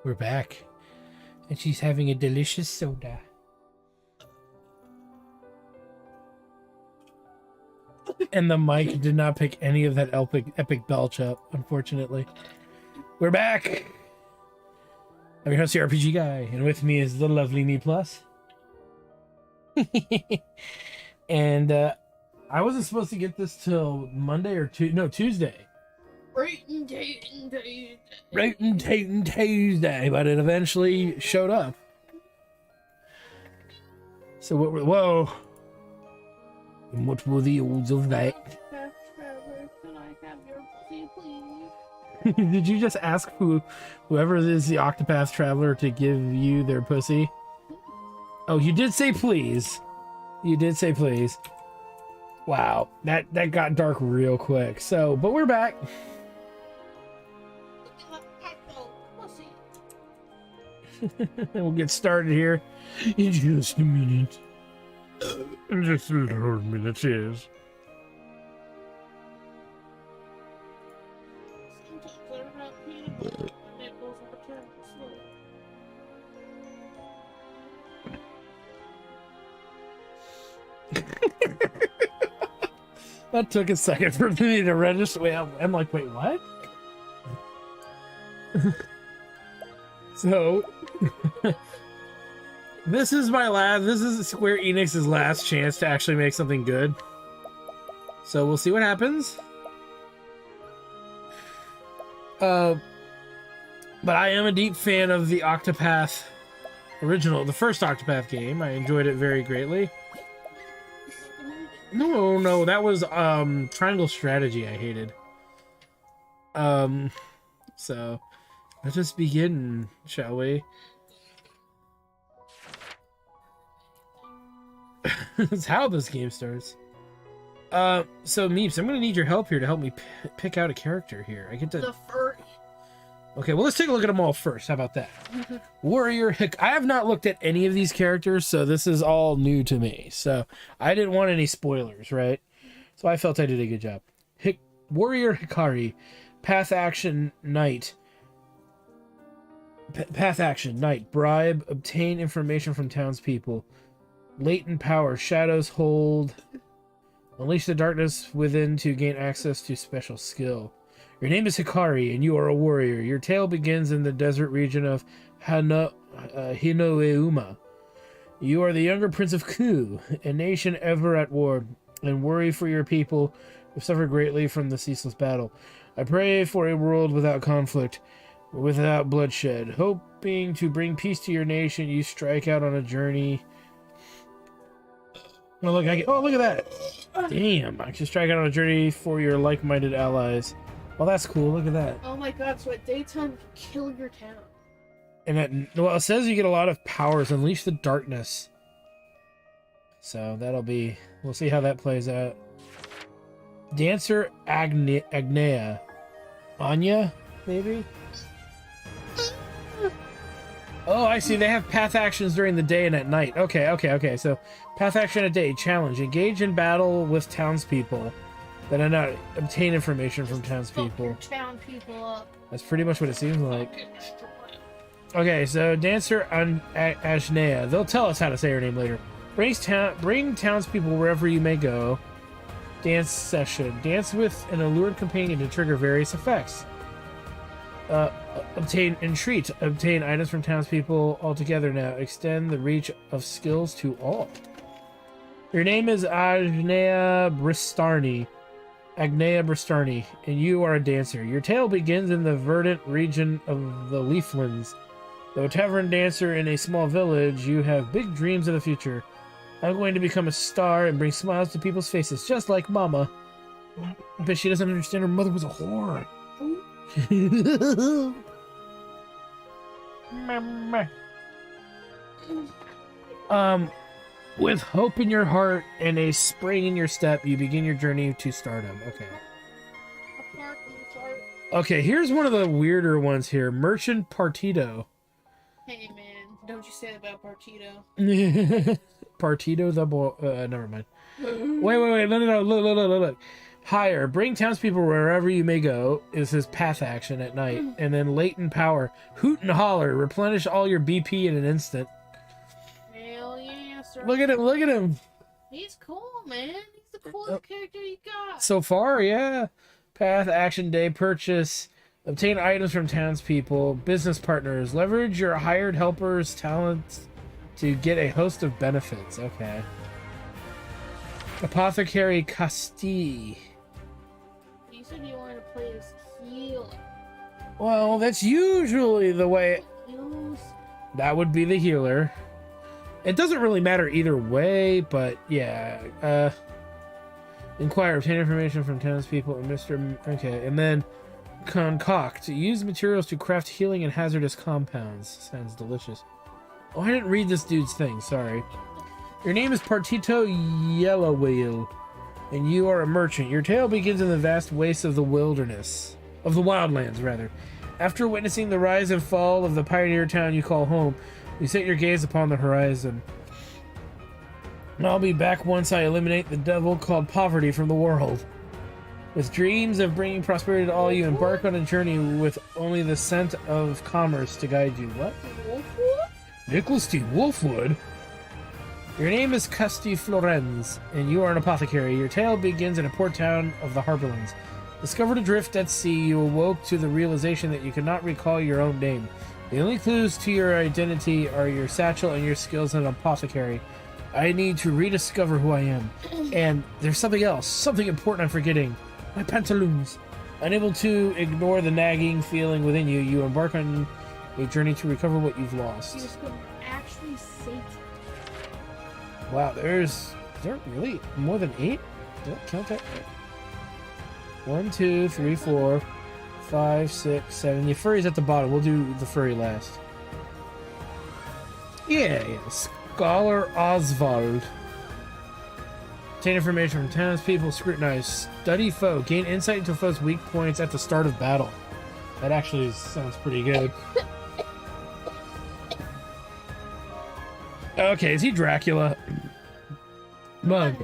We're back. And she's having a delicious soda. And the mic did not pick any of that epic belch up, unfortunately. We're back! I'm your host, the RPG guy, and with me is the lovely Me Plus. And I wasn't supposed to get this till Monday or Tuesday. Right and Tuesday, but it eventually showed up. So what were, whoa. And what were the odds of that? Can I have your pussy, please? Did you just ask whoever is the Octopath Traveler to give you their pussy? Oh, you did say please. You did say please. Wow, that got dark real quick. So, but we're back. We'll get started here in just a minute. Just a little minute, yes. That took a second for me to register. Wait, I'm like, wait, what? So, this is Square-Enix's last chance to actually make something good. So we'll see what happens. But I am a deep fan of the Octopath original, the first Octopath game. I enjoyed it very greatly. No, that was Triangle Strategy I hated. So let's just begin, shall we? That's how this game starts. So Meeps, I'm gonna need your help here to help me pick out a character here. I get to... The furry. Okay, well, let's take a look at them all first. How about that? Warrior I have not looked at any of these characters, so this is all new to me. So I didn't want any spoilers, right? So I felt I did a good job. Warrior Hikari, Path Action Knight. Path Action Knight. Bribe, obtain information from townspeople. Latent power, shadows hold. Unleash the darkness within to gain access to special skill. Your name is Hikari, and you are a warrior. Your tale begins in the desert region of Hinoeuma. You are the younger prince of Ku, a nation ever at war, and worry for your people who suffer greatly from the ceaseless battle. I pray for a world without conflict, without bloodshed. Hoping to bring peace to your nation, you strike out on a journey. Oh, look at that. Damn, I can strike out on a journey for your like-minded allies. Well, that's cool. Look at that. Oh my god, so at daytime, you kill your town. And well, it says you get a lot of powers. Unleash the darkness. So that'll be... We'll see how that plays out. Dancer Agnea. Anya, maybe? Oh, I see. They have path actions during the day and at night. Okay. So, path action at day. Challenge. Engage in battle with townspeople. That I not obtain information from townspeople. Town people up. That's pretty much what it seems like. Okay, so Dancer Agnea. They'll tell us how to say her name later. Bring townspeople wherever you may go. Dance session. Dance with an allured companion to trigger various effects. Obtain entreat. Obtain items from townspeople altogether now. Extend the reach of skills to all. Your name is Agnea Bristarni, and you are a dancer. Your tale begins in the verdant region of the Leaflands. Though a tavern dancer in a small village, you have big dreams of the future. I'm going to become a star and bring smiles to people's faces, just like Mama. But she doesn't understand her mother was a whore. With hope in your heart and a spring in your step, you begin your journey to stardom. Okay, here's one of the weirder ones here. Merchant Partido. Hey man, don't you say that about Partido. Partido the boy. Never mind. Wait. No. Look. Hire. Bring townspeople wherever you may go is his path action at night. And then latent power. Hoot and holler. Replenish all your BP in an instant. Hell yeah, sir. Look at him. Look at him. He's cool, man. He's the coolest character you got. So far, yeah. Path action day purchase. Obtain items from townspeople. Business partners. Leverage your hired helpers' talents to get a host of benefits. Okay. Apothecary Castille. You said you wanted to play as healer. Well, that's usually the way. That would be the healer. It doesn't really matter either way, but yeah. Inquire, obtain information from townspeople, and Mr. Okay, and then concoct. Use materials to craft healing and hazardous compounds. Sounds delicious. Oh, I didn't read this dude's thing. Sorry. Your name is Partito Yellowwheel, and you are a merchant. Your tale begins in the vast wastes of the wilderness. Of the wildlands, rather. After witnessing the rise and fall of the pioneer town you call home, you set your gaze upon the horizon. I'll be back once I eliminate the devil called poverty from the world. With dreams of bringing prosperity to all, you embark on a journey with only the scent of commerce to guide you. What? Wolfwood? Nicholas T. Wolfwood? Your name is Casti Florenz, and you are an apothecary. Your tale begins in a port town of the Harborlands. Discovered adrift at sea, you awoke to the realization that you cannot recall your own name. The only clues to your identity are your satchel and your skills as an apothecary. I need to rediscover who I am. And there's something else, something important I'm forgetting. My pantaloons. Unable to ignore the nagging feeling within you, you embark on a journey to recover what you've lost. You just couldn't actually say it. Wow, is there really more than 8? Don't count that. 1, 2, 3, 4, 5, 6, 7. The furry's at the bottom. We'll do the furry last. Yeah. Scholar Oswald. Obtain information from townspeople. Scrutinize. Study foe. Gain insight into foe's weak points at the start of battle. That actually sounds pretty good. Okay, is he Dracula? Mug.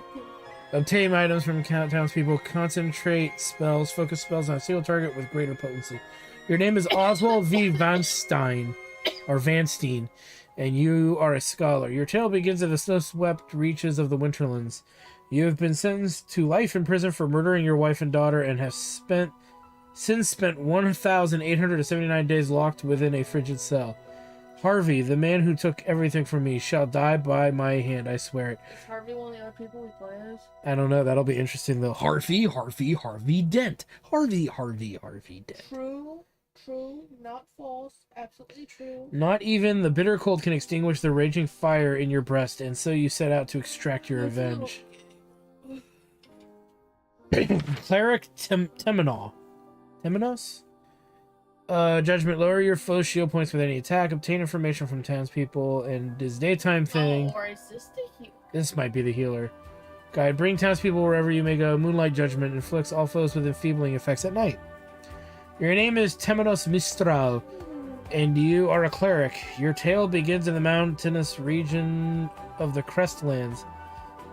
Obtain items from townspeople. Concentrate spells. Focus spells on a single target with greater potency. Your name is Oswald V. Vanstein, or Vanstein, and you are a scholar. Your tale begins in the snow-swept reaches of the Winterlands. You have been sentenced to life in prison for murdering your wife and daughter, and have since spent 1,879 days locked within a frigid cell. Harvey, the man who took everything from me, shall die by my hand, I swear it. Is Harvey one of the other people we play as? I don't know, that'll be interesting though. Harvey Dent. Harvey Dent. True, not false, absolutely true. Not even the bitter cold can extinguish the raging fire in your breast, and so you set out to extract your revenge. Cleric Temenos? Judgment, lower your foe's shield points with any attack, obtain information from townspeople, and his daytime thing. Or is this the healer? This might be the healer. Guide, bring townspeople wherever you may go. Moonlight Judgment inflicts all foes with enfeebling effects at night. Your name is Temenos Mistral, and you are a cleric. Your tale begins in the mountainous region of the Crestlands.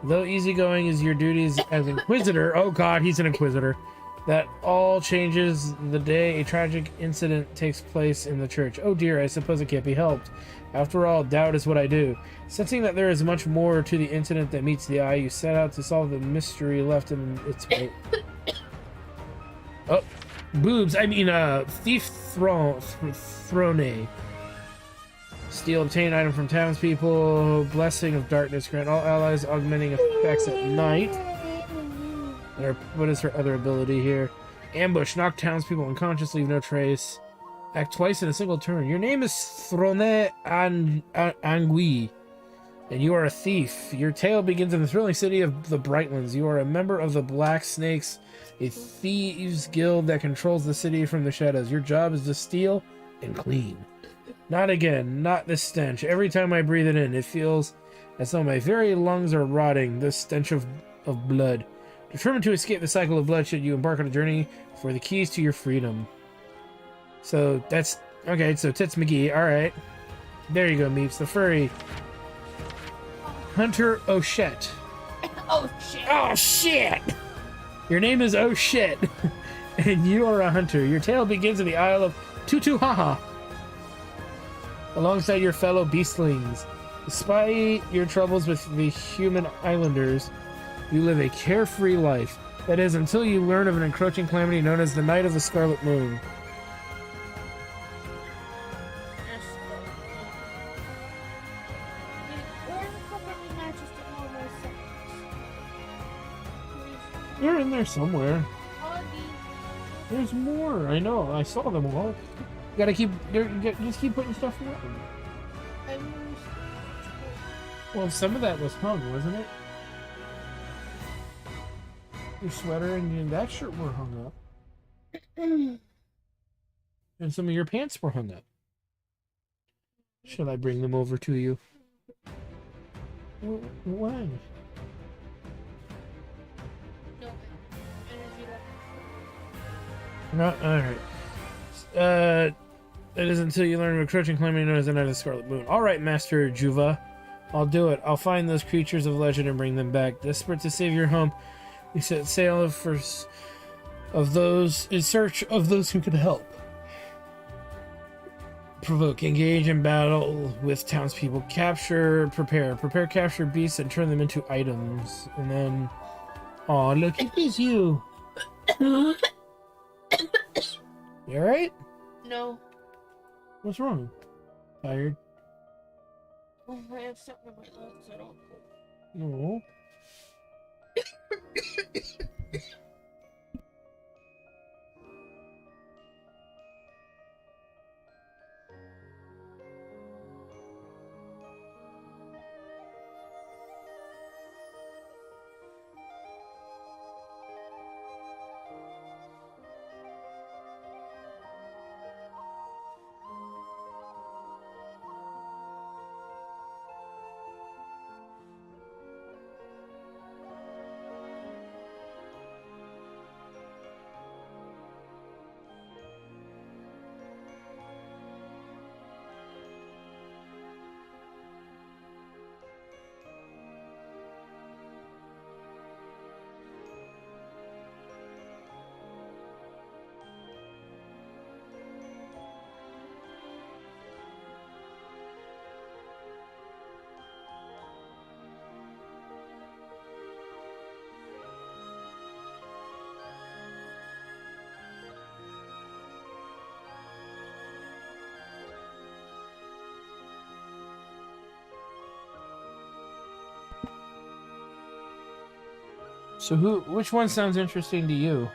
Though easygoing is your duties as Inquisitor, oh god, he's an Inquisitor, that all changes the day a tragic incident takes place in the church. Oh dear, I suppose it can't be helped. After all, doubt is what I do. Sensing that there is much more to the incident that meets the eye, you set out to solve the mystery left in its wake. Oh, boobs. I mean, thief throne. Steal, obtain item from townspeople. Blessing of darkness. Grant all allies augmenting effects at night. What is her other ability here? Ambush. Knock townspeople unconscious. Leave no trace. Act twice in a single turn. Your name is Throne Angui, and you are a thief. Your tale begins in the thrilling city of the Brightlands. You are a member of the Black Snakes, a thieves guild that controls the city from the shadows. Your job is to steal and clean. Not again. Not this stench. Every time I breathe it in, it feels as though my very lungs are rotting. This stench of blood. Determined to escape the cycle of bloodshed, you embark on a journey for the keys to your freedom. So that's okay. So Tits McGee. All right, there you go, Meeps. The furry Hunter O'Shett. Oh shit! Oh shit! Your name is Oh Shit, and you are a hunter. Your tale begins in the Isle of Tutuhaha, alongside your fellow beastlings. Despite your troubles with the human islanders, you live a carefree life. That is, until you learn of an encroaching calamity known as the Night of the Scarlet Moon. They're in there somewhere. There's more. I know. I saw them all. You gotta keep. Just keep putting stuff in. Well, some of that was hung, wasn't it? Your sweater and that shirt were hung up. And some of your pants were hung up. Shall I bring them over to you? Why? No, alright. That is until you learn of a encroaching calamity known as the Night of the Scarlet Moon. Alright, Master Juva. I'll do it. I'll find those creatures of legend and bring them back. Desperate to save your home, you set sail in search of those who can help. Provoke, engage in battle with townspeople. Prepare, capture beasts and turn them into items. And then, oh, look, it is you. You alright? No. What's wrong? Tired? I have something in my lungs. I don't. No. So which one sounds interesting to you?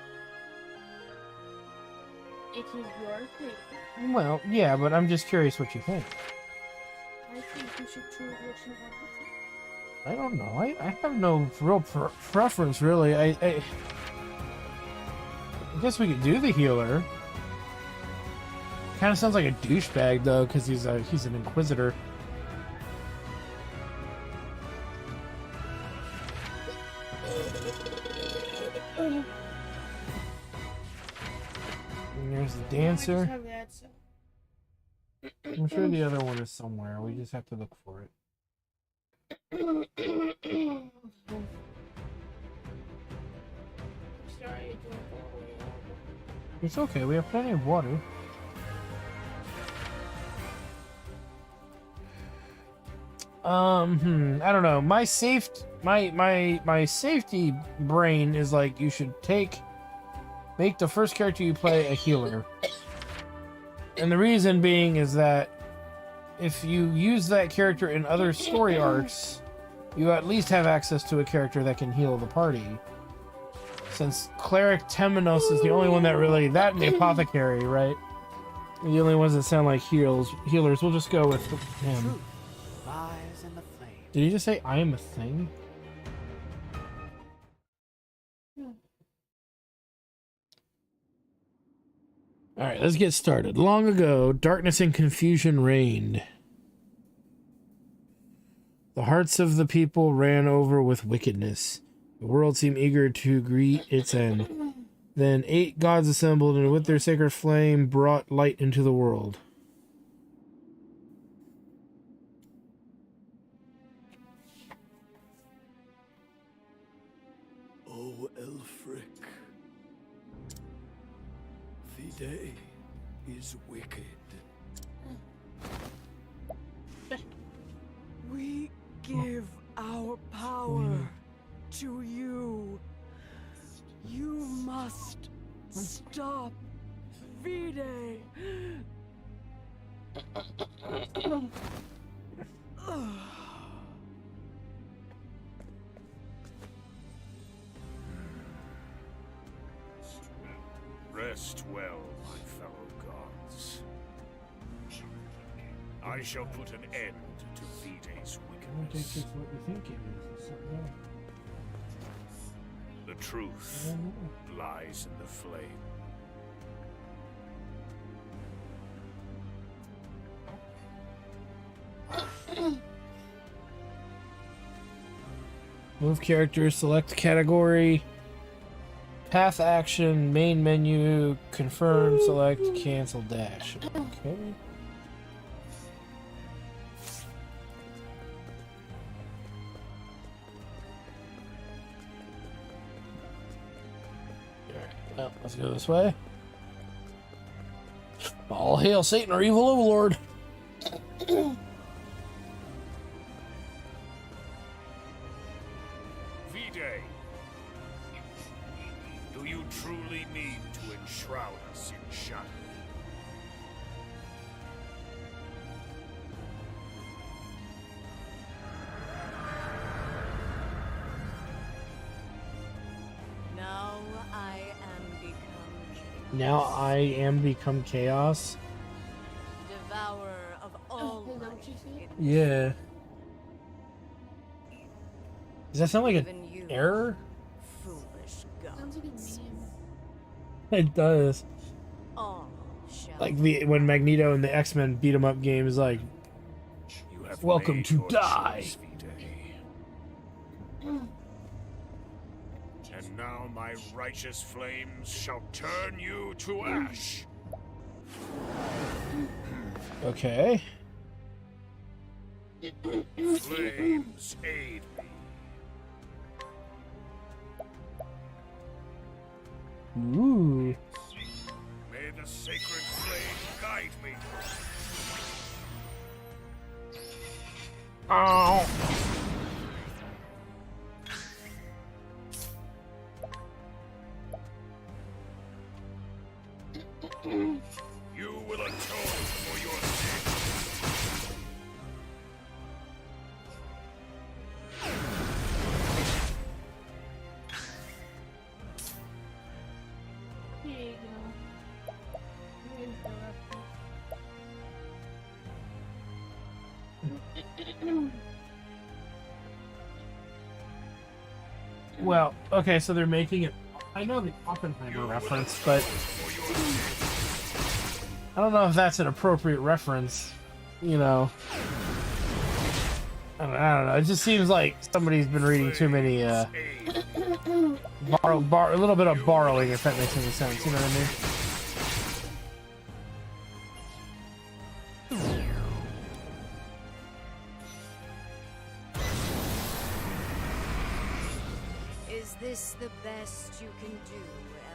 It is your thing. Well, yeah, but I'm just curious what you think. I think you should choose what you want to do. I don't know. I have no real preference, really. I guess we could do the healer. Kind of sounds like a douchebag, though, because he's an inquisitor. And there's the dancer. I'm sure the other one is somewhere. We just have to look for it. Sorry, It's okay. We have plenty of water. I don't know. My safety brain is like you should make the first character you play a healer. And the reason being is that if you use that character in other story arcs, you at least have access to a character that can heal the party. Since Cleric Temenos is the only one that really, that and the Apothecary, right? The only ones that sound like healers. We'll just go with him. Did he just say I am a thing? Alright, let's get started. Long ago, darkness and confusion reigned. The hearts of the people ran over with wickedness. The world seemed eager to greet its end. Then 8 gods assembled and with their sacred flame brought light into the world. Oh, Elfric, V-Day is wicked. We give our power to you. You must stop V-Day. Rest well, my fellow gods. I shall put an end to V-Day's I don't think wickedness. it's what you think it is. It's something else. The I truth don't know. lies in the flame. Move character, select category, path action, main menu, confirm, select, cancel, dash. Okay. Well, let's go this way. All hail Satan, our evil overlord. V-Day, do you truly mean to enshroud us in shadow? Now I am become chaos. Now I am become chaos. Devourer of all Is that what life. you said? Yeah. Does that sound like an Even you, error? foolish Sounds like a gods. meme. It does. All shall Like when Magneto in the X-Men beat 'em up game is like, You have welcome made to your die. choice, V-Day. And now my righteous flames shall turn you to ash. okay. Flames aid me. Ooh. May the sacred flame guide me. Oh. You will atone for your sins. Here you go. Here's the reference. Well, okay, so they're making it. I know the Oppenheimer reference, but I don't know if that's an appropriate reference. You know, I don't know. It just seems like somebody's been reading too many Aid me. a little bit of borrowing, if that makes any sense. You know what I mean? Is this the best you can do,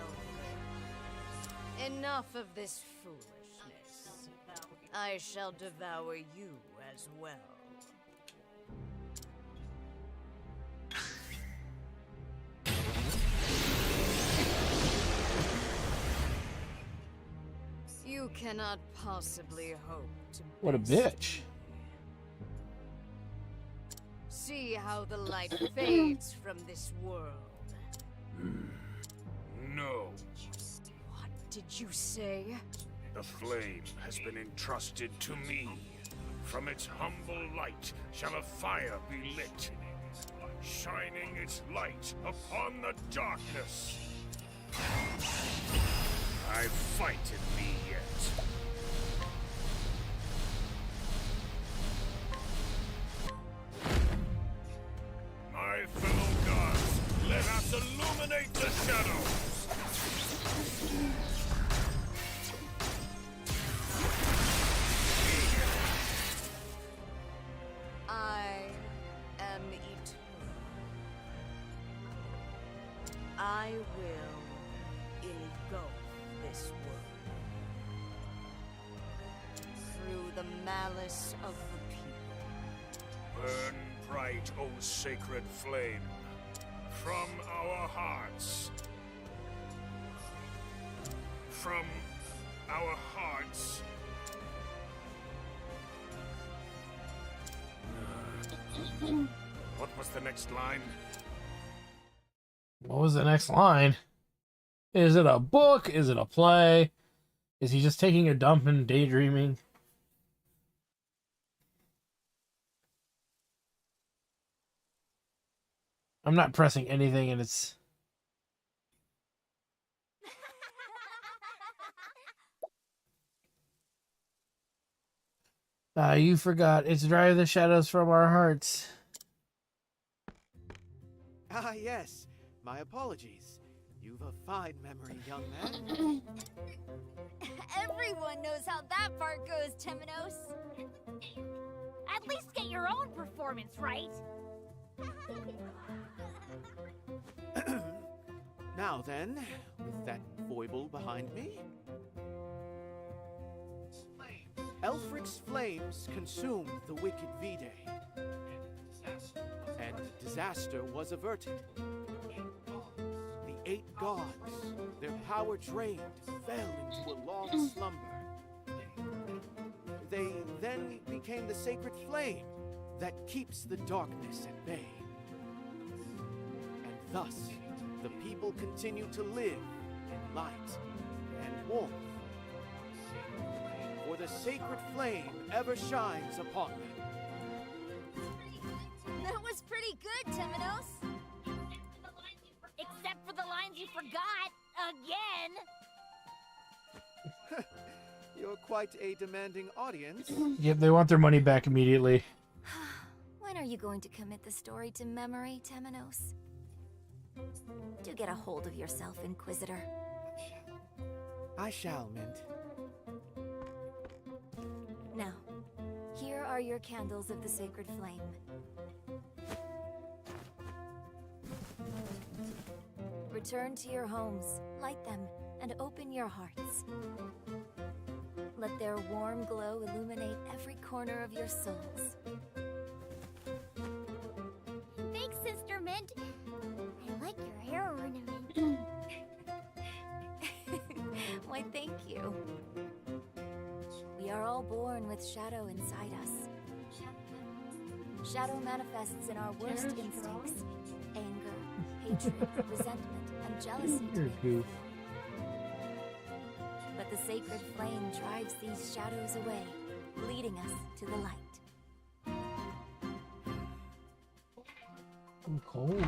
Elfred? Enough of this foolishness. I shall devour you as well. You cannot possibly hope to What a best bitch. See how the light fades from this world. No. What did you say? The flame has been entrusted to me. From its humble light shall a fire be lit, shining its light upon the darkness. I fight in me yet. My fellow gods, let us illuminate the shadows. I am eternal. I will engulf this world. the malice of the people. Burn bright, O sacred flame, from our hearts. From our hearts. What was the next line? What was the next line? Is it a book? Is it a play? Is he just taking a dump and daydreaming? I'm not pressing anything and it's... you forgot. It's drive the shadows from our hearts. Ah, yes. My apologies. You've a fine memory, young man. Everyone knows how that part goes, Temenos. At least get your own performance right. Now then, with that foible behind me. Elfric's flames consumed the wicked V-Day, and disaster was averted. The 8 gods, their power drained, fell into a long slumber. They then became the sacred flame that keeps the darkness at bay. And thus, the people continue to live in light and warmth. For the sacred flame ever shines upon them. That was pretty good, Temenos. Except for the lines you forgot again. You're quite a demanding audience. Yep, they want their money back immediately. When are you going to commit the story to memory, Temenos? Do get a hold of yourself, Inquisitor. I shall, Mint. Now, here are your candles of the sacred flame. Return to your homes, light them, and open your hearts. Let their warm glow illuminate every corner of your souls. Thanks, Sister Mint. I like your hair ornament. Why, thank you. We are all born with shadow inside us. Shadow manifests in our worst instincts: anger, hatred, resentment, and jealousy. You're a goof. But the sacred flame drives these shadows away, leading us to the light. I'm cold.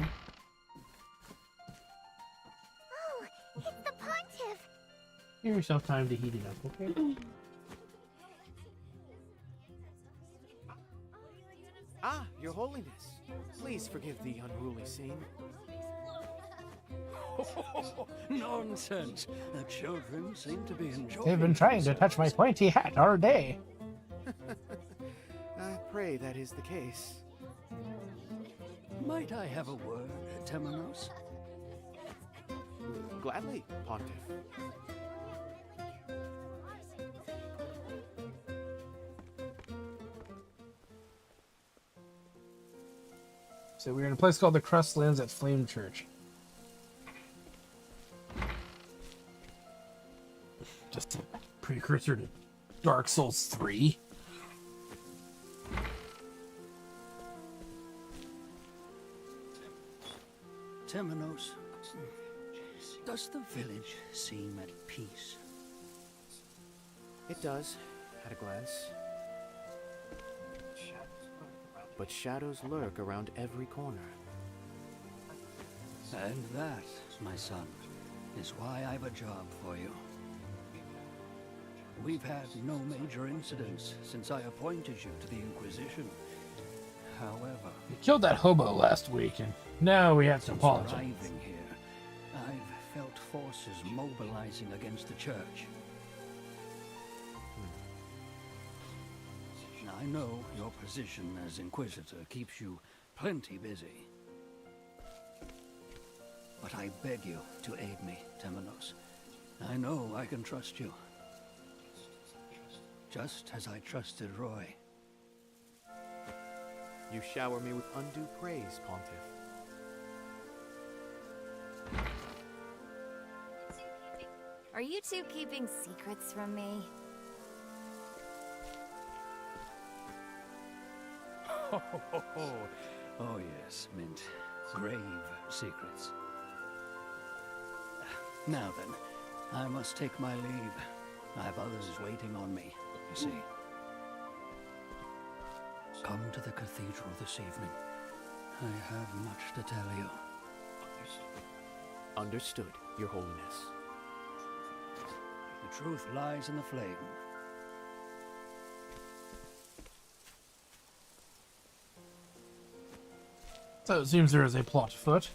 Oh, it's the Pontiff. Give yourself time to heat it up, okay? Ah, Your Holiness. Please forgive the unruly scene. Nonsense. The children seem to be enjoying They've been trying to touch my pointy hat all day. I pray that is the case. Might I have a word, Temenos? Gladly, Pontiff. So we're in a place called the Crustlands at Flame Church. Just a precursor to Dark Souls 3. Temenos, does the village seem at peace? It does, at a glance. But shadows lurk around every corner. And that, my son, is why I've a job for you. We've had no major incidents since I appointed you to the Inquisition. However, We killed that hobo last week, and now we have to since apologize. arriving here, I've felt forces mobilizing against the church. I know your position as Inquisitor keeps you plenty busy. But I beg you to aid me, Temenos. I know I can trust you. just as I trusted Roy. You shower me with undue praise, Pontiff. Are you two keeping secrets from me? Oh yes, Mint. Grave secrets. Now then, I must take my leave. I have others waiting on me, you see. Come to the cathedral this evening. I have much to tell you. Understood, Your Holiness. The truth lies in the flame. So it seems there is a plot afoot.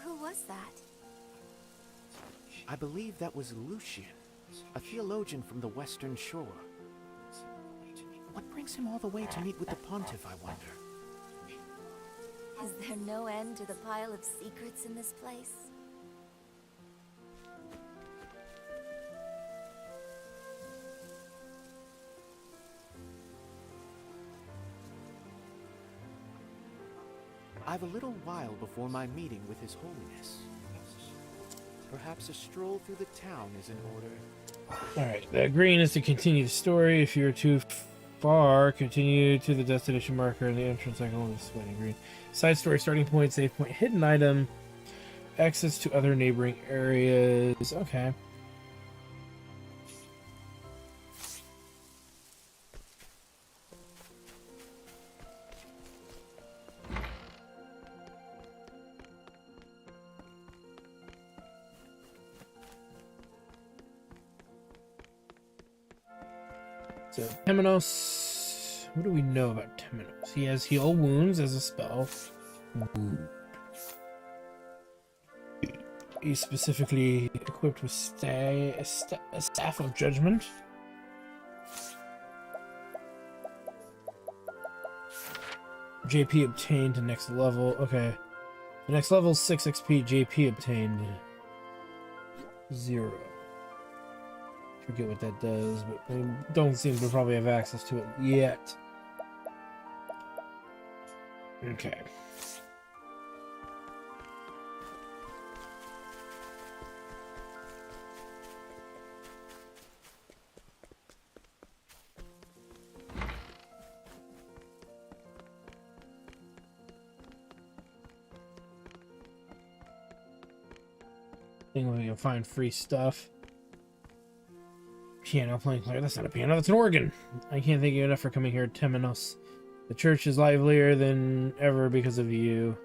Who was that? I believe that was Lucian, a theologian from the Western Shore. What brings him all the way to meet with the Pontiff, I wonder? Is there no end to the pile of secrets in this place? I've a little while before my meeting with His Holiness. Perhaps a stroll through the town is in order. Alright, the green is to continue the story. If you're too far, continue to the destination marker in the entrance icon is sweating green. Side story, starting point, save point, hidden item, access to other neighboring areas. Okay. So, Temenos. What do we know about Temenos? He has heal wounds as a spell. He's specifically equipped with a Staff of Judgment. JP obtained to next level. Okay. The next level 6 XP, JP obtained 0. Forget what that does, but we don't seem to probably have access to it yet. Okay. I think we can find free stuff. Piano playing player. That's not a piano, that's an organ. I can't thank you enough for coming here, Temenos. The church is livelier than ever because of you.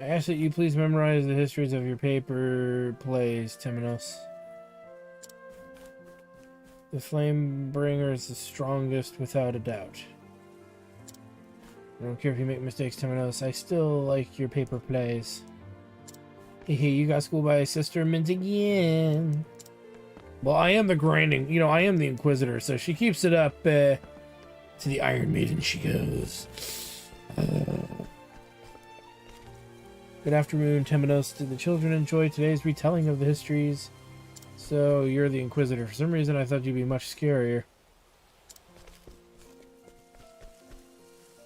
I ask that you please memorize the histories of your paper plays, Temenos. The flame bringer is the strongest without a doubt. I don't care if you make mistakes, Temenos. I still like your paper plays. Hey, you got schooled by Sister Mint again. Well, I am the grinding, I am the Inquisitor, so she keeps it up, to the Iron Maiden she goes. Good afternoon, Temenos. Did the children enjoy today's retelling of the histories? So, you're the Inquisitor. For some reason, I thought you'd be much scarier.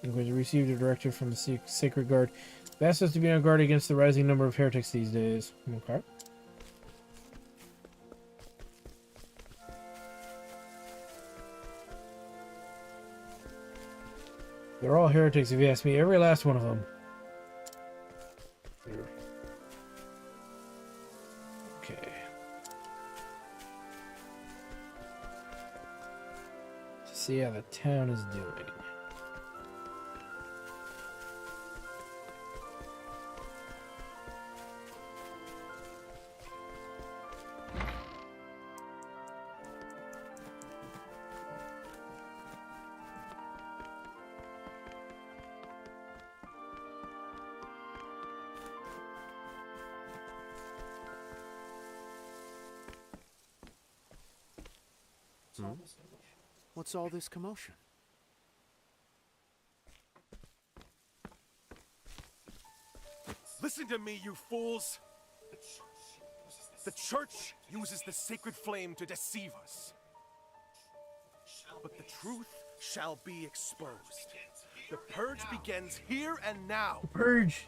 Inquisitor received a directive from the Sacred Guard. They asked us to be on guard against the rising number of heretics these days. Okay. They're all heretics if you ask me, every last one of them. Okay. To see how the town is doing. What's all this commotion? Listen to me, you fools! The church uses the sacred flame to deceive us. But the truth shall be exposed. The purge begins here and now. Purge.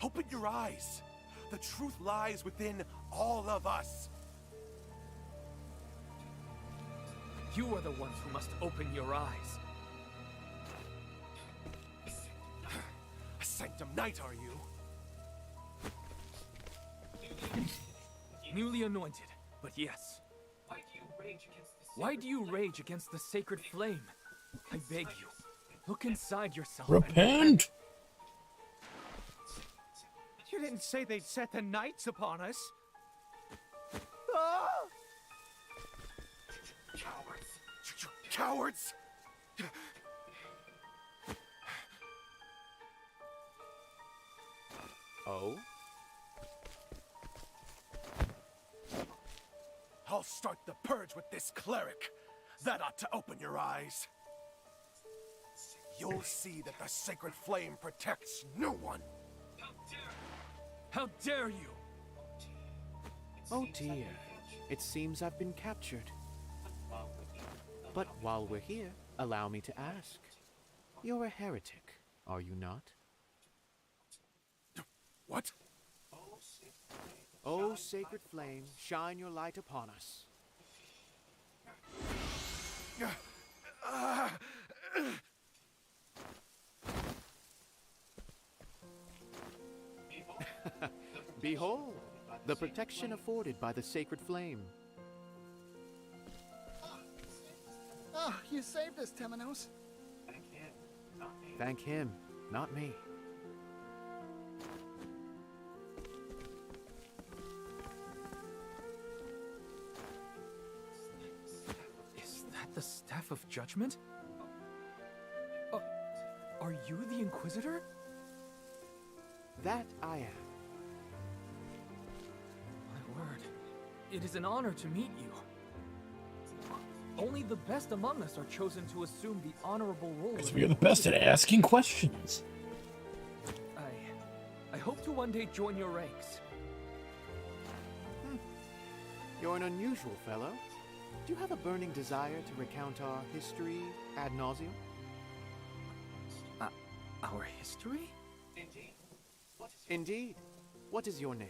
Open your eyes. The truth lies within all of us. You are the ones who must open your eyes. A Sanctum Knight, are you? Newly anointed, but yes. Why do you rage against the sacred flame? I beg you, look inside yourself. Repent. You didn't say they'd set the knights upon us. Ah! Cowards! Oh? I'll start the purge with this cleric. That ought to open your eyes. You'll see that the sacred flame protects no one. How dare you? Oh dear. It seems I've been captured. But while we're here, allow me to ask. You're a heretic, are you not? What? Oh, sacred flame, shine your light upon us. Behold, the protection afforded by the sacred flame. Ah, you saved us, Temenos. Thank him, not me. Is that the Staff of Judgment? Are you the Inquisitor? That I am. My word, it is an honor to meet you. Only the best among us are chosen to assume the honorable role. Because we are the best at asking questions. I hope to one day join your ranks. You're an unusual fellow. Do you have a burning desire to recount our history ad nauseum? Our history? Indeed. What is your name?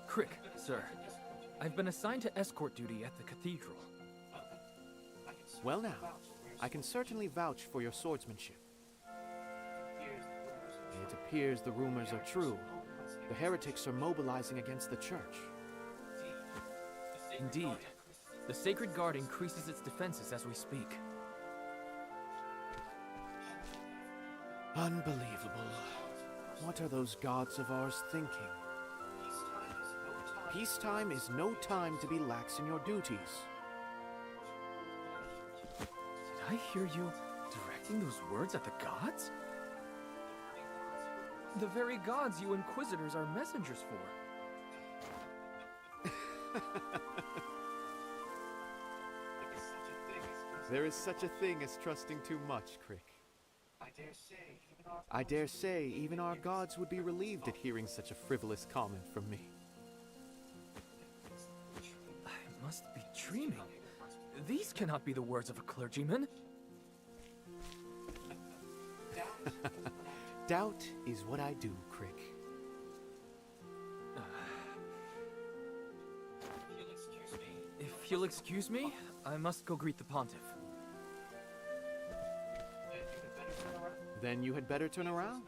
Crick, sir. I've been assigned to escort duty at the cathedral. Well now, I can certainly vouch for your swordsmanship. It appears the rumors are true. The heretics are mobilizing against the church. Indeed. The Sacred Guard increases its defenses as we speak. Unbelievable. What are those gods of ours thinking? Peacetime is no time to be lax in your duties. Did I hear you directing those words at the gods? The very gods you Inquisitors are messengers for. There is such a thing as trusting too much, Crick. I dare say even our gods would be relieved at hearing such a frivolous comment from me. I must be dreaming. These cannot be the words of a clergyman. Doubt is what I do, Crick. If you'll excuse me, I must go greet the Pontiff. Then you had better turn around.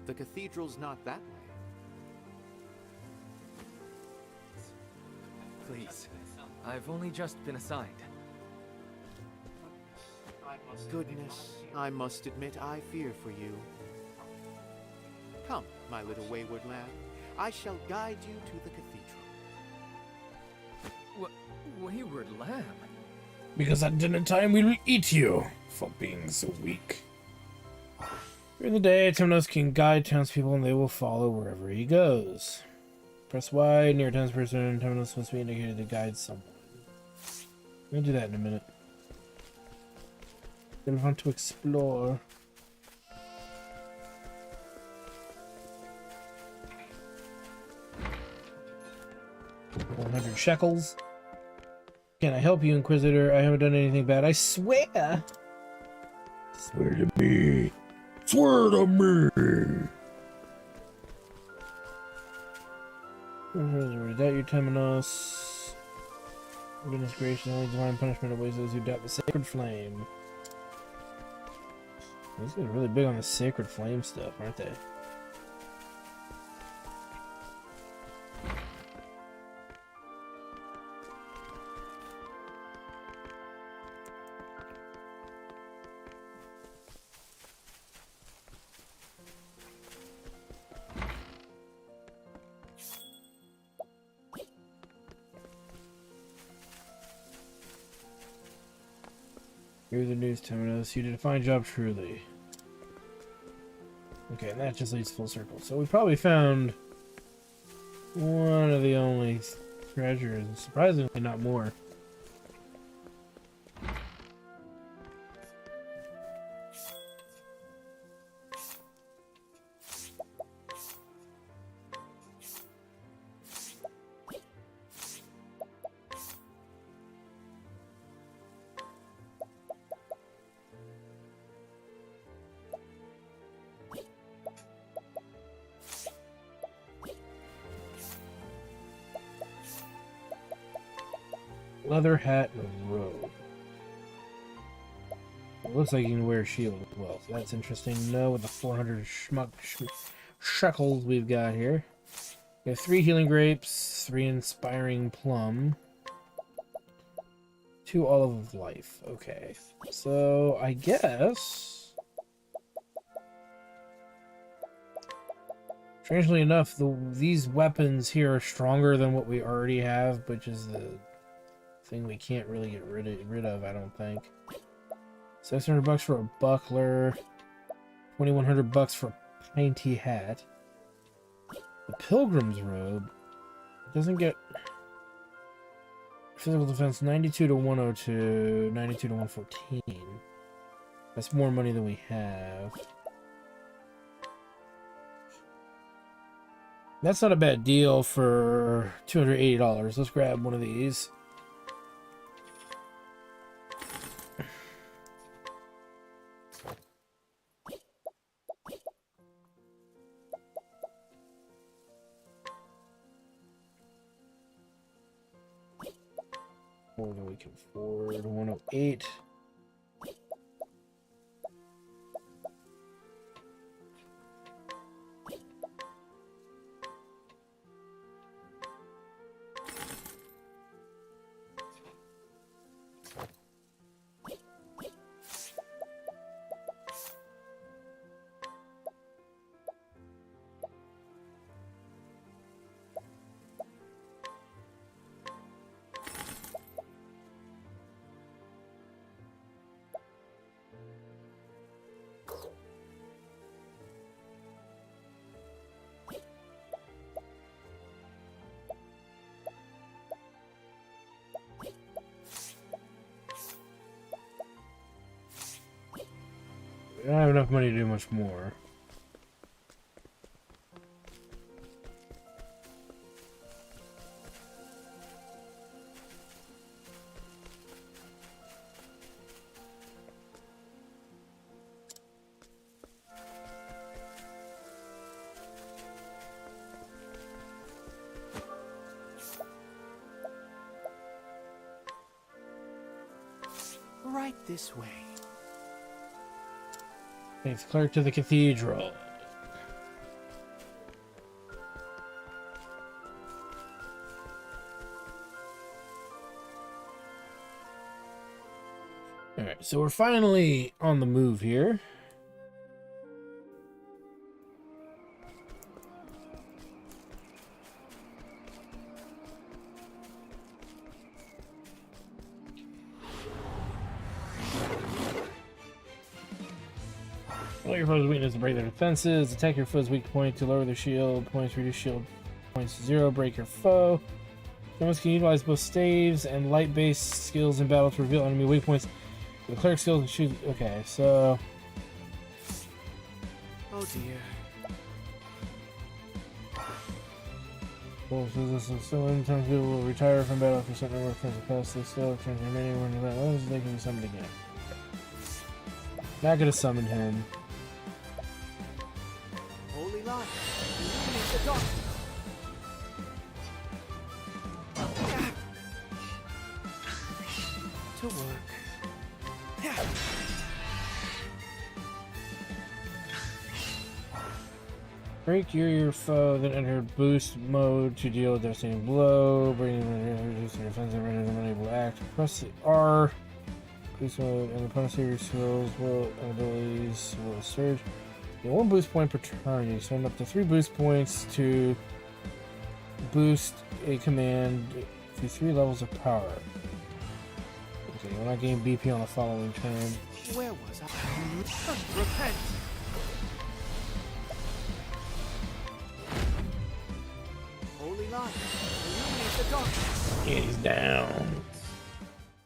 The cathedral's not that way. Please. I've only just been assigned. Goodness, I must admit I fear for you. Come, my little wayward lamb. I shall guide you to the cathedral. Wayward lamb? Because at dinner time we will eat you for being so weak. During the day, Temenos can guide townspeople and they will follow wherever he goes. Press Y near a townsperson. Temenos must be indicated to guide someone. We'll do that in a minute. Then we want to explore. 100 shekels. Can I help you, Inquisitor? I haven't done anything bad. I swear! Swear to me. Swear to me! Doubt your Temenos. Goodness gracious, only divine punishment awaits those who doubt the sacred flame. These guys are really big on the sacred flame stuff, aren't they? Here's the news, Temenos. You did a fine job, truly. Okay, and that just leads full circle. So we probably found one of the only treasures, and surprisingly not more. Leather hat and robe. It looks like you can wear a shield as well, so that's interesting to know with the 400 shekels we've got here. We have 3 healing grapes, 3 inspiring plum, 2 olive of life. Okay, so I guess... Strangely enough, these weapons here are stronger than what we already have, which is the thing we can't really get rid of, I don't think. 600 bucks for a buckler, 2,100 bucks for a painty hat. The pilgrim's robe doesn't get physical defense 92 to 102, 92 to 114. That's more money than we have. That's not a bad deal for $280. Let's grab one of these. More than we can afford. 108. I don't have enough money to do much more. Right this way. Thanks, clerk to the cathedral. Alright, so we're finally on the move here. Allow your foe's weakness to break their defenses. Attack your foe's weak point to lower their shield points. Reduce shield points to 0. Break your foe. Someone can utilize both staves and light-based skills in battle to reveal enemy weak points. The cleric skills and shoot. Okay, so. Oh dear. Well, so this is still sometimes people will retire from battle after certain number of turns have passed. They still have turns remaining when the battle ends, they can be summoned again. Not gonna summon him. Holy light, illuminate the darkness. To work. Break your foe, then enter boost mode to deal a devastating blow. Bring reduce your defense and render them unable to act. Press the R. Boost mode and opponent's savior skills will and abilities will surge. Get 1 boost point per turn. You spend up to 3 boost points to boost a command through 3 levels of power. Okay, you're not getting BP on the following turn. Where was I? Repent! Holy light, illuminate the darkness. He's down.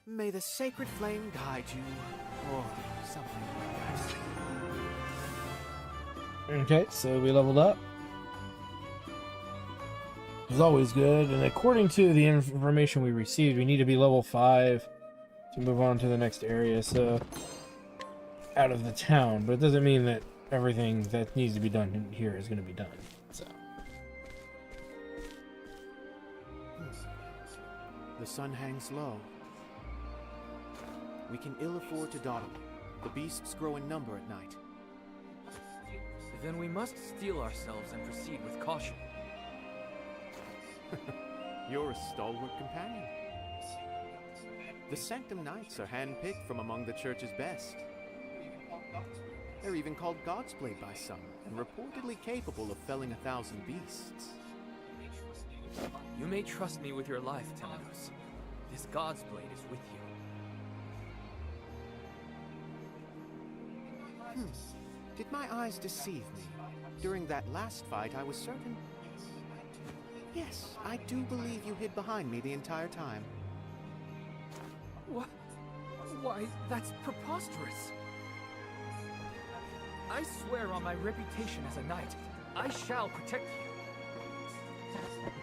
May the sacred flame guide you, or something like that. Okay, so we leveled up. It's always good, and according to the information we received, we need to be level 5 to move on to the next area, so out of the town, but it doesn't mean that everything that needs to be done in here is going to be done. So The sun hangs low. We can ill afford to dawdle. The beasts grow in number at night. Then we must steel ourselves and proceed with caution. You're a stalwart companion. The Sanctum Knights are handpicked from among the Church's best. They're even called God's Blade by some, and reportedly capable of felling 1,000 beasts. You may trust me with your life, Temenos. This God's Blade is with you. Did my eyes deceive me? During that last fight, I was certain... Yes, I do believe you hid behind me the entire time. What? Why, that's preposterous. I swear on my reputation as a knight, I shall protect you.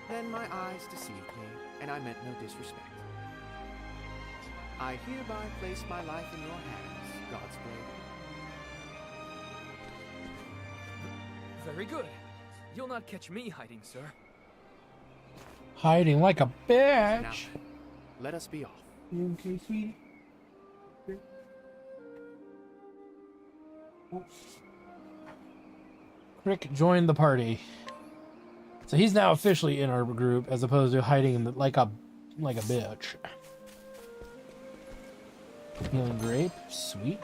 Then my eyes deceived me, and I meant no disrespect. I hereby place my life in your hands, God's Blade. Very good. You'll not catch me hiding, sir. hiding like a bitch. Now, let us be off. Okay, sweetie. Crick joined the party, so he's now officially in our group as opposed to hiding in the, like a bitch. Healing grape, sweet.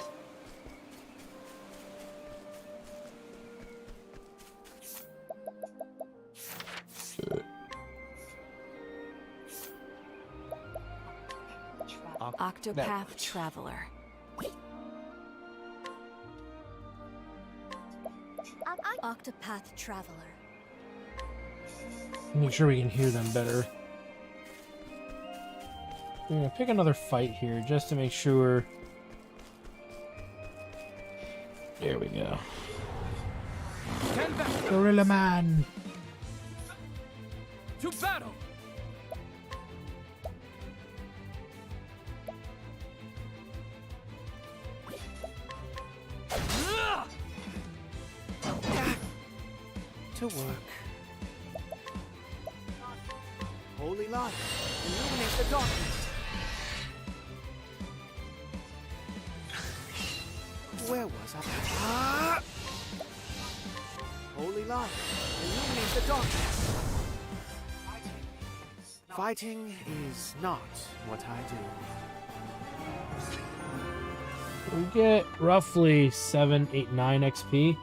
Octopath Traveler. Octopath Traveler. Make sure we can hear them better. We're gonna pick another fight here just to make sure. There we go. Stand back! Gorilla Man. To battle! To work. Holy light, illuminate the darkness. Where was I? Holy light, illuminate the darkness. Fighting is not what I do. We get roughly 7, 8, 9 XP.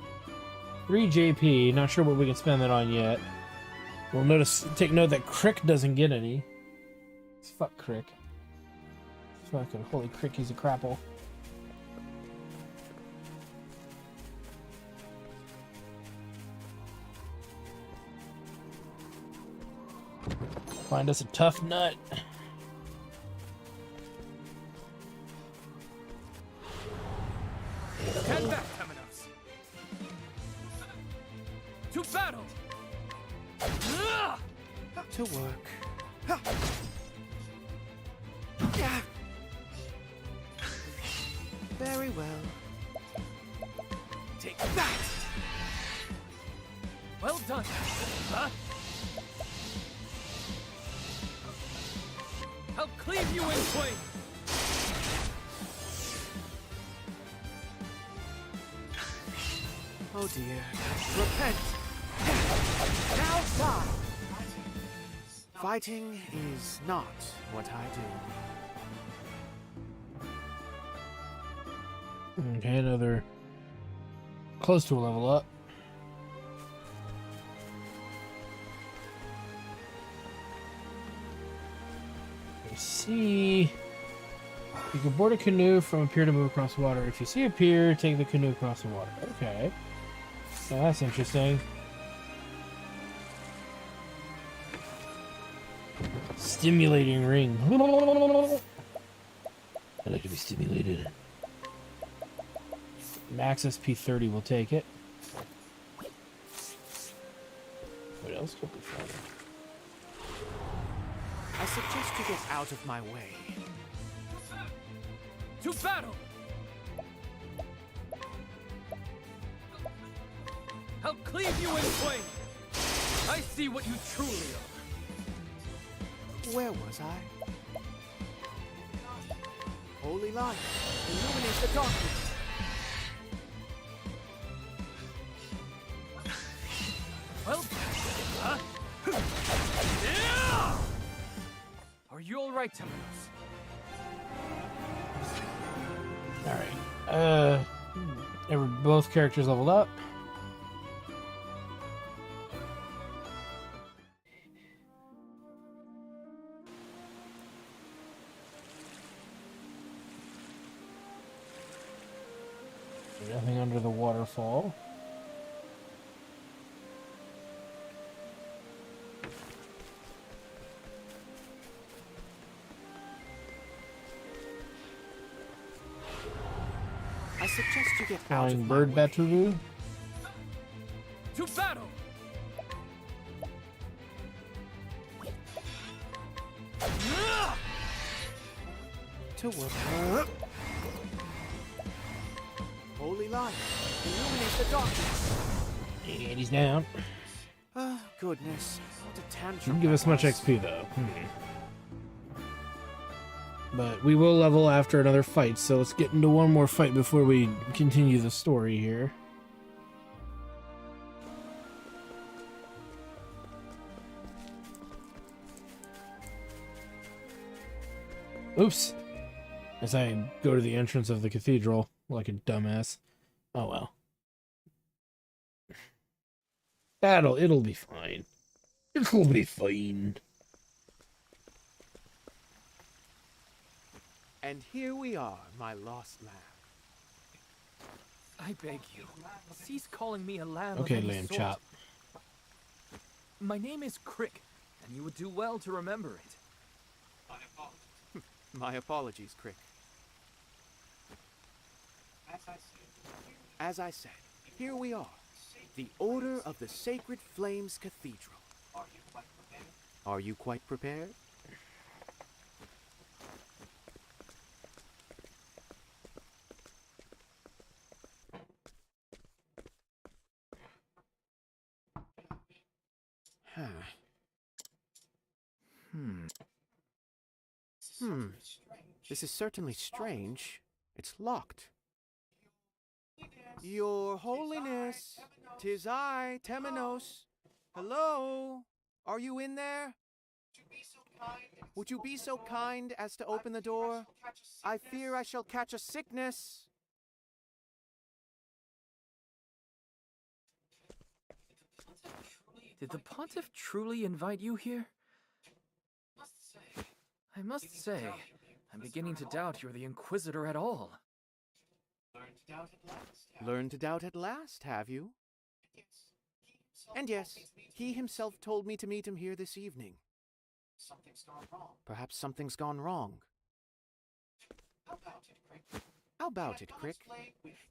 3 JP, not sure what we can spend that on yet. We'll take note that Crick doesn't get any. Fuck Crick. Fucking holy Crick, he's a crapple. Find us a tough nut. Stand back, Temenos! To battle! To work. Very well. Take that! Well done, huh? I'll cleave you in twain! Oh dear. Repent! Now die! Fighting is not what I do. Okay, another close to a level up. Let's see. You can board a canoe from a pier to move across the water. If you see a pier, take the canoe across the water. Okay. So that's interesting. Stimulating ring. I like to be stimulated. Max SP 30 will take it. What else could be fun? I suggest you get out of my way. To battle! I'll cleave you in twain! I see what you truly are. Where was I? Holy light, illuminate the darkness. Well, huh? Yeah! Are you all right, Temenos? Alright. Both characters leveled up. Nothing under the waterfall. I suggest you get out Flying of bird my way. Bataru. To battle! To work. Holy light, illuminate the darkness. And he's down. Goodness, what a tantrum. Didn't give us that much was. XP though. But we will level after another fight, so let's get into one more fight before we continue the story here. Oops. As I go to the entrance of the cathedral like a dumbass. Oh well. It'll be fine. It'll be fine. And here we are, my lost lamb. I beg you, cease calling me a lamb. Okay, of any lamb sort. chop. My name is Crick, and you would do well to remember it. My apologies, Crick. As I said, here we are, the Order of the Sacred Flames Cathedral. Are you quite prepared? This is certainly strange. It's locked. Your Holiness, 'tis I, Temenos. Hello? Are you in there? Would you be so kind as to open the door? I fear I shall catch a sickness. Did the Pontiff truly invite you here? I must say, I'm beginning to doubt you're the Inquisitor at all. Learned to doubt at last, have you? And yes, he himself told me to meet him here this evening. Perhaps something's gone wrong. How about it, Crick?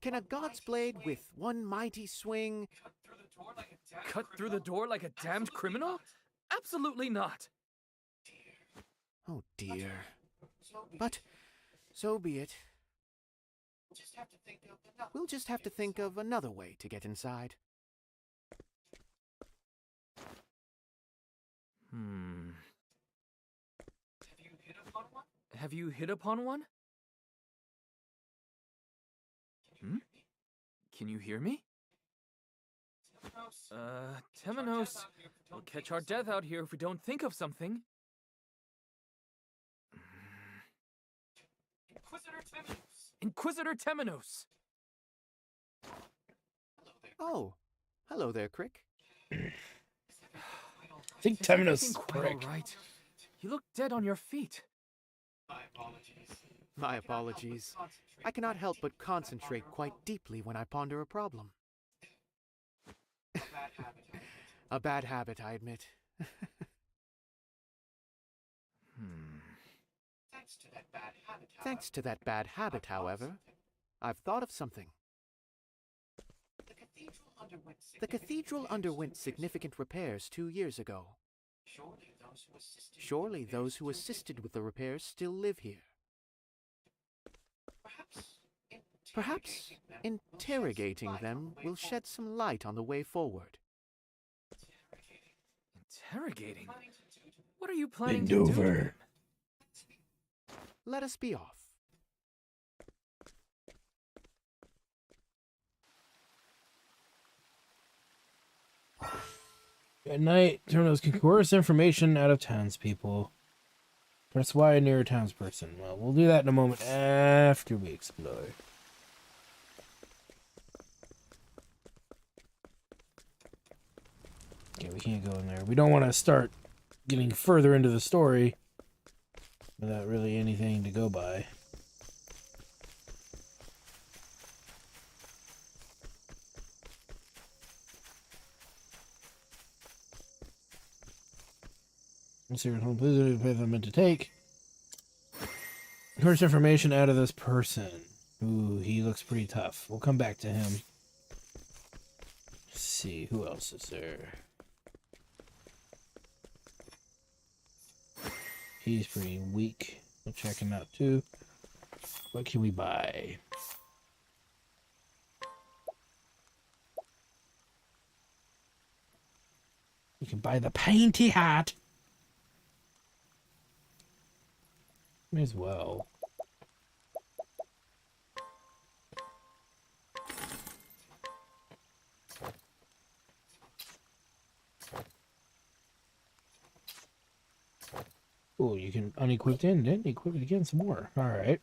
Can a god's blade with one mighty swing Cut through the door like a damned criminal? Absolutely not. Oh dear. But so be it. We'll just have to think of another way to get inside. Have you hit upon one? Can you hear me? Temenos, we'll catch our death out here if we don't think of something. Inquisitor Temenos! Oh, hello there, Crick. I think Temenos is Quite prick. all right. You look dead on your feet. My apologies. I cannot help but concentrate quite deeply when I ponder a problem. A bad habit, I admit. Thanks to that bad habit, however, I've thought of something. The cathedral underwent significant repairs 2 years ago. Surely those who assisted with the repairs still live here. Perhaps interrogating them will shed some light on the way forward. Interrogating? What are you planning Bend to do? over. Let us be off. At night, terminals can coerce information out of townspeople. Press Y near a townsperson. Well, we'll do that in a moment after we explore. Okay, we can't go in there. We don't want to start getting further into the story without really anything to go by. Let's see what home please pay them to take. Coerce information out of this person. Ooh, he looks pretty tough. We'll come back to him. Let's see, who else is there? He's pretty weak. We'll check him out too. What can we buy? We can buy the painty hat. May as well. Oh, you can unequip it and then equip it again some more. Alright.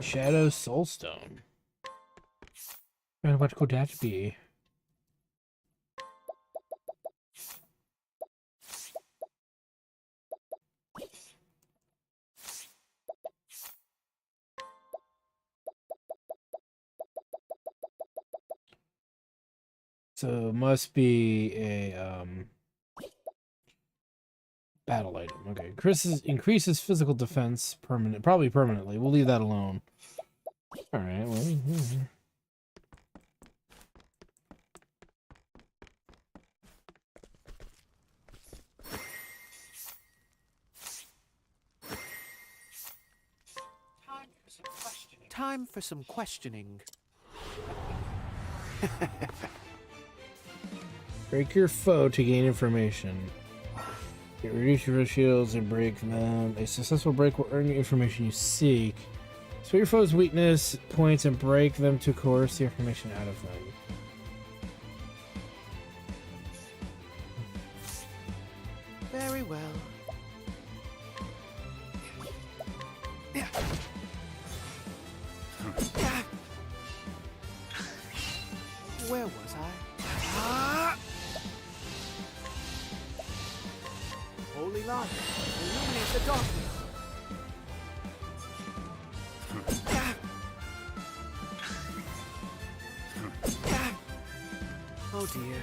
Shadow Soulstone. And what could that be? So it must be a battle item. Okay, increases physical defense probably permanently. We'll leave that alone. All right. Well, Time for some questioning. break your foe to gain information. Reduce your shields and break them. A successful break will earn you information you seek. Split your foe's weakness points and break them to coerce the information out of them. Very well. Where was I? Ah! Holy light, illuminate the darkness. Oh dear.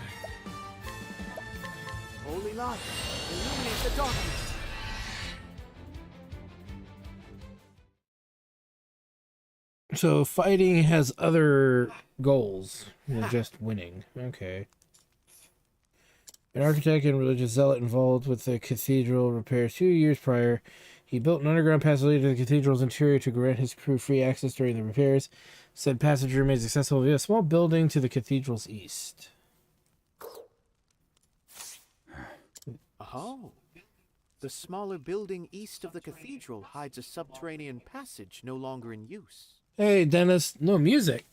Holy light, illuminate the darkness. So fighting has other goals than just winning. Okay. An architect and religious zealot involved with the cathedral repairs 2 years prior. He built an underground passage to the cathedral's interior to grant his crew free access during the repairs. Said passage remains accessible via a small building to the cathedral's east. Oh. The smaller building east of the cathedral hides a subterranean passage no longer in use. Hey, Dennis. No music.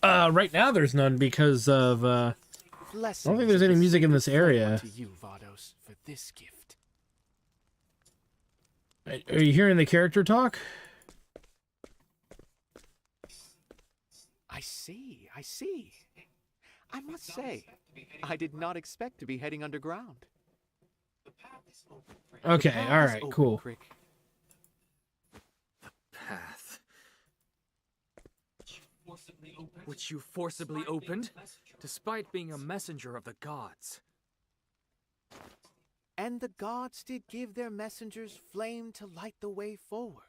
Right now there's none because of, I don't think there's any music in this area. To you, Vados, for this gift. Are you hearing the character talk? I see. I must say, I did not expect to be heading underground. Okay, alright, cool. Crick. The path. Which you forcibly opened, despite being a messenger of the gods. And the gods did give their messengers flame to light the way forward.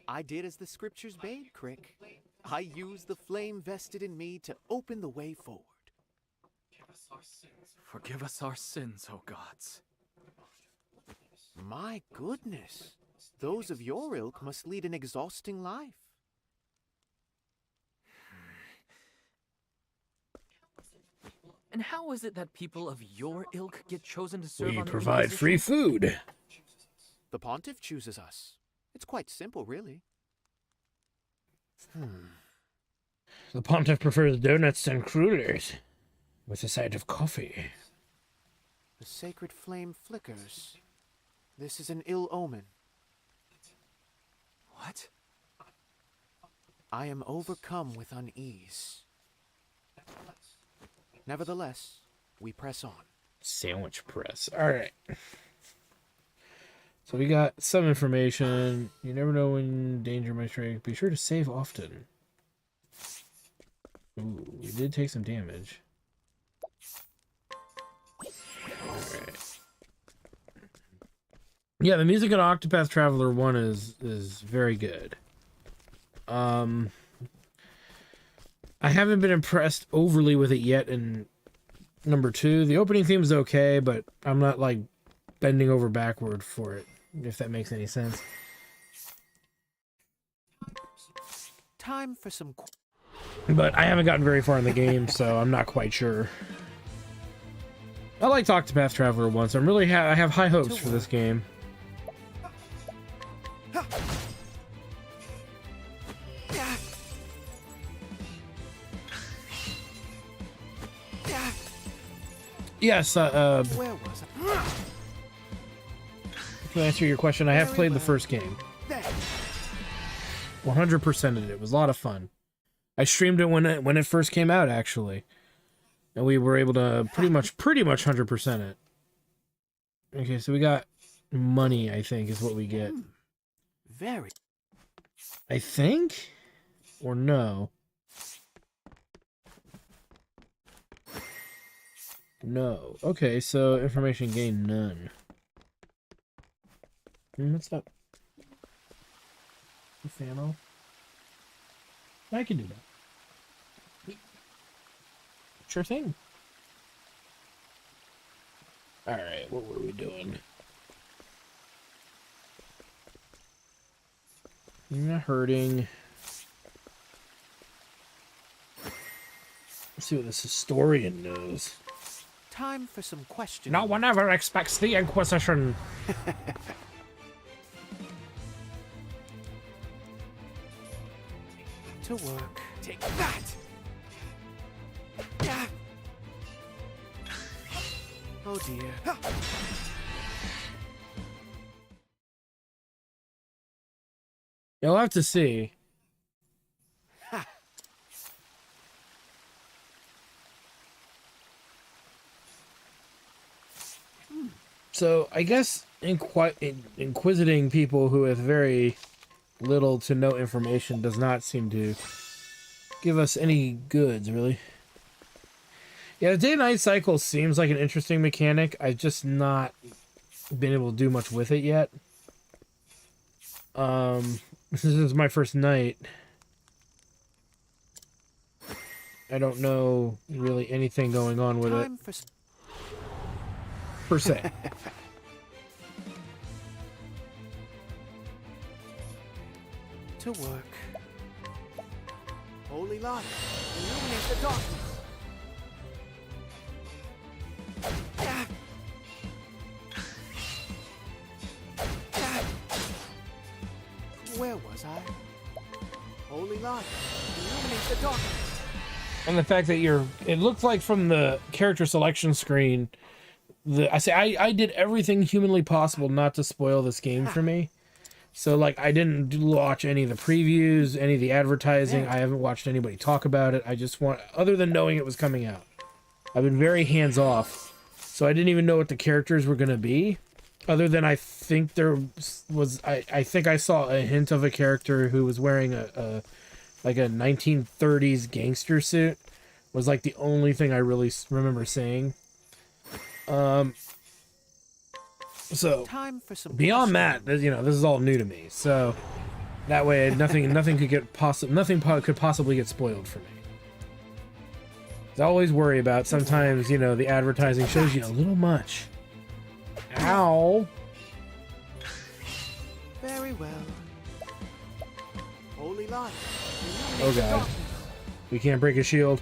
I did as the scriptures bade, Crick. I used the flame vested in me to open the way forward. Forgive us our sins, O gods. My goodness. Those of your ilk must lead an exhausting life. And how is it that people of your ilk get chosen to serve We on the provide Inquisition? free food. The pontiff chooses us. It's quite simple, really. The pontiff prefers donuts and crullers, with a side of coffee. The sacred flame flickers. This is an ill omen. What? I am overcome with unease. Nevertheless, we press on. Sandwich press. Alright. So we got some information. You never know when danger might strike. Be sure to save often. Ooh, we did take some damage. Alright. Yeah, the music in Octopath Traveler 1 is very good. I haven't been impressed overly with it yet in number 2. The opening theme is okay, but I'm not like bending over backward for it, if that makes any sense. Time for some... But I haven't gotten very far in the game, so I'm not quite sure. I liked Octopath Traveler 1, so I have high hopes for this game. Yes, Where was I? to answer your question, I have played the first game. 100%ed it. It was a lot of fun. I streamed it when it first came out, actually. And we were able to pretty much 100% it. Okay, so we got money, I think, is what we get. Very. I think? Or no? No. Okay, so information gained none. What's up? The fan off? I can do that. Sure thing. Alright, what were we doing? You're not hurting. Let's see what this historian knows. Time for some questions. No one ever expects the Inquisition. To work. Take that! Oh dear. You'll have to see. So I guess inquisiting people who have very little to no information does not seem to give us any goods, really. Yeah, the day-night cycle seems like an interesting mechanic. I've just not been able to do much with it yet. This is my first night. I don't know really anything going on with it. Per se. To work. Holy light, illuminate the darkness. Where was I? Holy light, illuminate the darkness. And the fact that it looked like from the character selection screen, I did everything humanly possible not to spoil this game for me. So, like, I didn't watch any of the previews, any of the advertising. I haven't watched anybody talk about it. I just other than knowing it was coming out, I've been very hands-off. So I didn't even know what the characters were going to be. Other than I think there was, I think I saw a hint of a character who was wearing like a 1930s gangster suit. Was like the only thing I really remember seeing. So beyond that, you know, this is all new to me. So that way, nothing could possibly get spoiled for me. I always worry about sometimes, you know, the advertising shows you a little much. Ow. Very well. Holy light. Oh god. We can't break a shield.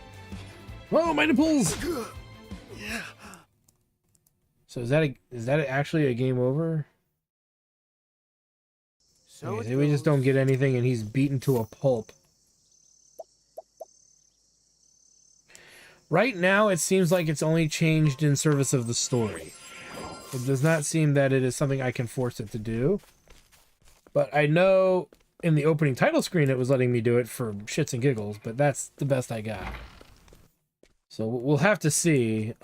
Oh, my nipples! So is that actually a game over? So okay, we just don't get anything and he's beaten to a pulp. Right now, it seems like it's only changed in service of the story. It does not seem that it is something I can force it to do. But I know in the opening title screen it was letting me do it for shits and giggles, but that's the best I got. So we'll have to see.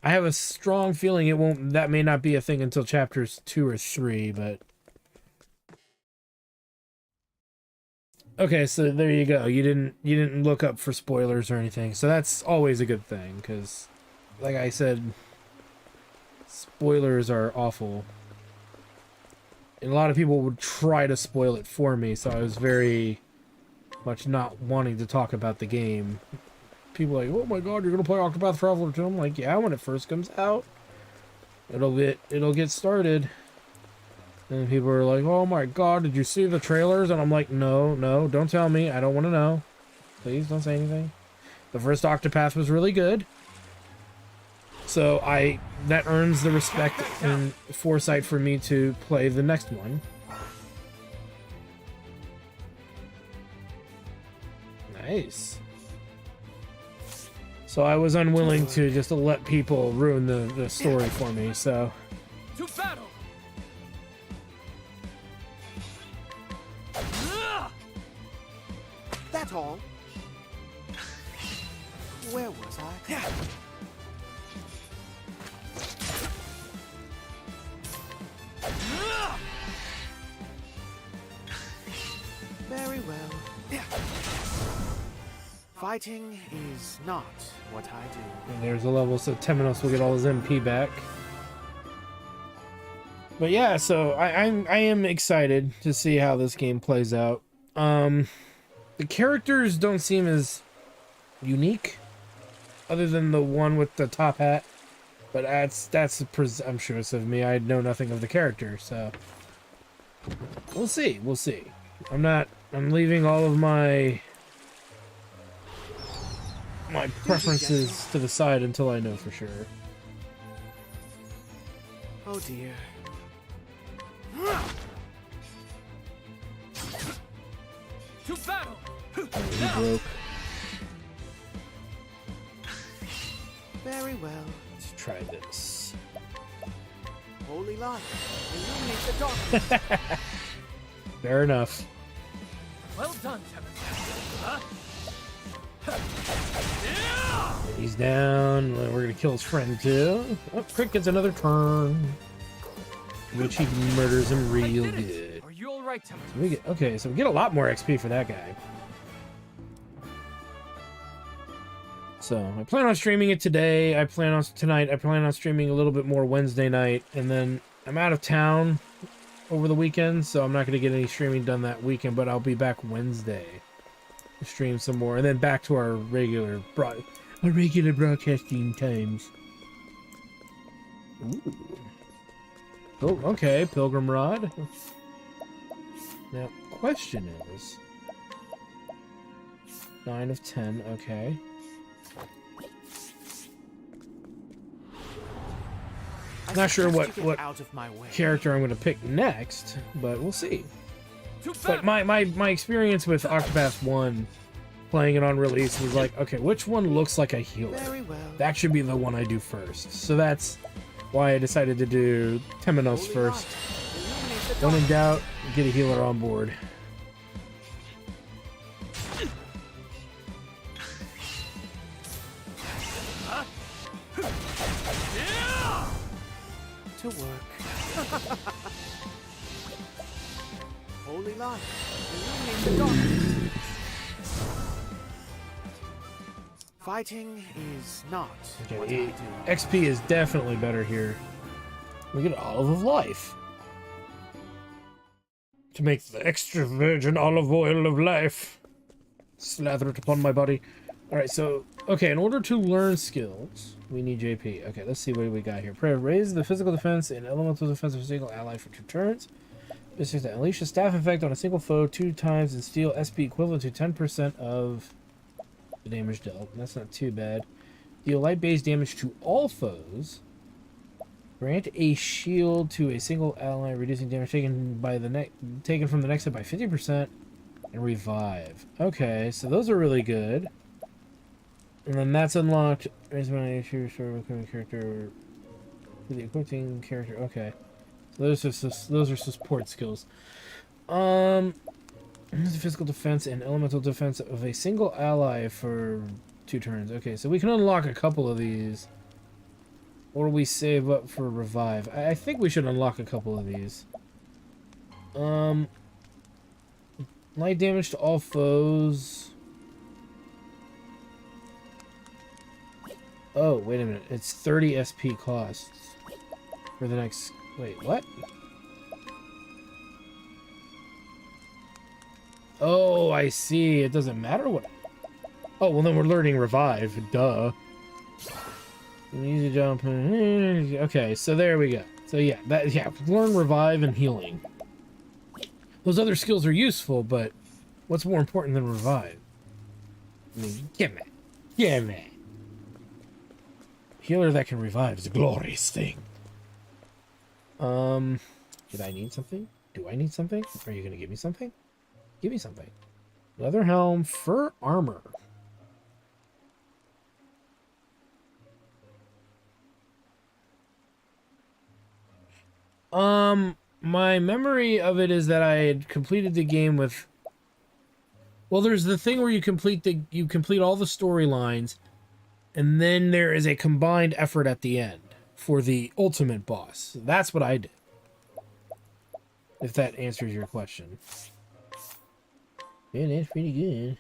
I have a strong feeling that may not be a thing until chapters 2 or 3, but... Okay, so there you go. You didn't look up for spoilers or anything. So that's always a good thing, because, like I said, spoilers are awful. And a lot of people would try to spoil it for me, so I was very much not wanting to talk about the game. People are like, oh my god, you're gonna play Octopath Traveler 2? I'm like, yeah, when it first comes out. It'll get started. And people are like, oh my god, did you see the trailers? And I'm like, no, don't tell me. I don't want to know. Please don't say anything. The first Octopath was really good. So that earns the respect and foresight for me to play the next one. Nice. So I was unwilling to just let people ruin the story for me, so... To battle! That's all. Where was I? Very well. Fighting is not what I do. And there's a level, so Temenos will get all his MP back. But yeah, so I am excited to see how this game plays out. The characters don't seem as unique, other than the one with the top hat. But that's presumptuous of me. I know nothing of the character, so we'll see. I'm leaving all of my preferences to the side until I know for sure. Oh dear. To battle! Oh, he broke. Very well. Let's try this. Holy light, illuminate the darkness. Fair enough. Well done, Temenos. Huh? He's down. We're gonna kill his friend too. Oh, Crick gets another turn, which he murders him real good. Are you all right, Tim? So we get so we get a lot more XP for that guy. So I plan on streaming it today. I plan on streaming a little bit more Wednesday night, and then I'm out of town over the weekend, so I'm not gonna get any streaming done that weekend. But I'll be back Wednesday to stream some more, and then back to our regular broadcasting times. Ooh. Oh, okay, Pilgrim Rod. Now, question is 9 of 10. Okay. Not sure what character I'm going to pick next, but we'll see. But my experience with Octopath 1, playing it on release, was like, okay, which one looks like a healer? That should be the one I do first. So that's why I decided to do Temenos first. When in doubt, get a healer on board. To work. Holy light, illuminate the darkness. Fighting is not what I do. XP is definitely better here. We get olive of life. To make the extra virgin olive oil of life. Slather it upon my body. Alright, so, okay, in order to learn skills, we need JP. Okay, let's see what we got here. Raise the physical defense and elemental defense of a single ally for 2 turns. This is to unleash a staff effect on a single foe 2 times and steal SP equivalent to 10% of the damage dealt. That's not too bad. Deal light-based damage to all foes. Grant a shield to a single ally, reducing damage taken from the next hit by 50%, and revive. Okay, so those are really good. And then that's unlocked. Raise my issue, restore becoming character to the equipping character. Okay, so those are support skills. Physical defense and elemental defense of a single ally for 2 turns. Okay, so we can unlock a couple of these. Or we save up for revive. I think we should unlock a couple of these. Light damage to all foes. Oh, wait a minute. It's 30 SP costs for the next... Wait, what? Oh, I see. It doesn't matter what... Oh, well then we're learning revive. Duh. Easy jump. Okay, so there we go. So yeah, learn revive and healing. Those other skills are useful, but what's more important than revive? I mean, give me. Healer that can revive is a glorious thing. Did I need something? Do I need something? Are you gonna give me something? Give me something. Leather helm, fur armor. My memory of it is that I had completed the game with... Well, there's the thing where you complete all the storylines, and then there is a combined effort at the end for the ultimate boss. That's what I did. If that answers your question. Yeah, that's pretty good.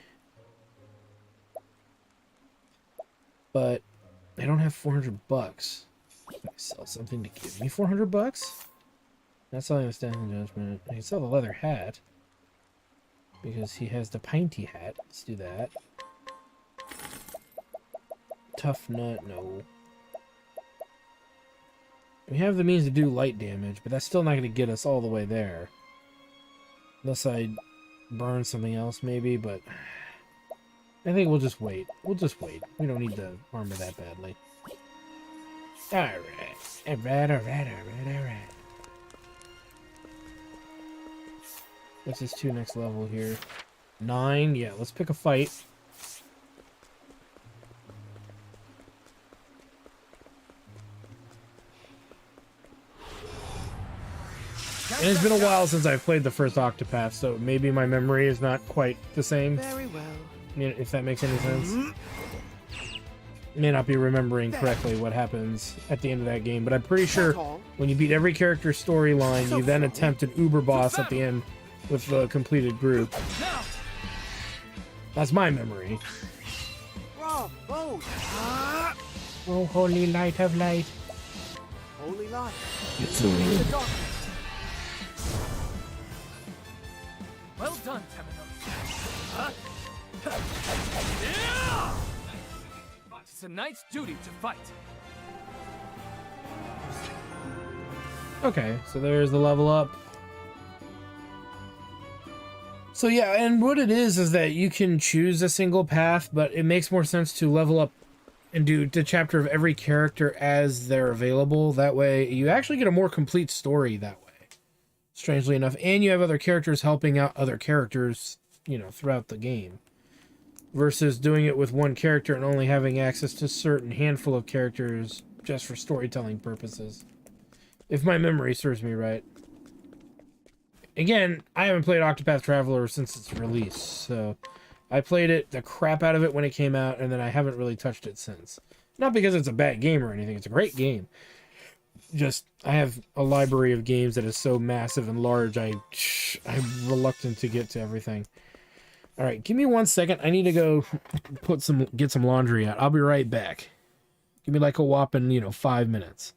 But I don't have $400. Can I sell something to give me $400? Not selling a stand judgment. I can sell the leather hat. Because he has the pinty hat. Let's do that. Tough nut, no. We have the means to do light damage, but that's still not going to get us all the way there. Unless I burn something else, maybe, but... I think we'll just wait. We'll just wait. We don't need the armor that badly. Alright. What's this 2 next level here? 9? Yeah, let's pick a fight. And it's been a while since I've played the first Octopath, so maybe my memory is not quite the same. Very well. If that makes any sense. may not be remembering correctly what happens at the end of that game, but I'm pretty sure when you beat every character's storyline, you then attempt an uber boss at the end with the completed group. That's my memory. Bravo! Oh, holy light of light. Holy light. It's Well done, Temenos. It's a knight's duty to fight. Okay, so there's the level up. So yeah, and what it is that you can choose a single path, but it makes more sense to level up and do the chapter of every character as they're available. That way you actually get a more complete story that way, strangely enough, and you have other characters helping out other characters, you know, throughout the game, versus doing it with one character and only having access to a certain handful of characters just for storytelling purposes, if my memory serves me right. Again, I haven't played Octopath Traveler since its release, so I played it, the crap out of it when it came out, and then I haven't really touched it since. Not because it's a bad game or anything, it's a great game. Just, I have a library of games that is so massive and large, I'm reluctant to get to everything. Alright, give me 1 second, I need to go get some laundry out. I'll be right back. Give me like a whopping, 5 minutes.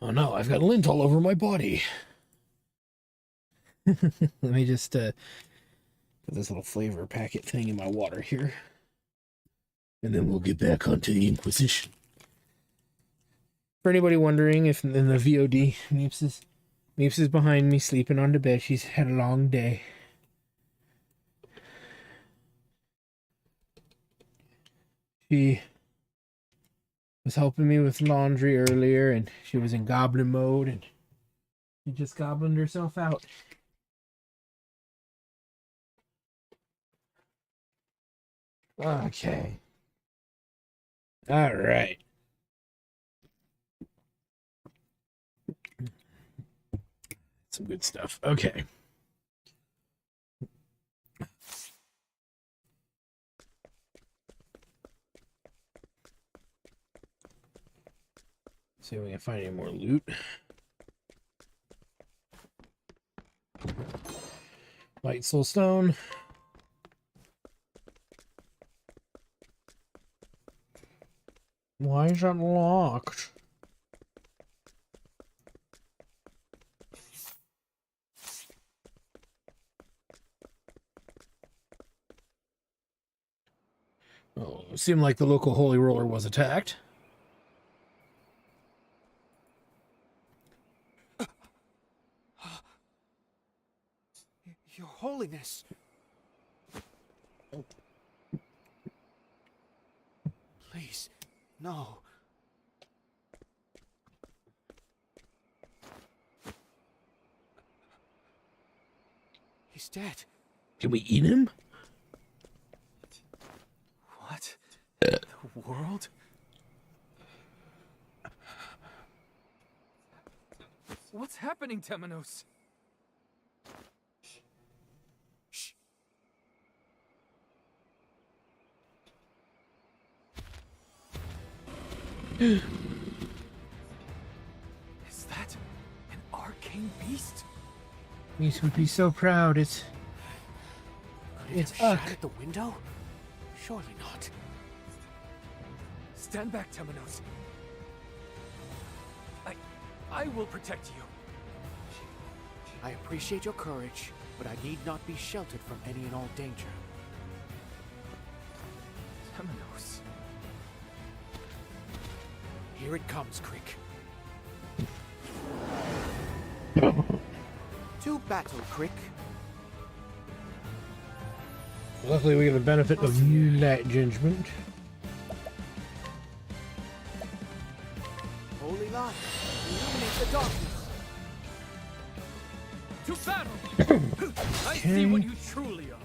Oh no, I've got lint all over my body. Let me just put this little flavor packet thing in my water here. And then we'll get back onto the Inquisition. For anybody wondering, if in the VOD, Meeps is behind me sleeping on the bed. She's had a long day. She was helping me with laundry earlier, and she was in goblin mode, and she just goblined herself out. Okay. All right. Some good stuff. Okay. See if we can find any more loot. Light soul stone. Why is that locked? Oh, it seemed like the local holy roller was attacked. Your Holiness. Please, no. He's dead. Can we eat him? What? The world? What's happening, Temenos? Shh. Is that an arcane beast? Meese would be so proud. It's Shot at the window? Surely not. Stand back, Temenos. I will protect you. I appreciate your courage, but I need not be sheltered from any and all danger. Temenos. Here it comes, Crick. To battle, Crick. Luckily, we get the benefit of new light judgment. Holy light, illuminate the darkness. To battle! I see what you truly are.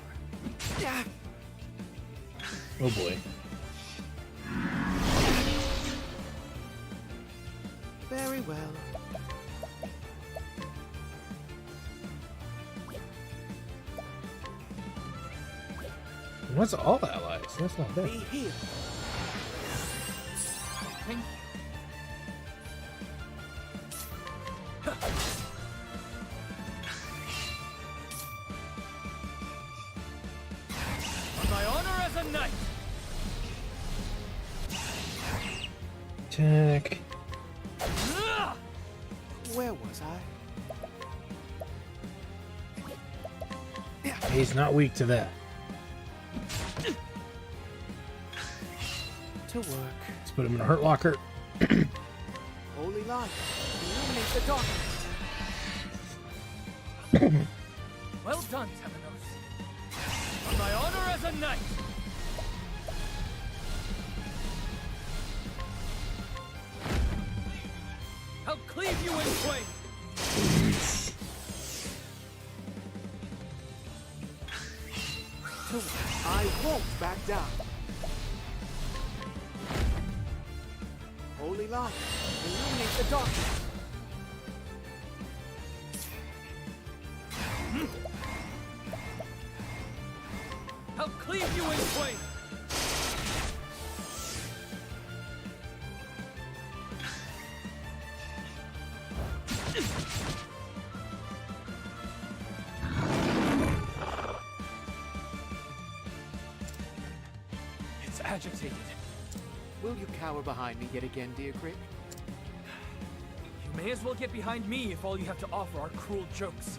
Oh boy. Very well. What's all allies? That's not bad. Be healed. Thank you. On my honor as a knight. Attack. Where was I? He's not weak to that. To work. Let's put him in a hurt locker. Holy light, illuminate the darkness. Well done, Temenos. On my honor as a knight. I'll cleave you in twain. To work. I won't back down. Holy light, illuminate the darkness. I'll cleave you in twain. It's agitated. Will you cower behind me yet again, dear Crick? You You may as well get behind me if all you have to offer are cruel jokes.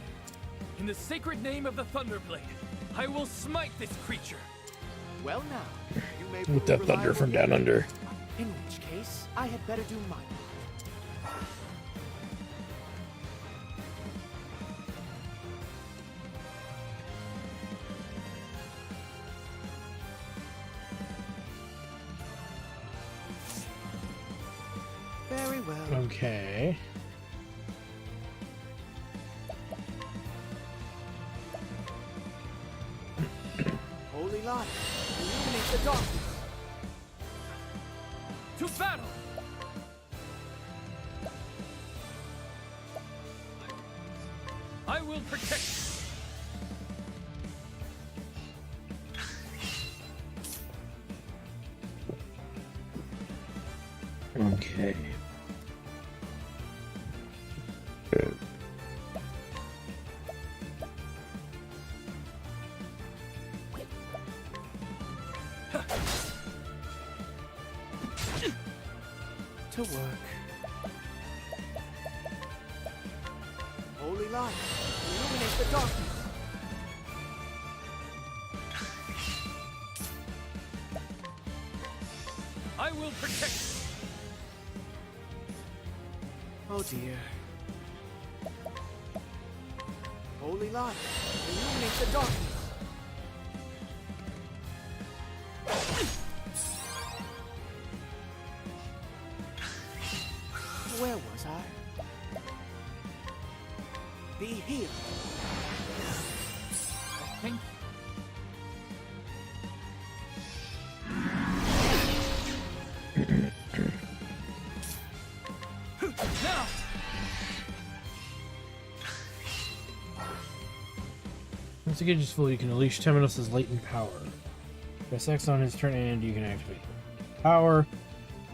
In the sacred name of the Thunderblade, I will smite this creature. Well now, you may With that prove thunder from down reliable. under. In which case, I had better do mine. Very well. Okay. Holy light, illuminate the darkness. To battle! I will protect you. Okay. To work. Holy light, illuminate the darkness. I will protect you. Oh dear. Holy light, illuminate the darkness. Where was I? Be healed. Thank you. Now! Once the gauge is full, you can unleash Temenos' latent power. Press X on his turn and you can activate power.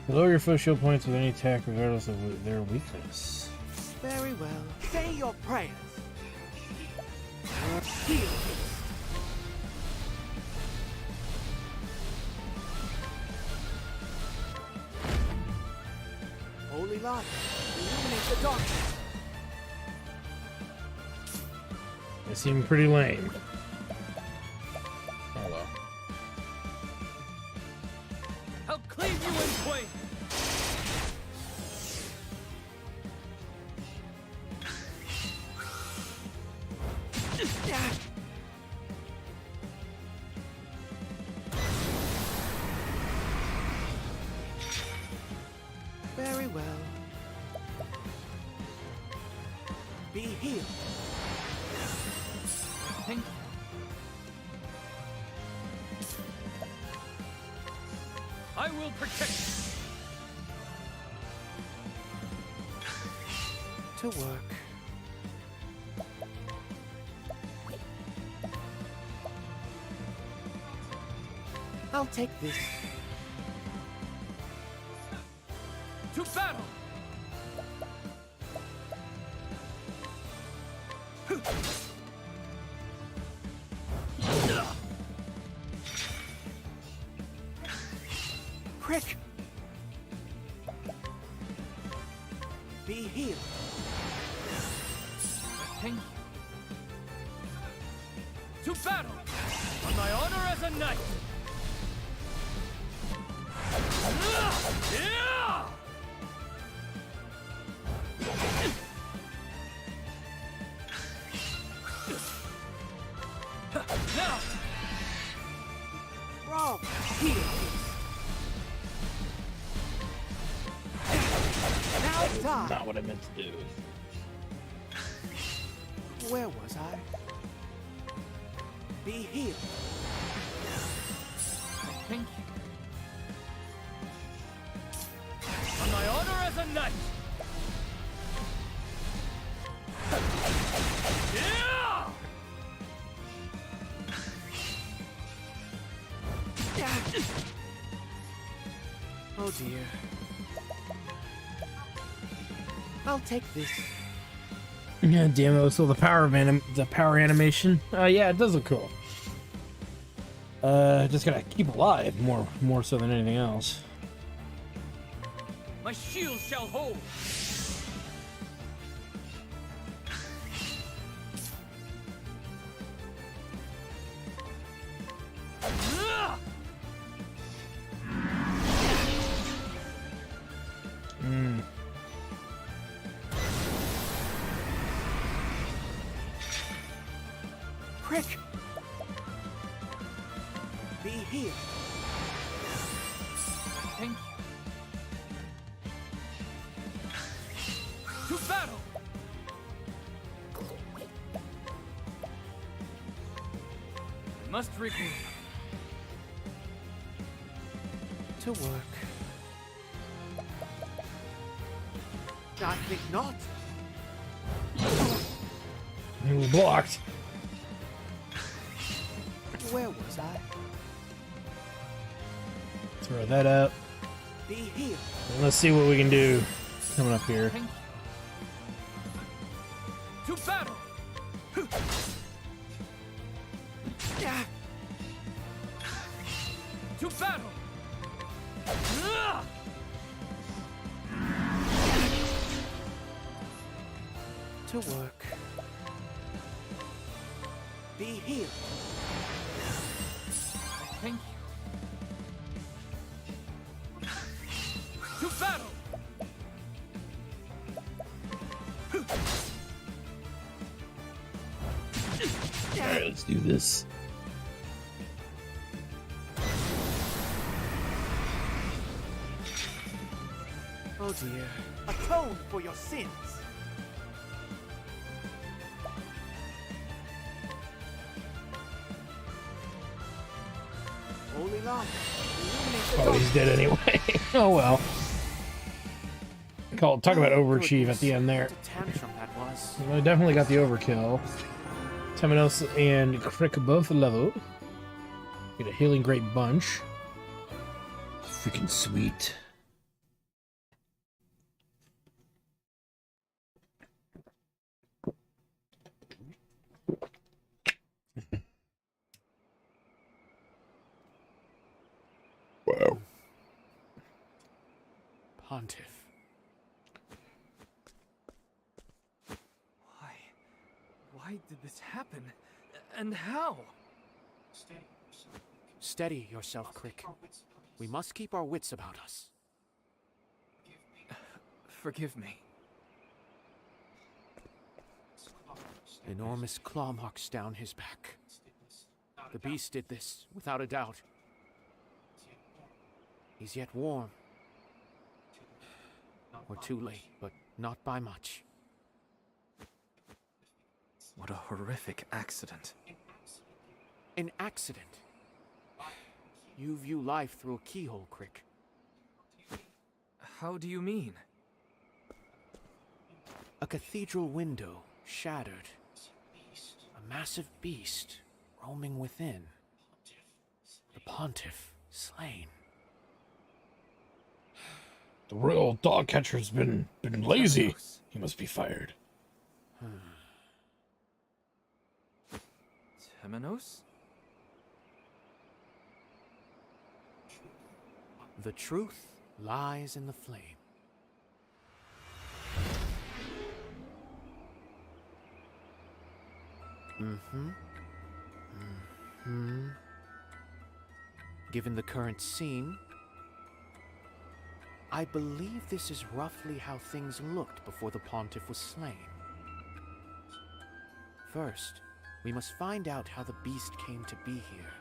Lower your foot shield points with any attack regardless of their weakness. Very well. Say your prayers. Heal. Holy light, illuminate the darkness. They seem pretty lame. Oh well. I'll cleave you in twain! Very well. Be healed. Thank you. I will protect you. To work. I'll take this. To battle! Prick. Be healed. Thank you. To battle! On my honor as a knight! Yeah! Now! Wrong. Heal. Now die. Not what I meant to do. Where was I? Be healed. Thank you. On my honor as a knight! Yeah! Oh dear. I'll take this. Yeah, damn it! So the power animation. Yeah, it does look cool. Just gotta keep alive more so than anything else. My shield shall hold! Prick! Be here. Thank you. To battle! Must regroup. To work. I think not. It was blocked. Where was I? Throw that up. Be here. And let's see what we can do coming up here. Thank you. To battle! To battle! To work. Be here. Thank you. To battle! Alright, let's do this. Oh dear. Atone for your sins. Holy Lama, illuminate the Oh, he's dead anyway. Oh well. Talk about overachieve at the end there. What a tantrum that was. Well, I definitely got the overkill. Temenos and Crick both level. Get a healing great bunch. Freaking sweet. Wow. Pontiff. Why did this happen? And how? Steady yourself, Crick. We must keep our wits about us. Forgive me. Enormous claw marks down his back. The beast did this, without a doubt. He's yet warm. We're too late, but not by much. What a horrific accident. An accident? You view life through a keyhole, Crick. How do you mean? A cathedral window shattered. A massive beast roaming within. The Pontiff slain. The royal dog catcher's been lazy. He must be fired. Temenos? The truth lies in the flame. Given the current scene, I believe this is roughly how things looked before the Pontiff was slain. First, we must find out how the beast came to be here.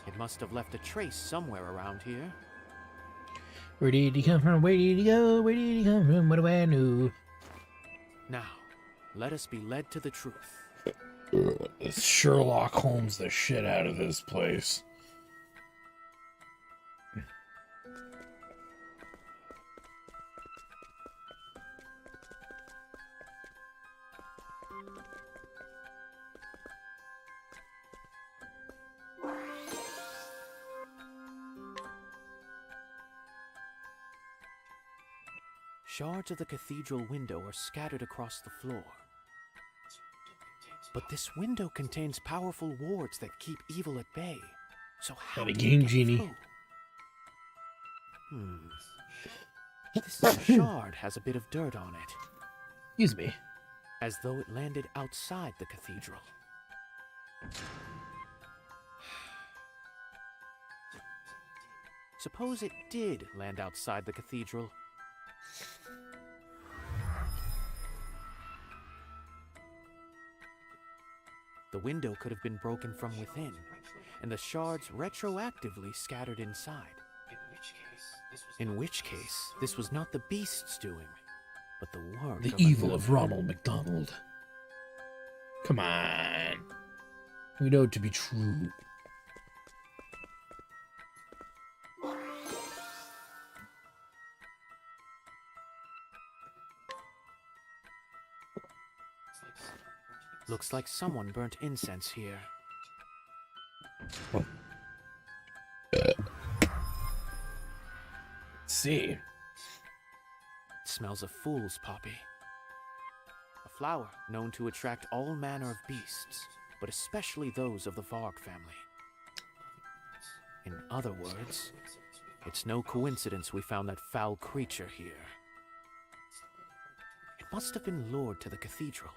It must have left a trace somewhere around here. Where did he come from? Where did he go? Where did he come from? What do I know? Now, let us be led to the truth. Let's Sherlock Holmes the shit out of this place. Shards of the cathedral window are scattered across the floor. But this window contains powerful wards that keep evil at bay. So how Gotta did it game get genie. through? This shard has a bit of dirt on it, Excuse me. as though it landed outside the cathedral. Suppose it did land outside the cathedral. The window could have been broken from within, and the shards retroactively scattered inside. In which case, this was not the beast's doing, but the work The of evil another. of Ronald McDonald. Come on. We know it to be true. Looks like someone burnt incense here. Let's see. It smells of fool's poppy. A flower known to attract all manner of beasts, but especially those of the Varg family. In other words, it's no coincidence we found that foul creature here. It must have been lured to the cathedral.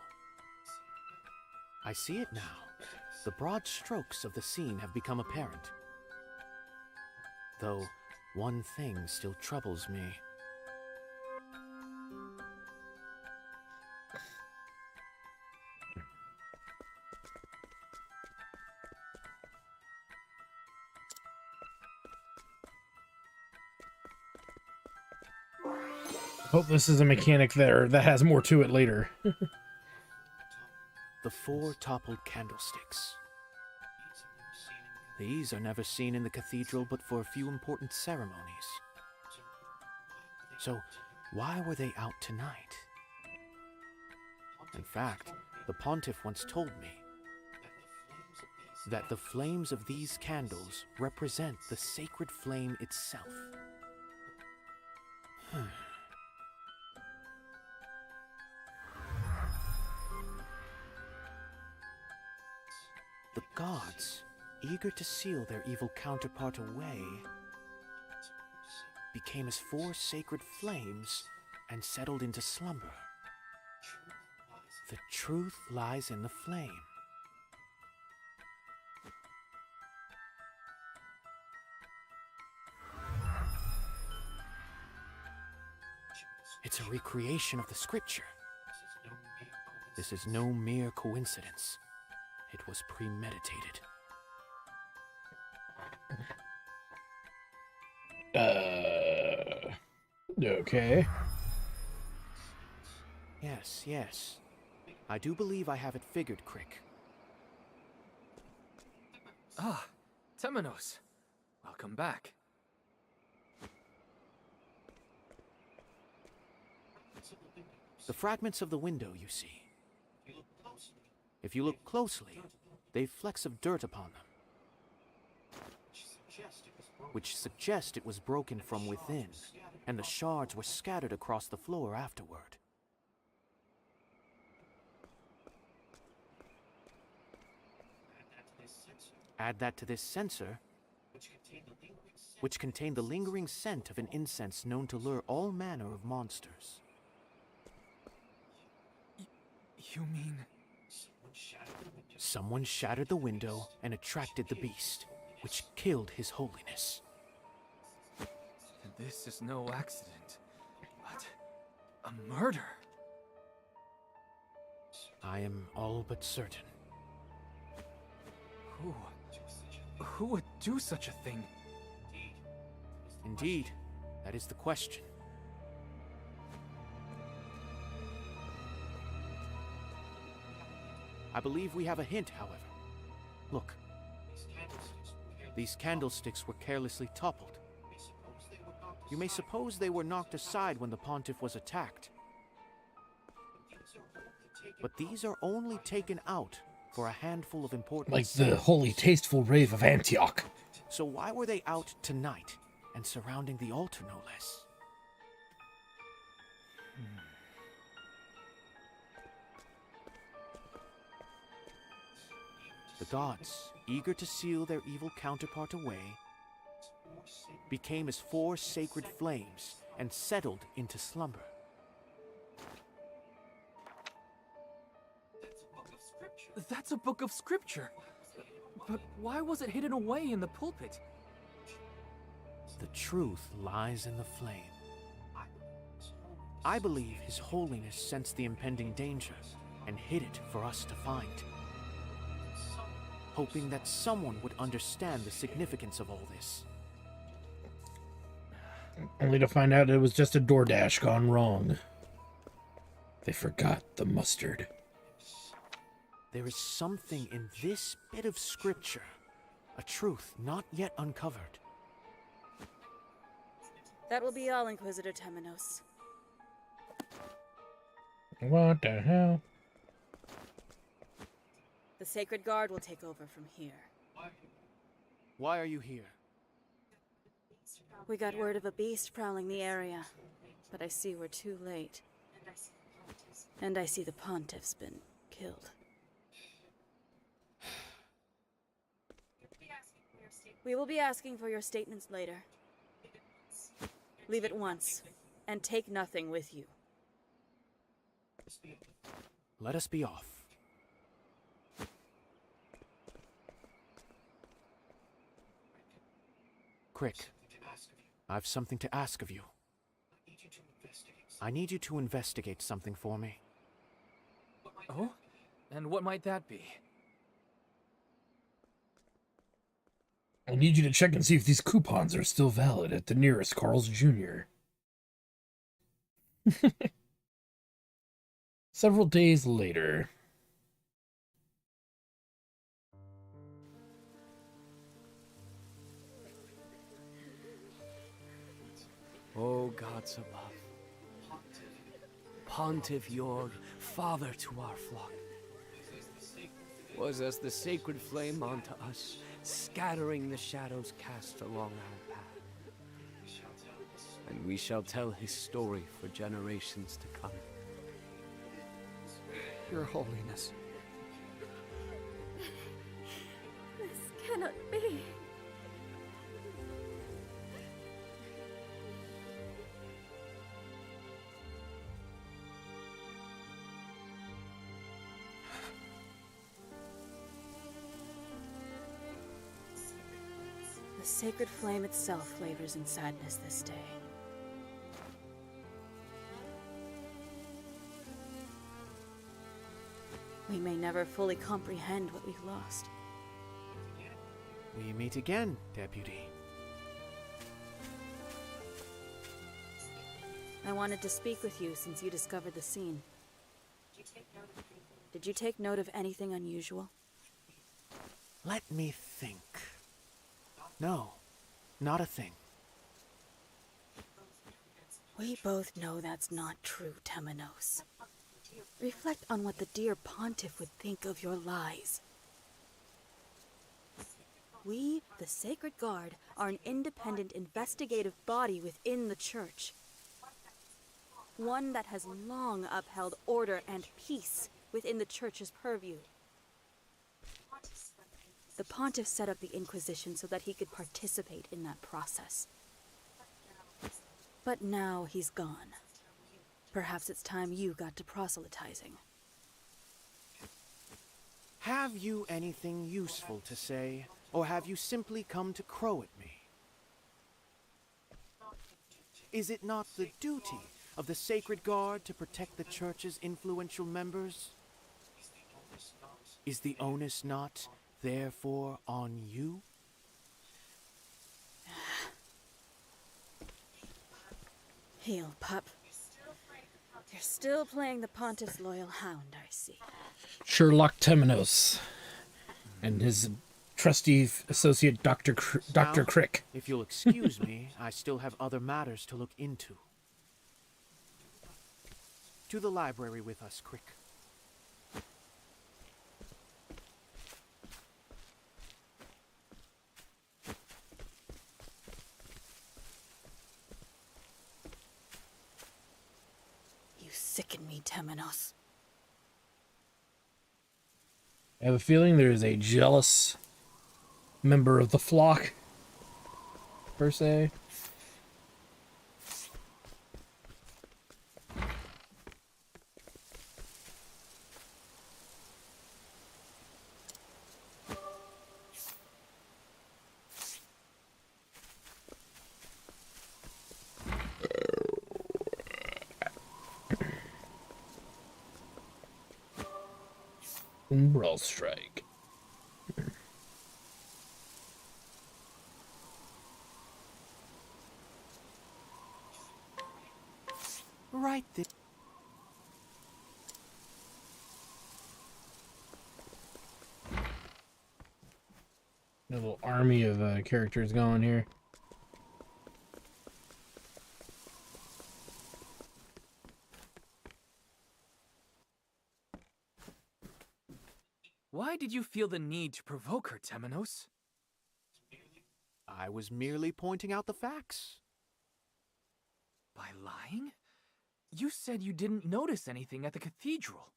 I see it now. The broad strokes of the scene have become apparent. Though, one thing still troubles me. Hope this is a mechanic there that has more to it later. The 4 toppled candlesticks. These are never seen in the cathedral but for a few important ceremonies. So, why were they out tonight? In fact, the pontiff once told me that the flames of these candles represent the sacred flame itself. The gods, eager to seal their evil counterpart away, became as 4 sacred flames and settled into slumber. The truth lies in the flame. It's a recreation of the scripture. This is no mere coincidence. It was premeditated. Okay. Yes. I do believe I have it figured, Crick. Ah, Temenos. Welcome back. The fragments of the window, you see. If you look closely, they've flecks of dirt upon them, which suggest it was broken from within, and the shards were scattered across the floor afterward. Add that to this censer, which contained the lingering scent of an incense known to lure all manner of monsters. You mean... Someone shattered the window and attracted the beast, which killed his holiness. This is no accident, but a murder. I am all but certain. Who would do such a thing? Indeed, that is the question. I believe we have a hint, however. Look. These candlesticks were carelessly toppled. You may suppose they were knocked aside when the pontiff was attacked. But these are only taken out for a handful of important Like the holy tasteful rave of Antioch. So why were they out tonight and surrounding the altar, no less? The gods, eager to seal their evil counterpart away, became as 4 sacred flames and settled into slumber. That's a book of scripture. But why was it hidden away in the pulpit? The truth lies in the flame. I believe His Holiness sensed the impending danger and hid it for us to find, hoping that someone would understand the significance of all this. Only to find out it was just a DoorDash gone wrong. They forgot the mustard. There is something in this bit of scripture, a truth not yet uncovered. That will be all, Inquisitor Temenos. What the hell? The Sacred Guard will take over from here. Why are you here? We got word of a beast prowling the area, but I see we're too late. And I see the Pontiff's been killed. We will be asking for your statements later. Leave at once, and take nothing with you. Let us be off. Crick, I've something to ask of you. I need you to investigate something for me. Oh? And what might that be? I need you to check and see if these coupons are still valid at the nearest Carl's Jr. Several days later. O gods above, Pontiff Jorg, father to our flock, was as the sacred flame unto us, scattering the shadows cast along our path. And we shall tell his story for generations to come. Your Holiness. This cannot be. The sacred flame itself flavors in sadness this day. We may never fully comprehend what we've lost. We meet again, Deputy. I wanted to speak with you since you discovered the scene. Did you take note of anything unusual? Let me think. No, not a thing. We both know that's not true, Temenos. Reflect on what the dear Pontiff would think of your lies. We, the Sacred Guard, are an independent investigative body within the Church. One that has long upheld order and peace within the Church's purview. The Pontiff set up the Inquisition so that he could participate in that process. But now he's gone. Perhaps it's time you got to proselytizing. Have you anything useful to say, or have you simply come to crow at me? Is it not the duty of the Sacred Guard to protect the Church's influential members? Is the onus not, therefore, on you? Heel, pup. You're still playing the Pontiff's loyal hound, I see. Sherlock Temenos and his trusty associate, Dr. Crick. If you'll excuse me, I still have other matters to look into. To the library with us, Crick. You sicken me, Temenos. I have a feeling there is a jealous member of the flock, per se. Umbral Strike. Right there. A little army of characters going here. Why did you feel the need to provoke her, Temenos? I was merely pointing out the facts. By lying? You said you didn't notice anything at the cathedral.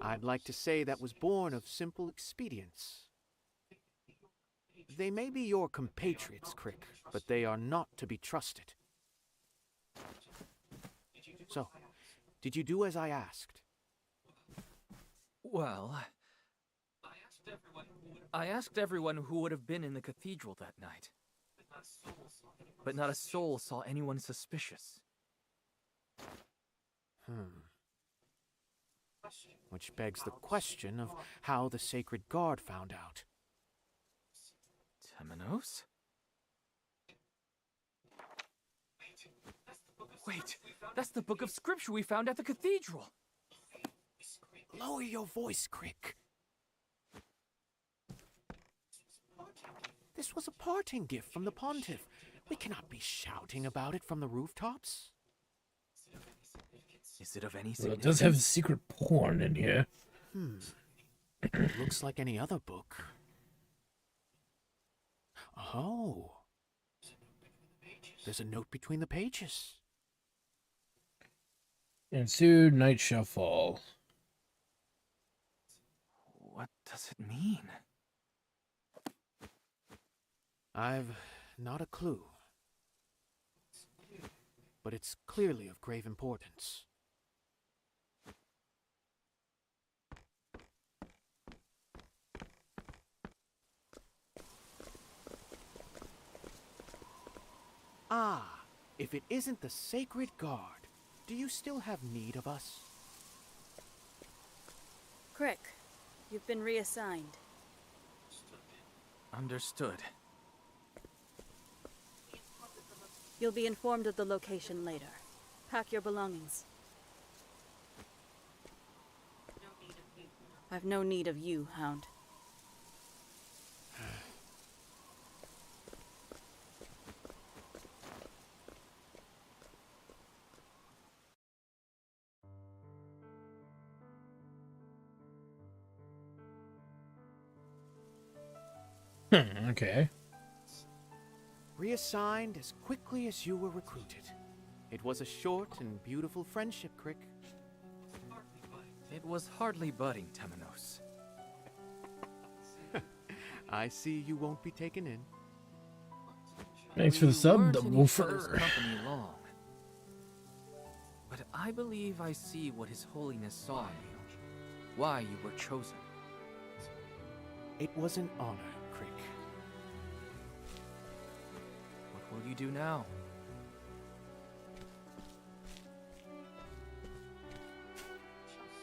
I'd like to say that was born of simple expedience. They may be your compatriots, Crick, but they are not to be trusted. So, did you do as I asked? Well, I asked everyone who would have been in the cathedral that night. But not a soul saw anyone suspicious. Which begs the question of how the Sacred Guard found out. Temenos? Wait, that's the book of scripture we found at the cathedral! Lower your voice, Crick. This was a parting gift from the Pontiff. We cannot be shouting about it from the rooftops. Is it of any Well, it significance? does have secret porn in here. Looks like any other book. Oh. There's a note between the pages. And soon night shall fall. What does it mean? I've not a clue. But it's clearly of grave importance. Ah, if it isn't the Sacred Guard, do you still have need of us? Crick, you've been reassigned. Understood. You'll be informed of the location later. Pack your belongings. I've no need of you, Hound. Okay. Reassigned as quickly as you were recruited. It was a short and beautiful friendship, Crick. It was hardly budding, Temenos. I see you won't be taken in. Thanks for the We sub, weren't the in each woofer. other's company long. But I believe I see what His Holiness saw in you. Why you were chosen. It was an honor, Crick. What will you do now?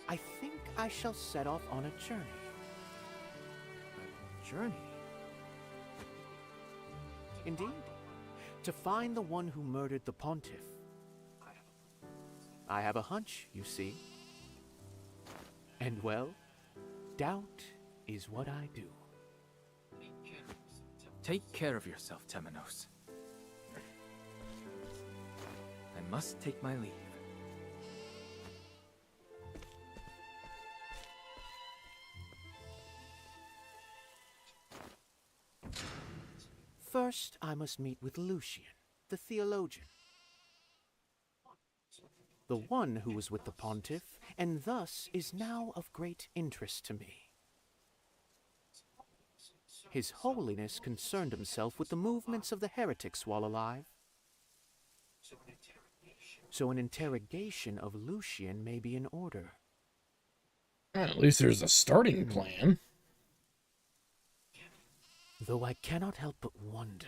I think I shall set off on a journey. A journey? Indeed. To find the one who murdered the Pontiff. I have a hunch, you see. And well, doubt is what I do. Take care of yourself, Temenos. I must take my leave. First, I must meet with Lucian, the theologian. The one who was with the Pontiff, and thus is now of great interest to me. His Holiness concerned himself with the movements of the heretics while alive. So an interrogation of Lucian may be in order. At least there's a starting plan. Though I cannot help but wonder.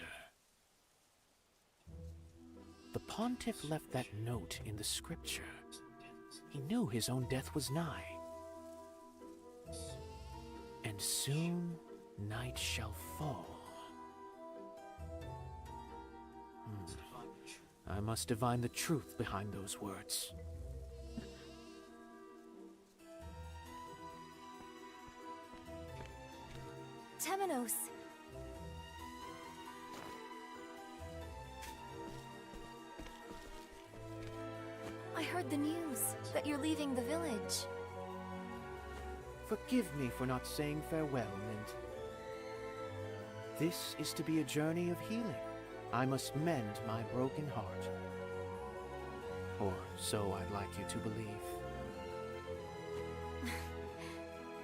The Pontiff left that note in the scripture. He knew his own death was nigh. And soon night shall fall. I must divine the truth behind those words. Temenos. I heard the news that you're leaving the village. Forgive me for not saying farewell, Mint. This is to be a journey of healing. I must mend my broken heart. Or so I'd like you to believe.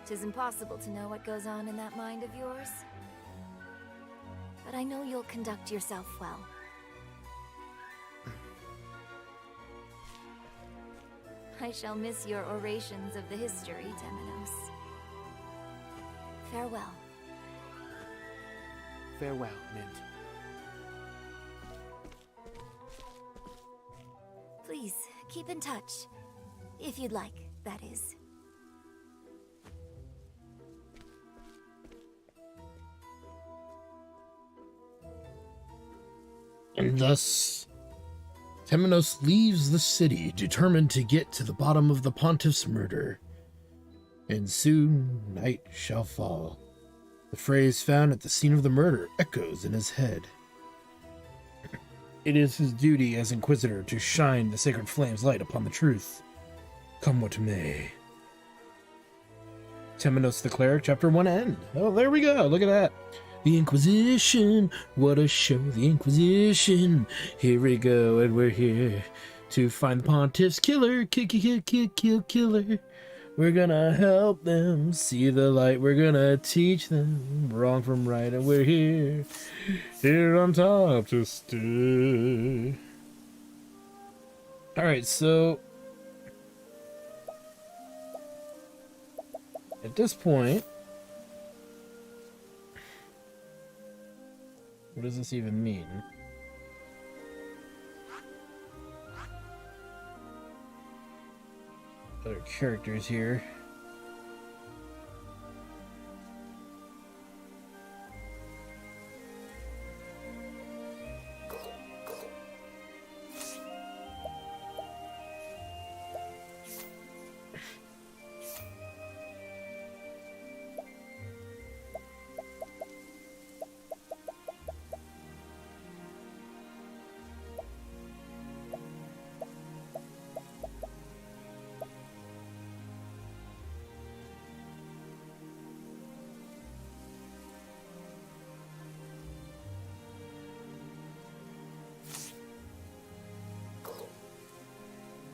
'Tis impossible to know what goes on in that mind of yours. But I know you'll conduct yourself well. I shall miss your orations of the history, Temenos. Farewell. Farewell, Mint. Please, keep in touch. If you'd like, that is. And thus, Temenos leaves the city, determined to get to the bottom of the pontiff's murder. And soon night shall fall. The phrase found at the scene of the murder echoes in his head. It is his duty as Inquisitor to shine the sacred flame's light upon the truth, come what may. Temenos the Cleric, Chapter 1 end. Oh, there we go. Look at that. The Inquisition. What a show. The Inquisition. Here we go, and we're here to find the Pontiff's killer. Killer. We're gonna help them see the light. We're gonna teach them wrong from right. And we're here on top to stay. Alright, so at this point, what does this even mean? Other characters here.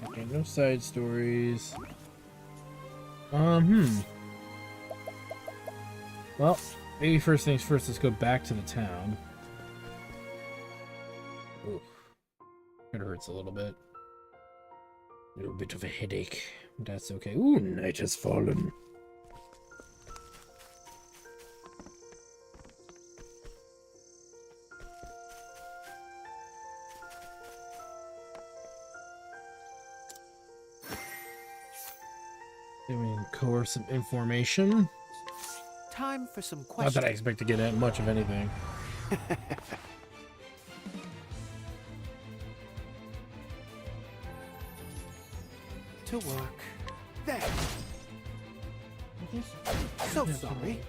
Okay, no side stories. Well, maybe first things first, let's go back to the town. Oof. It hurts a little bit. A little bit of a headache. That's okay. Ooh, night has fallen. Coerce some information. Time for some Not questions. that I expect to get at much of anything. To work. There. So sorry.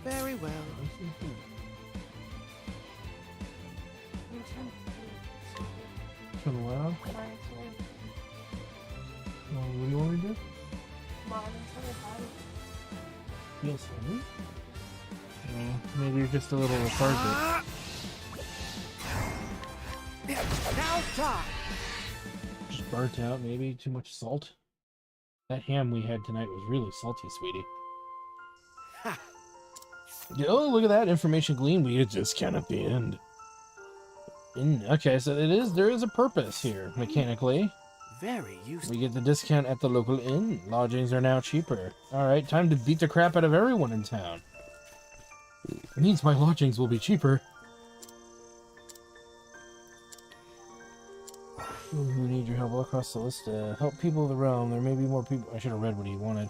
Very well. Turn around. What do you want me to do? Feel sorry? Maybe you're just a little lethargic. Now die. Just burnt out, maybe too much salt. That ham we had tonight was really salty, sweetie. Ha. Oh, look at that information gleaned. We get a discount at the end. Okay, so there is a purpose here, mechanically. Very useful. We get the discount at the local inn. Lodgings are now cheaper. Alright, time to beat the crap out of everyone in town. It means my lodgings will be cheaper. Who need your help all across the list? Help people of the realm. There may be more people. I should have read what he wanted.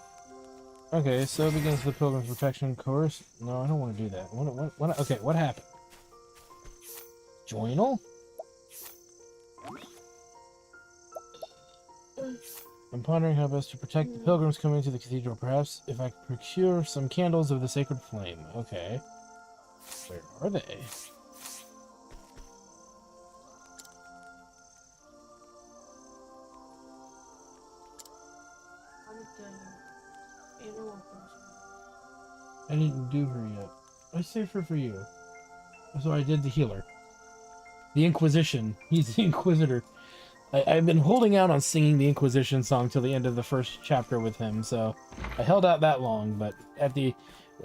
Okay, so it begins with Pilgrim's Protection course. No, I don't want to do that. What, okay, what happened? Journal? I'm pondering how best to protect the pilgrims coming to the cathedral. Perhaps if I could procure some candles of the sacred flame. Okay. Where are they? I didn't do her yet. I saved her for you. So I did the healer. The Inquisition. He's the Inquisitor. I've been holding out on singing the Inquisition song till the end of the first chapter with him, so I held out that long, but it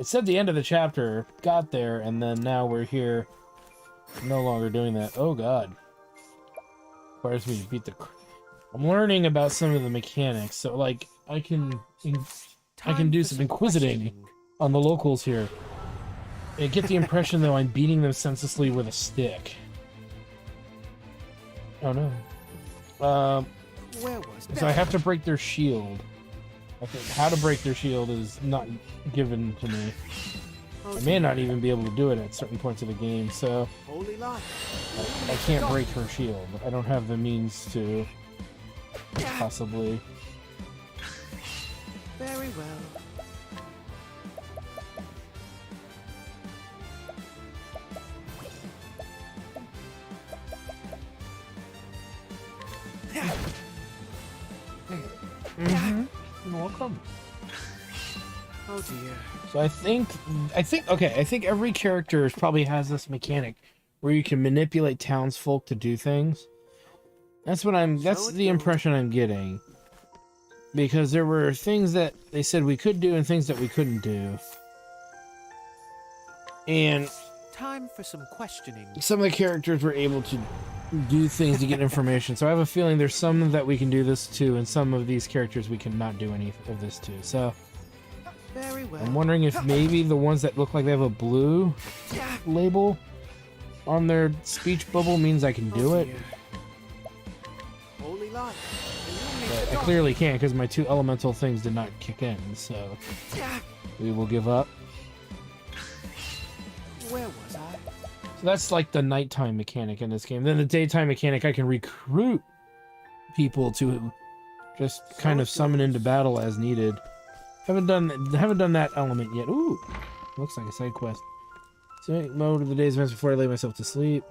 said the end of the chapter, got there, and then now we're here, no longer doing that. Oh god. Requires me to beat the... I'm learning about some of the mechanics, so like, I can do some inquisiting on the locals here. I get the impression, though, I'm beating them senselessly with a stick. Oh no. Where was that? So I have to break their shield. I think how to break their shield is not given to me. I may not even be able to do it at certain points of the game, so Holy light. I can't break her shield. I don't have the means to possibly. Very well. Welcome. Oh dear. So I think every character probably has this mechanic where you can manipulate townsfolk to do things. That's the impression I'm getting. Because there were things that they said we could do and things that we couldn't do. And Time for some questioning. some of the characters were able to do things to get information. So I have a feeling there's some that we can do this to, and some of these characters we cannot do any of this to. So Very well. I'm wondering if maybe the ones that look like they have a blue label on their speech bubble means I can do it. Holy light. But I clearly can't because my two elemental things did not kick in. So we will give up. Where was I? So that's like the nighttime mechanic in this game. Then the daytime mechanic, I can recruit people to just kind of summon into battle as needed. Haven't done that element yet. Ooh, looks like a side quest. So mode of the day's events before I lay myself to sleep.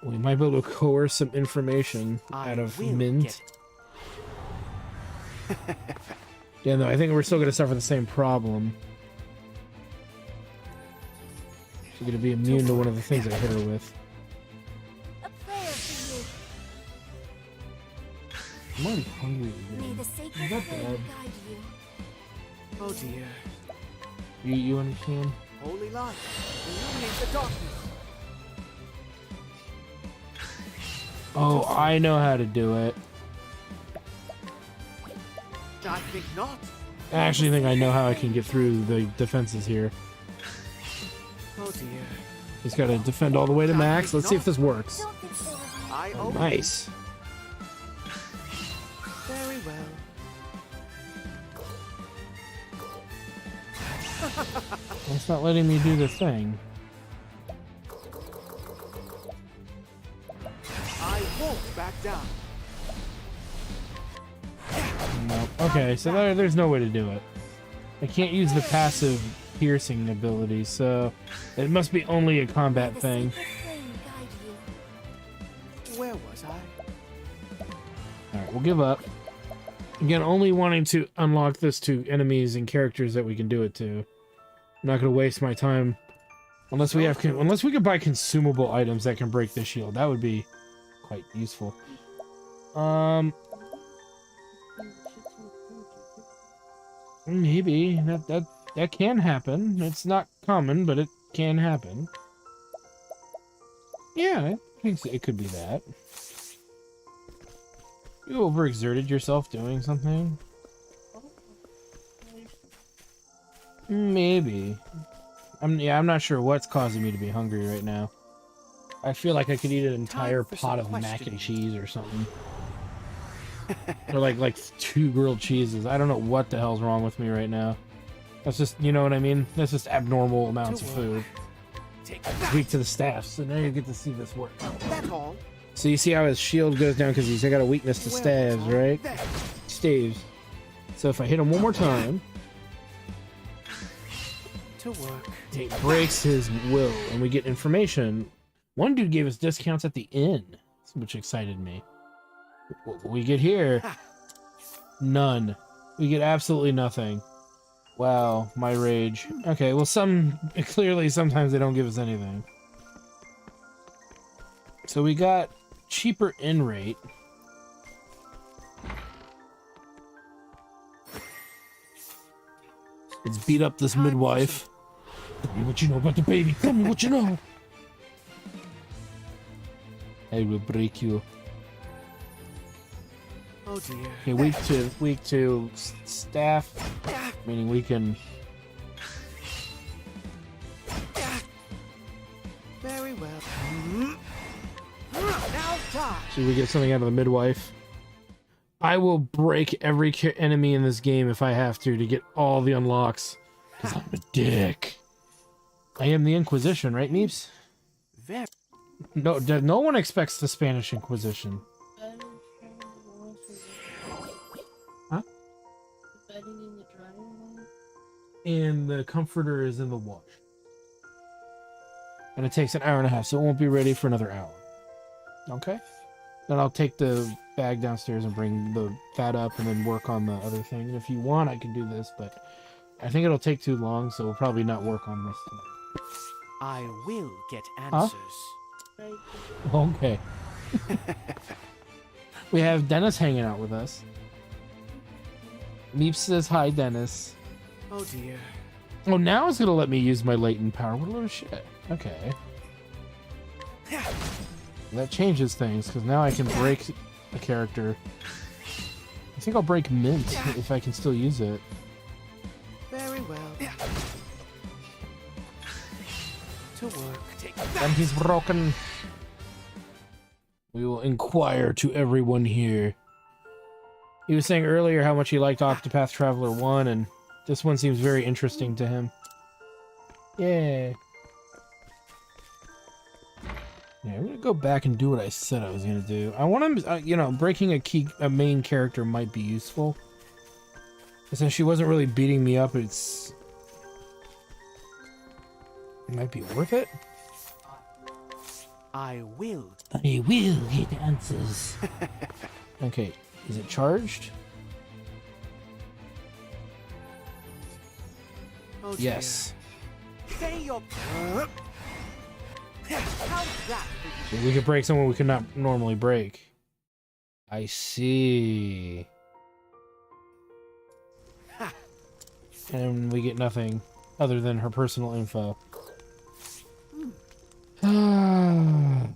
We might be able to coerce some information out of Mint. Yeah, no, I think we're still going to suffer the same problem. She's going to be immune to one of the things I hit her with. A prayer for you. I'm already hungry May again. the sacred Not flame bad. guide you. Oh dear. You understand? Holy light. Illuminate the darkness. Oh, I know how to do it. I think not. I actually think I know how I can get through the defenses here. Oh dear. He's got to defend all the way to max. Let's see if this works. Don't think so. I owe Nice. Very well. It's not letting me do the thing. I won't back down. No. Okay, so there's no way to do it. I can't use the passive piercing ability, so it must be only a combat The thing. sacred flame guide you. Where was I? Alright, we'll give up. Again, only wanting to unlock this to enemies and characters that we can do it to. I'm not going to waste my time unless we could buy consumable items that can break the shield. That would be quite useful. Maybe that can happen. It's not common, but it can happen. Yeah, I think it could be that. You overexerted yourself doing something? Maybe. I'm not sure what's causing me to be hungry right now. I feel like I could eat an entire for pot some of mac and questioning. cheese or something. Or like 2 grilled cheeses. I don't know what the hell's wrong with me right now. That's just, you know what I mean? That's just abnormal amounts of food. Weak to the staff, so now you get to see this work. That's all. So you see how his shield goes down because he's got a weakness to Well, staves, that's all. right? There. Staves. So if I hit him one more time, To work. it breaks his will, and we get information. One dude gave us discounts at the inn, which excited me. What we get here? None. We get absolutely nothing. Wow, my rage. Okay, well, clearly sometimes they don't give us anything. So we got cheaper inn rate. Let's beat up this midwife. Tell me what you know about the baby. Tell me what you know. I will break you. Oh dear. Okay, week two staff, meaning we can. Very well. Now die. Should we get something out of the midwife? I will break every enemy in this game if I have to get all the unlocks. Because I'm a dick. I am the Inquisition, right, Meeps? Very. No one expects the Spanish Inquisition. Huh? And the comforter is in the wash. And it takes an hour and a half, so it won't be ready for another hour. Okay? Then I'll take the bag downstairs and bring the fat up and then work on the other thing. And if you want, I can do this, but I think it'll take too long, so we'll probably not work on this tonight. I will get answers. Okay. We have Dennis hanging out with us. Meep says hi, Dennis. Oh dear. Oh, now it's gonna let me use my latent power. What a little shit. Okay. That changes things, because now I can break a character. I think I'll break Mint if I can still use it. Very well. To work. And he's broken. We will inquire to everyone here. He was saying earlier how much he liked Octopath Traveler 1, and this one seems very interesting to him. Yeah. Yeah, I'm gonna go back and do what I said I was gonna do. I want him, you know, breaking a main character might be useful. But since she wasn't really beating me up, it might be worth it. I will. I will get answers. Okay, is it charged? Oh dear. Yes. Say your. How's that? So we could break someone we could not normally break. I see. And we get nothing other than her personal info. I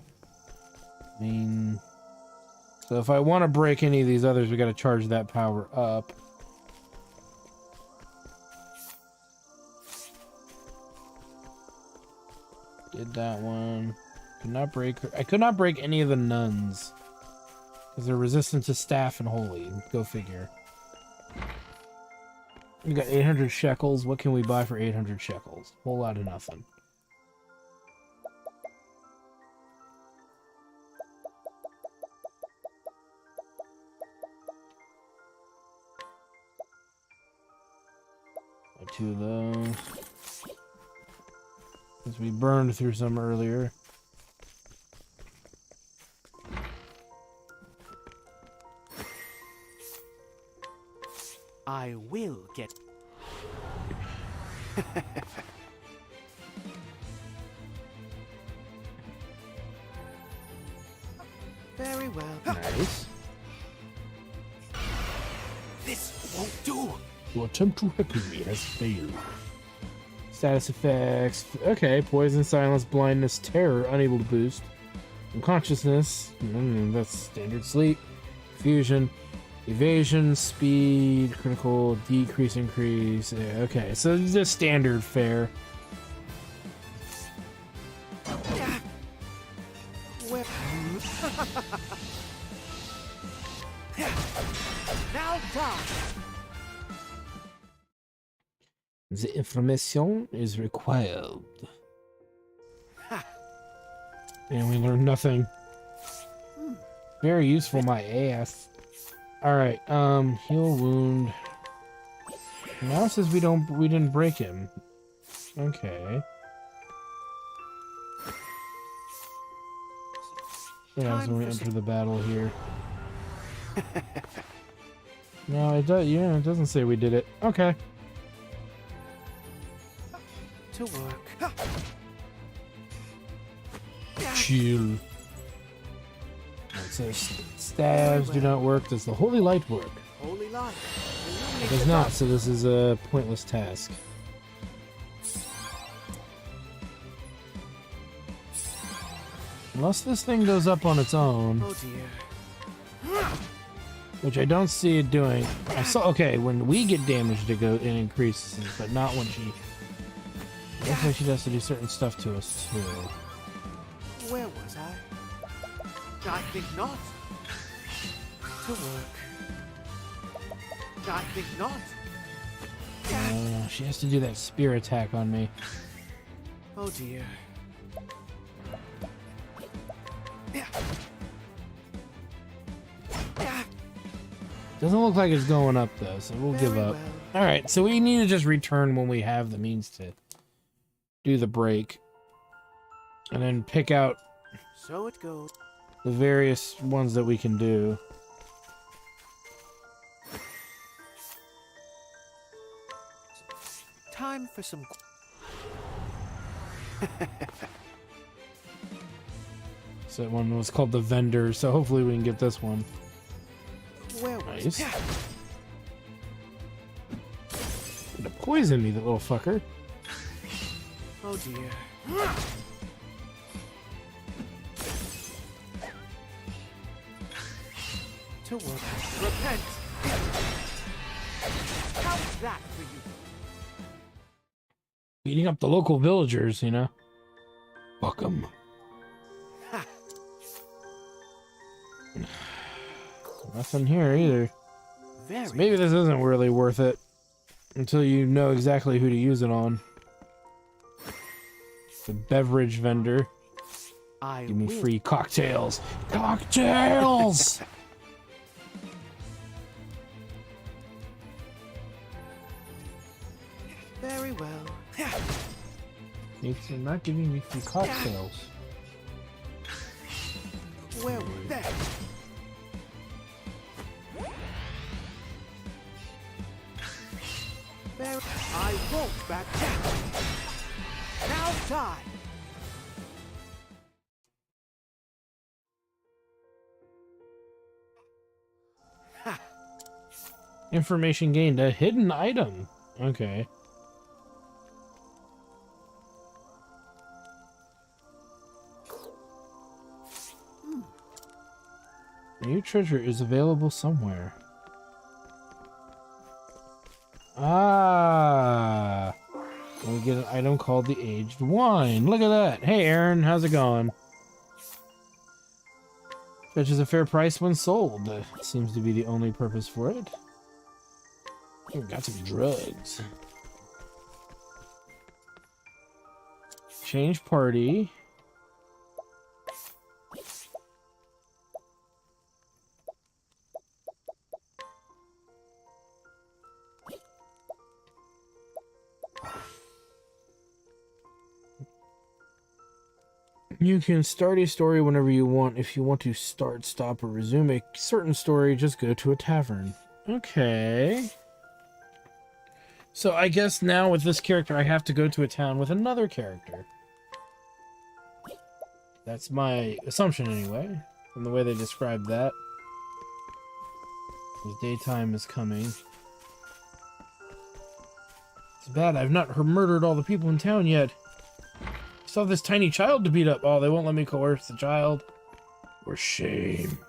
mean, so if I want to break any of these others, we got to charge that power up. Did that one. Could not break her. I could not break any of the nuns because they're resistant to staff and holy. Go figure. We got 800 shekels. What can we buy for 800 shekels? Whole lot of nothing. Two of those. Since we burned through some earlier. I will get. Very well. Nice. This won't do. Your attempt to hack me has failed. Status effects. Okay, poison, silence, blindness, terror, unable to boost. Unconsciousness. That's standard sleep. Fusion. Evasion, speed, critical, decrease, increase. Yeah, okay, so just standard fare. Where? Now die! The information is required. And we learned nothing. Very useful, my ass. Alright, heal wound. Now it says we didn't break him. Okay. Yeah, so we enter the battle here. No, it does. Yeah, it doesn't say we did it. Okay. To work. Chill. It says stabs do not work. Does the holy light work? Holy light. It does not. So this is a pointless task. Unless this thing goes up on its own. Oh dear. Which I don't see it doing. I saw. Okay, when we get damaged, it increases, but not when she. Looks like she has to do certain stuff to us too. Where was I? I think not. To work. I think not. She has to do that spear attack on me. Oh dear. Doesn't look like it's going up though, so we'll give up. Well. Alright, so we need to just return when we have the means to do the break. And then pick out So it goes. the various ones that we can do. Time for some. So that one was called the vendor, so hopefully we can get this one. Where was Nice. Gonna poison me, the little fucker. Oh dear. To work. Repent. How's that for you? Beating up the local villagers, you know. Fuck 'em. Nothing here either. So maybe this isn't really worth it until you know exactly who to use it on. The beverage vendor. Give me free cocktails. Cocktails! Very well. You're not giving me free cocktails. Where was that? There. I won't back down. Now die. Ha. Information gained. A hidden item. Okay. New treasure is available somewhere. Ah! We get an item called the aged wine. Look at that. Hey, Aaron, how's it going? Fetches a fair price when sold. Seems to be the only purpose for it. Oh, got some drugs. Change party. You can start a story whenever you want. If you want to start, stop, or resume a certain story, just go to a tavern. Okay. So I guess now with this character, I have to go to a town with another character. That's my assumption anyway, from the way they described that. The daytime is coming. It's bad I've not murdered all the people in town yet. Still have this tiny child to beat up. Oh, they won't let me coerce the child. For shame.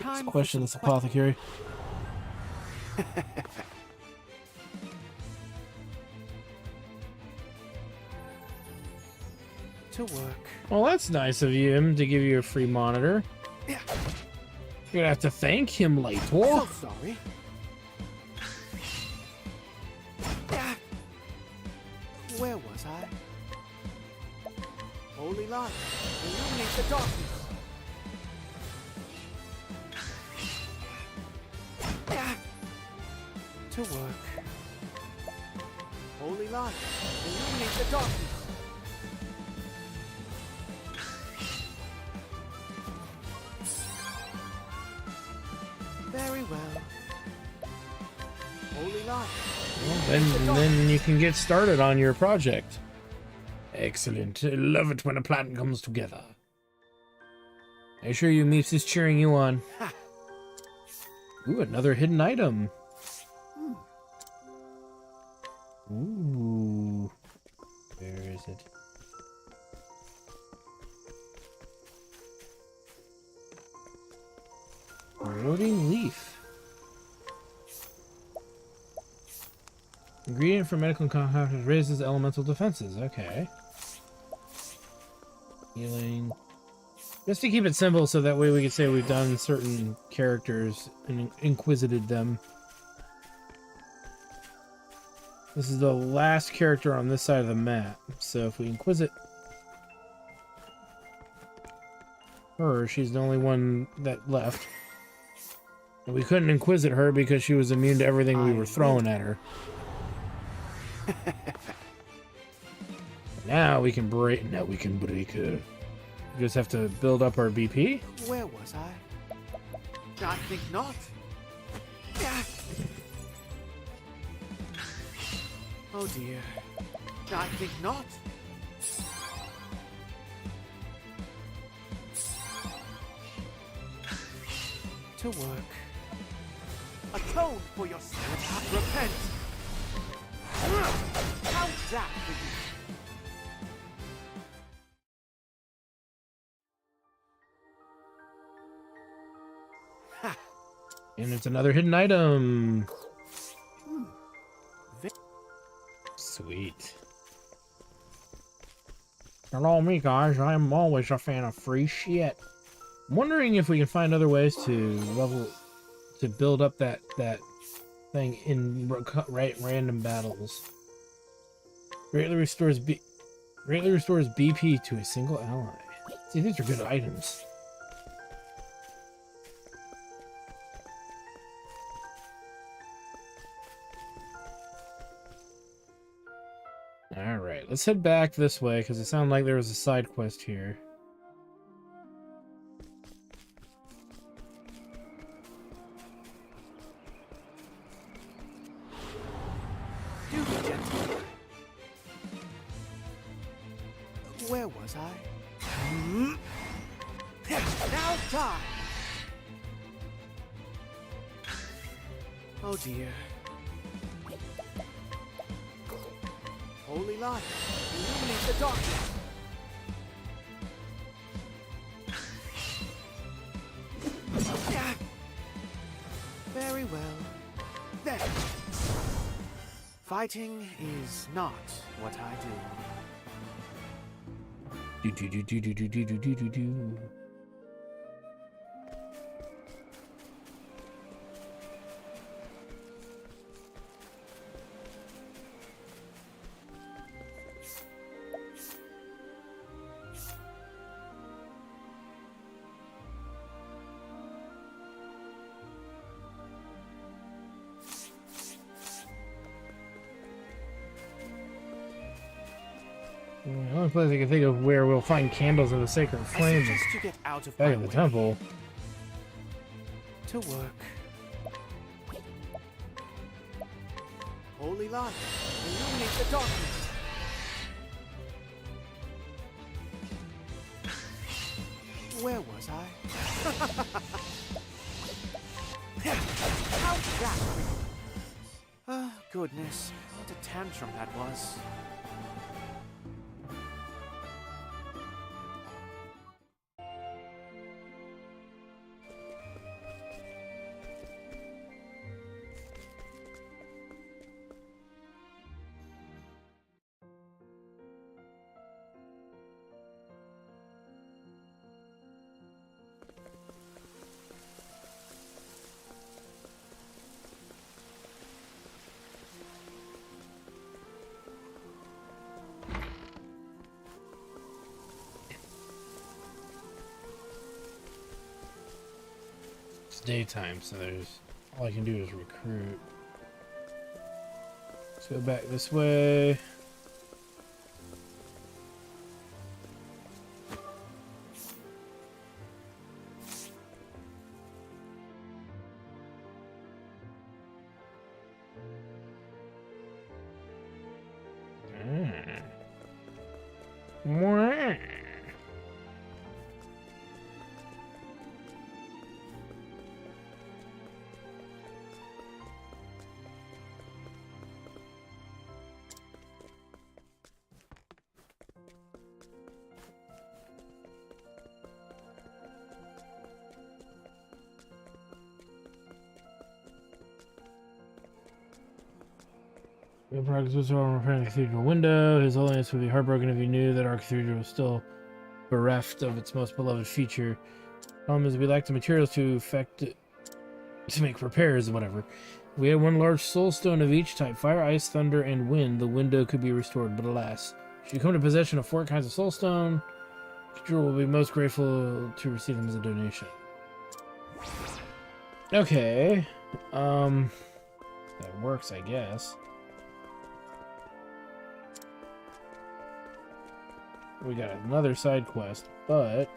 Let's question this apothecary. To work. Well, that's nice of him to give you a free monitor. Yeah. You're gonna have to thank him later. So sorry. Where was I? Holy light, illuminate the darkness. To work. Holy light, illuminate the darkness. Very well. Holy light. Well, then you can get started on your project. Excellent. I love it when a plan comes together. I assure you, Meeps is cheering you on. Ha. Ooh, another hidden item. Ooh. Where is it? Rotting leaf. Ingredient for medical compound raises elemental defenses. Okay. Healing. Just to keep it simple so that way we can say we've done certain characters and inquisited them. This is the last character on this side of the map. So if we inquisit her, she's the only one that left. And we couldn't inquisit her because she was immune to everything we were throwing at her. Now we can break. Now we can break her. We just have to build up our BP. Where was I? I think not. Oh dear. I think not. To work. Atone for your sins. Repent. How's that for you? And it's another hidden item. Sweet. Hello, me guys. I'm always a fan of free shit. I'm wondering if we can find other ways to build up that thing in random battles. Greatly restores BP to a single ally. See, these are good items. Alright, let's head back this way, because it sounded like there was a side quest here. Do be gentle. Where was I? Now die! Oh dear. Holy light, illuminate the darkness. Very well. There. Fighting is not what I do. Do. The only place I can think of where we'll find candles of the sacred flame is you get out of back my in the way. temple. To work. Holy light, illuminate the darkness. Where was I? How's that? Oh, goodness. What a tantrum that was. It's daytime, so there's all I can do is recruit. Let's go back this way. The progress was on repairing the cathedral window. His Holiness would be heartbroken if he knew that our cathedral was still bereft of its most beloved feature. Problem is, we lack the materials to make repairs or whatever. If we had one large soul stone of each type, fire, ice, thunder, and wind, the window could be restored, but alas. Should you come to possession of 4 kinds of soul stone, the cathedral will be most grateful to receive them as a donation. Okay. That works, I guess. We got another side quest, but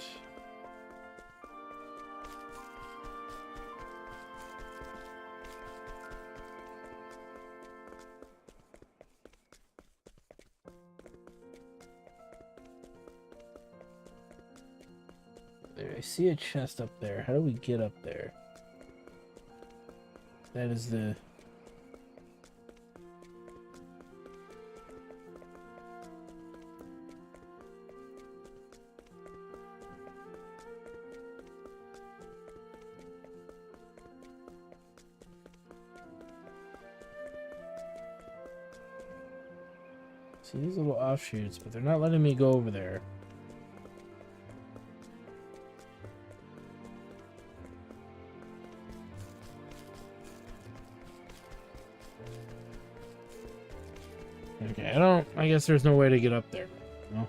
there, I see a chest up there. How do we get up there? That is the... See these little offshoots, but they're not letting me go over there. Okay, I guess there's no way to get up there. No.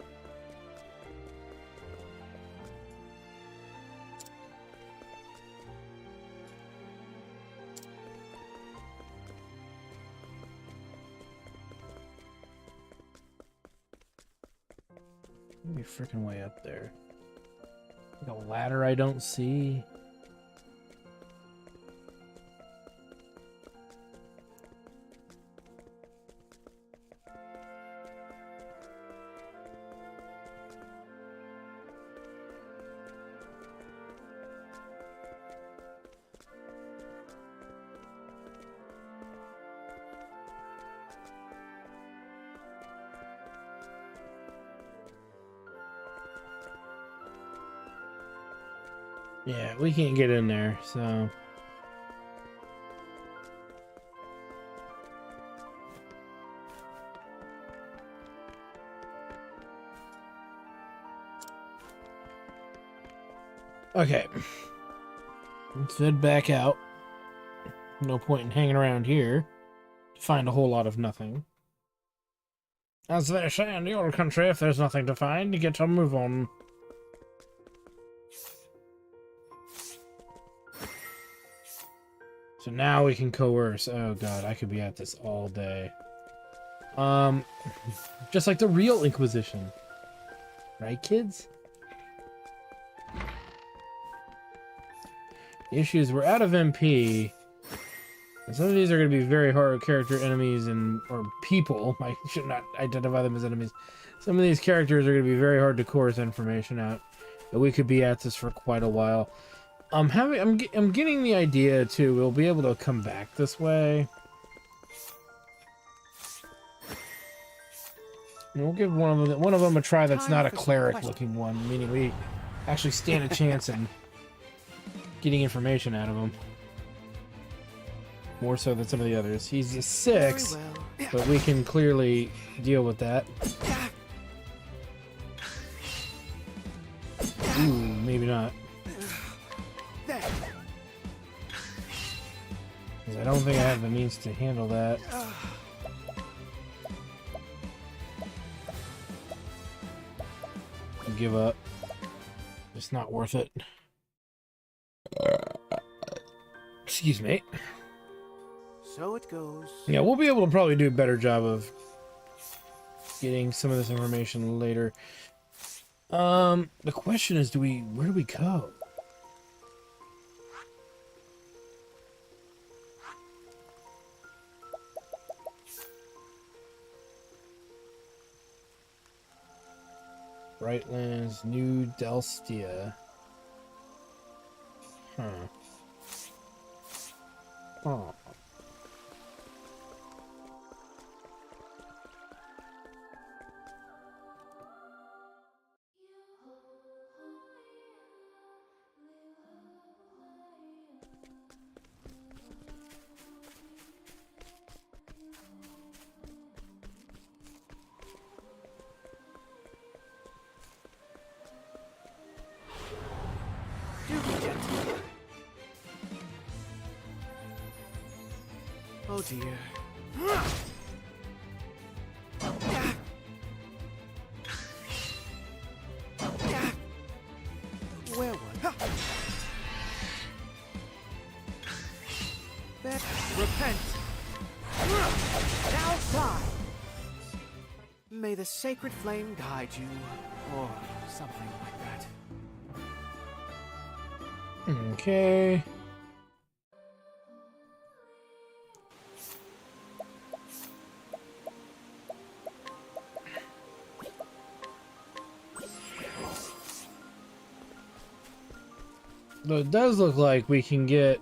Maybe freaking way up there. Like a ladder I don't see. Yeah, we can't get in there, so... Okay. Let's head back out. No point in hanging around here to find a whole lot of nothing. As they say in the old country, if there's nothing to find, you get to move on. So now we can coerce. Oh god, I could be at this all day. Just like the real Inquisition. Right, kids? The issue is we're out of MP. And some of these are going to be very hard character enemies or people. I should not identify them as enemies. Some of these characters are going to be very hard to coerce information out. But we could be at this for quite a while. I'm getting the idea too. We'll be able to come back this way. And we'll give one of them a try that's not a cleric-looking one, meaning we actually stand a chance in getting information out of him. More so than some of the others. He's a 6, but we can clearly deal with that. Ooh, maybe not. I don't think I have the means to handle that. Give up. It's not worth it. Excuse me. So it goes. Yeah, we'll be able to probably do a better job of getting some of this information later. The question is, where do we go? Brightlands, New Delstia. Huh. Oh. Do be gentle. Oh dear. Where was that? Repent. Now fly. May the sacred flame guide you, or something like that. Okay. Though it does look like we can get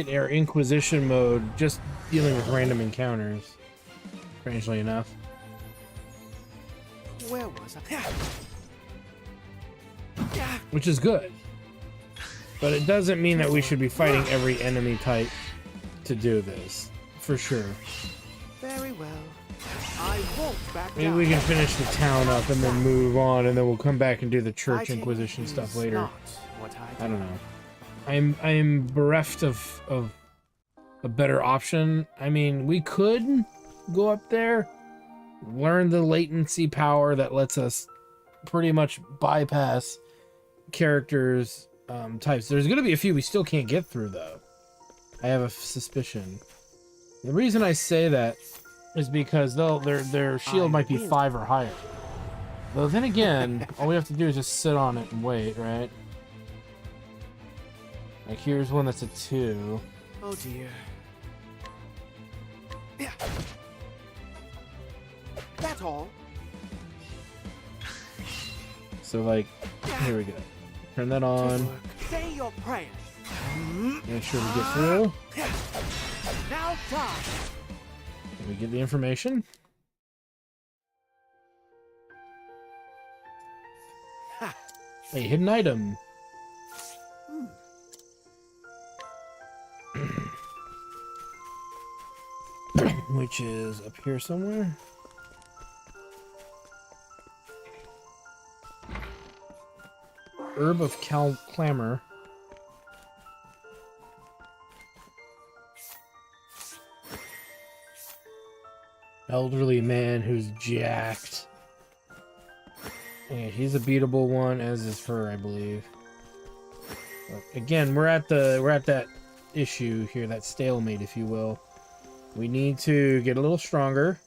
our Inquisition mode just dealing with random encounters. Strangely enough. Where was I? Which is good. But it doesn't mean that we should be fighting every enemy type to do this. For sure. Very well. I won't back Maybe down. we can finish the town up and then move on, and then we'll come back and do the Church Fighting Inquisition stuff is later. not what I don't know. I'm bereft of a better option. I mean, we could go up there, learn the latency power that lets us pretty much bypass characters types. There's going to be a few we still can't get through, though. I have a suspicion. The reason I say that is because their shield might be 5 or higher. Though then again, all we have to do is just sit on it and wait, right? Like, here's one that's a 2. Oh dear. Yeah. That's all. So, like, here we go. Turn that on. Say your prayers. Make sure we get through. Now die. Can we get the information? A hidden item. Which is up here somewhere. Herb of Clamor. Elderly man who's jacked. Yeah, he's a beatable one, as is her, I believe. But again, we're at that issue here, that stalemate, if you will. We need to get a little stronger.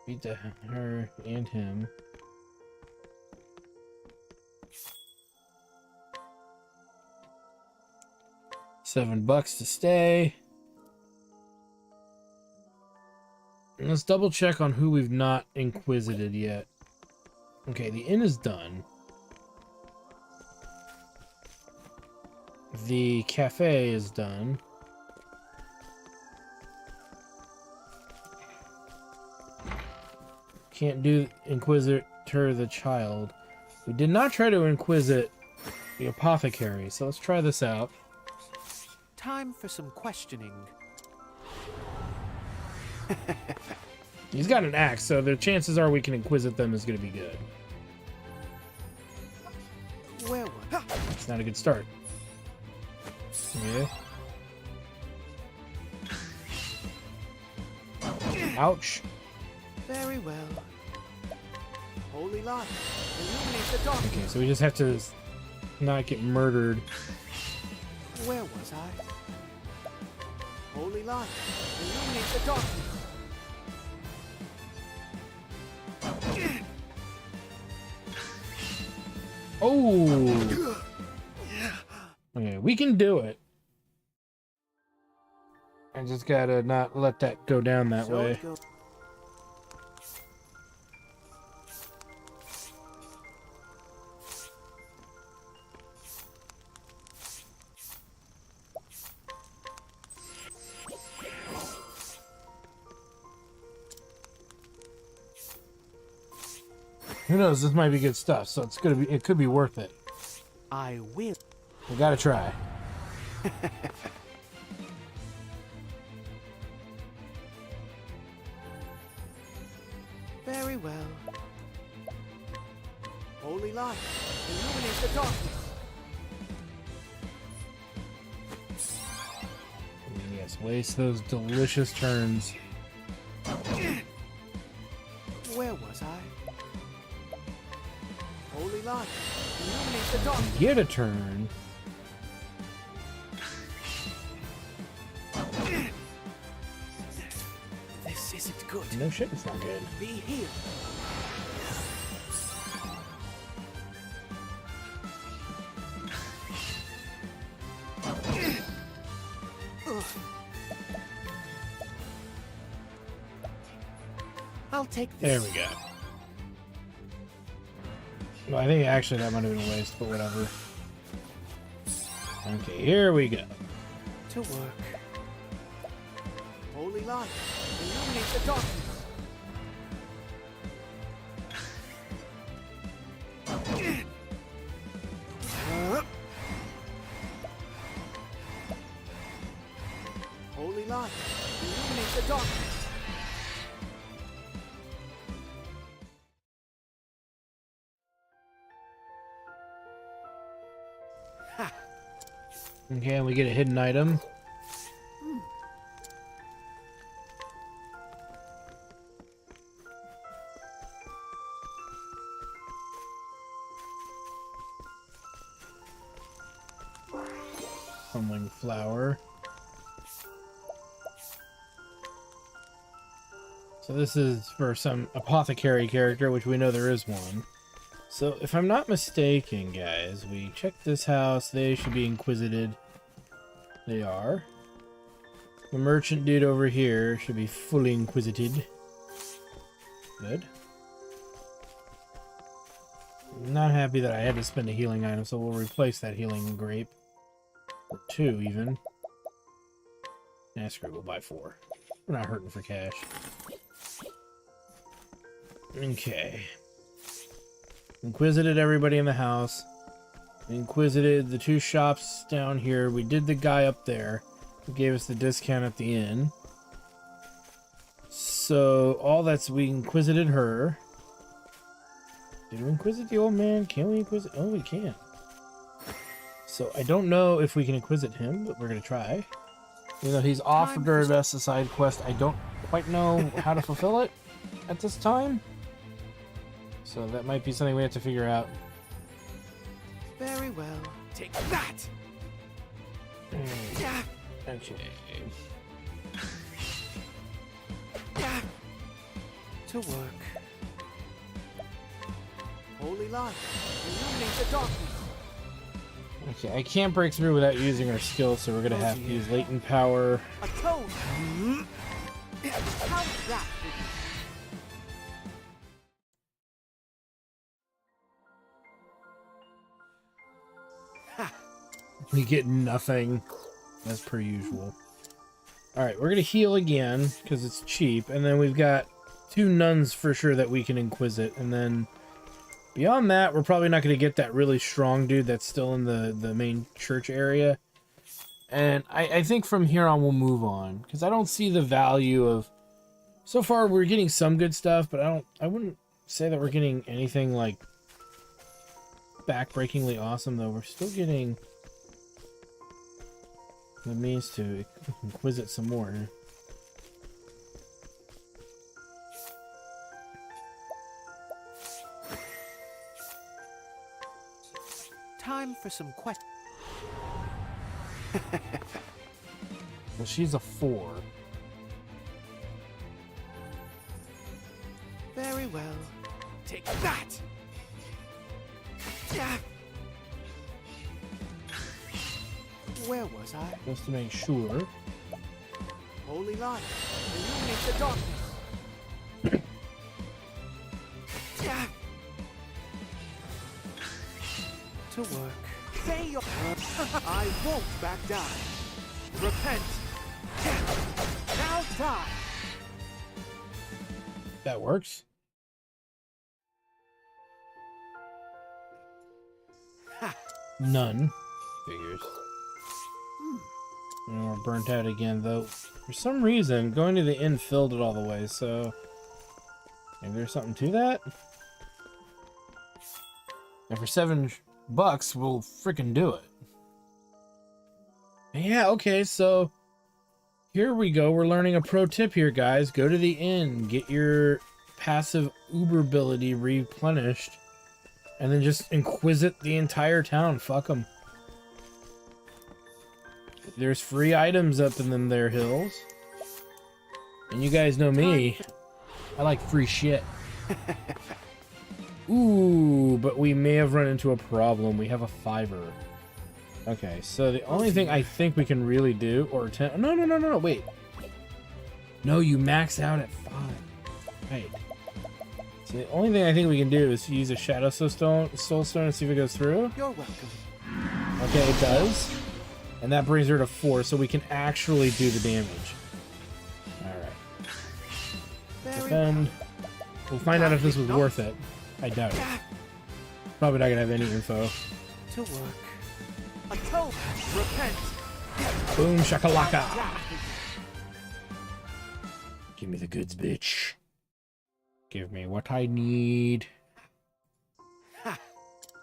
Beat her and him. $7 to stay. And let's double check on who we've not inquisited yet. Okay, the inn is done. The cafe is done. Can't do Inquisitor the child. We did not try to inquisit the apothecary, so let's try this out. Time for some questioning. He's got an axe, so the chances are we can inquisit them is going to be good. It's not a good start. Yeah. Ouch. Very well. Holy light, illuminate the darkness. Okay, so we just have to not get murdered. Where was I? Holy light, illuminate the darkness. Oh! Okay, we can do it. I just gotta not let that go down that So way. it goes. Who knows? This might be good stuff, so it's gonna be. It could be worth it. I will. We gotta try. Very well. Holy light, illuminate the darkness. Yes, waste those delicious turns. Where was I? Holy light, illuminate the darkness. Get a turn. This isn't good. No shit, it's not good. Be healed. I'll take this. There we go. Well, I think actually that might have been a waste, but whatever. Okay, here we go. To work. Holy light, illuminate the darkness. Holy light, illuminate the darkness. Ha! Okay, and we get a hidden item. Humming flower. So this is for some apothecary character, which we know there is one. So if I'm not mistaken, guys, we checked this house. They should be inquisited. They are. The merchant dude over here should be fully inquisited. Good. I'm not happy that I had to spend a healing item, so we'll replace that healing grape. Or 2, even. Nah, screw it, we'll buy 4. We're not hurting for cash. Okay. Inquisited everybody in the house. Inquisited the 2 shops down here. We did the guy up there who gave us the discount at the inn. So, we inquisited her. Did we inquisit the old man? Can we inquisit? Oh, we can. So, I don't know if we can inquisit him, but we're going to try. Even though he's offered us a side quest, I don't quite know how to fulfill it at this time. So that might be something we have to figure out. Very well. Take that! Okay. To work. Holy light, illuminate the darkness. Okay, I can't break through without using our skill, so we're gonna have to use latent power. Atone! How's that? We get nothing, as per usual. Alright, we're gonna heal again, because it's cheap, and then we've got 2 nuns for sure that we can inquisit, and then beyond that, we're probably not gonna get that really strong dude that's still in the main church area. And I think from here on we'll move on, because I don't see the value of... So far we're getting some good stuff, but I wouldn't say that we're getting anything like backbreakingly awesome, though. We're still getting the means to inquisit some more. Time for some questions. Well, she's a 4. Very well. Take that! Where was I? Just to make sure. Holy light, illuminate the darkness. To work. Say your I won't back down. Repent. Now die. That works. None. Figures. And we're burnt out again, though. For some reason, going to the inn filled it all the way, so maybe there's something to that. And for $7, we'll freaking do it. Yeah, okay, so here we go. We're learning a pro tip here, guys. Go to the inn, get your passive uber ability replenished, and then just inquisit the entire town. Fuck them. There's free items up in them there hills. And you guys know me. I like free shit. Ooh, but we may have run into a problem. We have a 5er. Okay, so the only thing I think we can really do, or 10... No, wait. No, you max out at 5. Right. So the only thing I think we can do is use a Shadow Soul Stone and see if it goes through. You're welcome. Okay, it does. And that brings her to 4, so we can actually do the damage. Alright. Defend. We'll find out if this was worth it. I doubt it. Probably not gonna have any info. To work. Octopath, repent. Boom shakalaka. Give me the goods, bitch. Give me what I need. A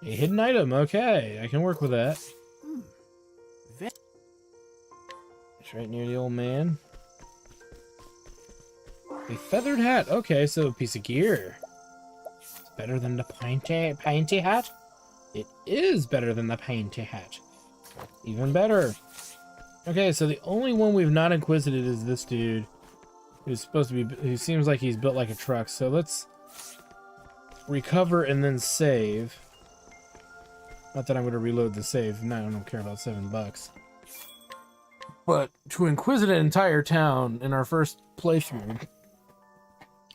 hidden item. Okay, I can work with that. It's right near the old man. A feathered hat. Okay, so a piece of gear. It's better than the painty hat. It is better than the painty hat. Even better. Okay, so the only one we've not inquisited is this dude, who's supposed to be, who seems like he's built like a truck. So let's recover and then save. Not that I'm going to reload the save. No, I don't care about $7. But to inquisit an entire town in our first playthrough,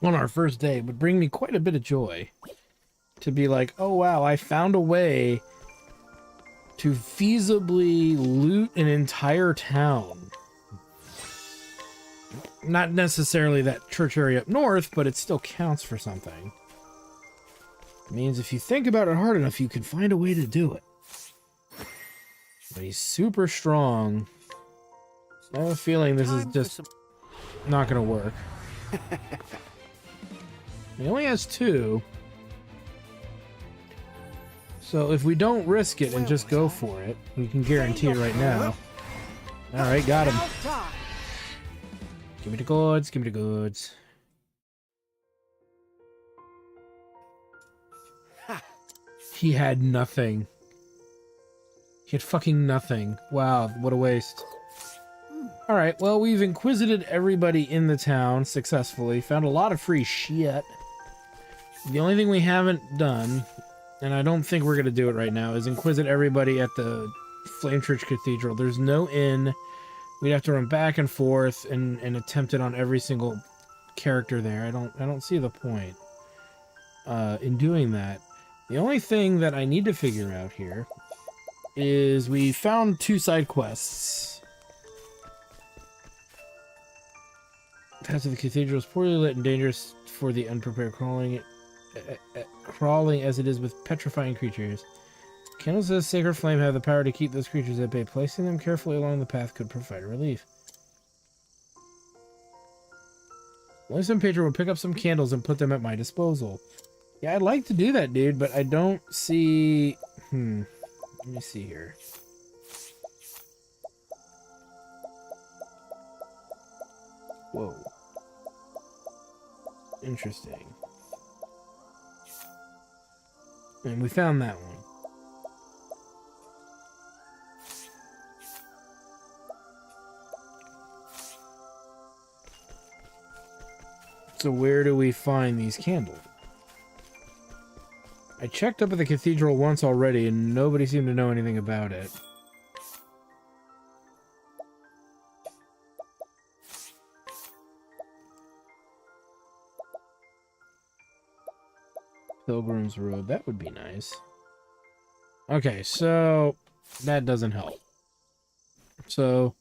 on our first day, would bring me quite a bit of joy. To be like, oh wow, I found a way to feasibly loot an entire town. Not necessarily that church area up north, but it still counts for something. It means if you think about it hard enough, you can find a way to do it. But he's super strong. I have a feeling this is just not going to work. He only has 2. So if we don't risk it and just go for it, we can guarantee it right now. Alright, got him. Give me the goods, give me the goods. He had nothing. He had fucking nothing. Wow, what a waste. Alright, well, we've inquisited everybody in the town successfully. Found a lot of free shit. The only thing we haven't done, and I don't think we're going to do it right now, is inquisit everybody at the Flame Church Cathedral. There's no inn. We'd have to run back and forth and attempt it on every single character there. I don't see the point in doing that. The only thing that I need to figure out here is we found 2 side quests. Path of the Cathedral is poorly lit and dangerous for the unprepared, crawling as it is with petrifying creatures. Candles of the sacred flame have the power to keep those creatures at bay. Placing them carefully along the path could provide relief. Only some patron will pick up some candles and put them at my disposal. Yeah, I'd like to do that, dude, but I don't see... Let me see here. Whoa. Interesting. And we found that one. So where do we find these candles? I checked up at the cathedral once already and nobody seemed to know anything about it. Pilgrim's Road, that would be nice. Okay, so that doesn't help. So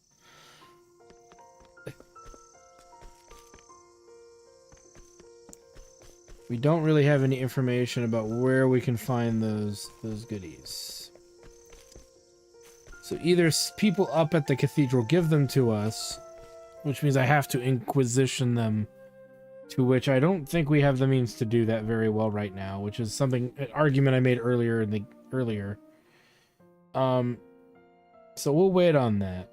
we don't really have any information about where we can find those goodies. So either people up at the cathedral give them to us, which means I have to inquisition them, to which I don't think we have the means to do that very well right now, which is an argument I made earlier so we'll wait on that.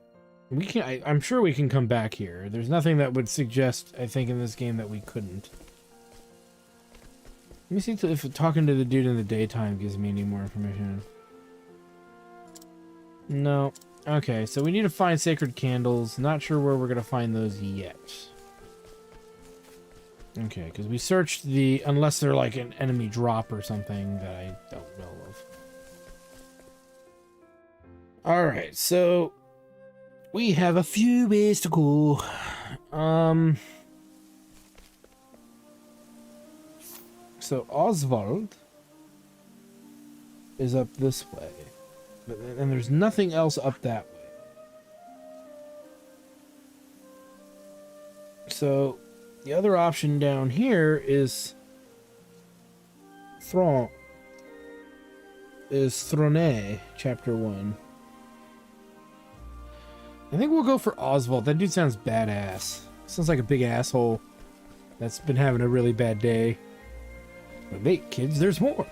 I'm sure we can come back here. There's nothing that would suggest, I think, in this game that we couldn't. Let me see if talking to the dude in the daytime gives me any more information. No. Okay, so we need to find sacred candles. Not sure where we're going to find those yet. Okay, because we searched unless they're like an enemy drop or something that I don't know of. Alright, so we have a few ways to go. So Oswald is up this way. And there's nothing else up that way. So the other option down here is Throne, Chapter 1. I think we'll go for Oswald. That dude sounds badass. Sounds like a big asshole that's been having a really bad day. But wait, kids, there's more.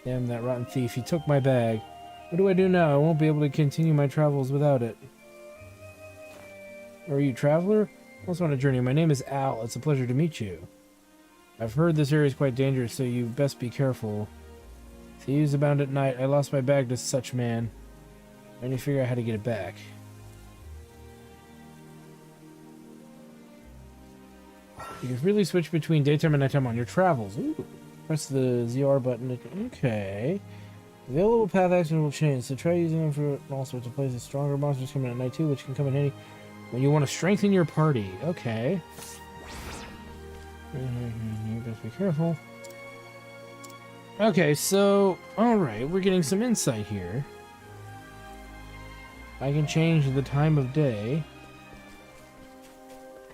Damn that rotten thief. He took my bag. What do I do now? I won't be able to continue my travels without it. Are you a traveler? Also on a journey. My name is Al. It's a pleasure to meet you. I've heard this area is quite dangerous, so you best be careful. Thieves abound at night. I lost my bag to such man. I need to figure out how to get it back. You can freely switch between daytime and nighttime on your travels. Ooh. Press the ZR button. Okay. Available path action will change, so try using them for all sorts of places. Stronger monsters come in at night too, which can come in handy when you want to strengthen your party. Okay. You best be careful. Okay, so alright, we're getting some insight here. I can change the time of day.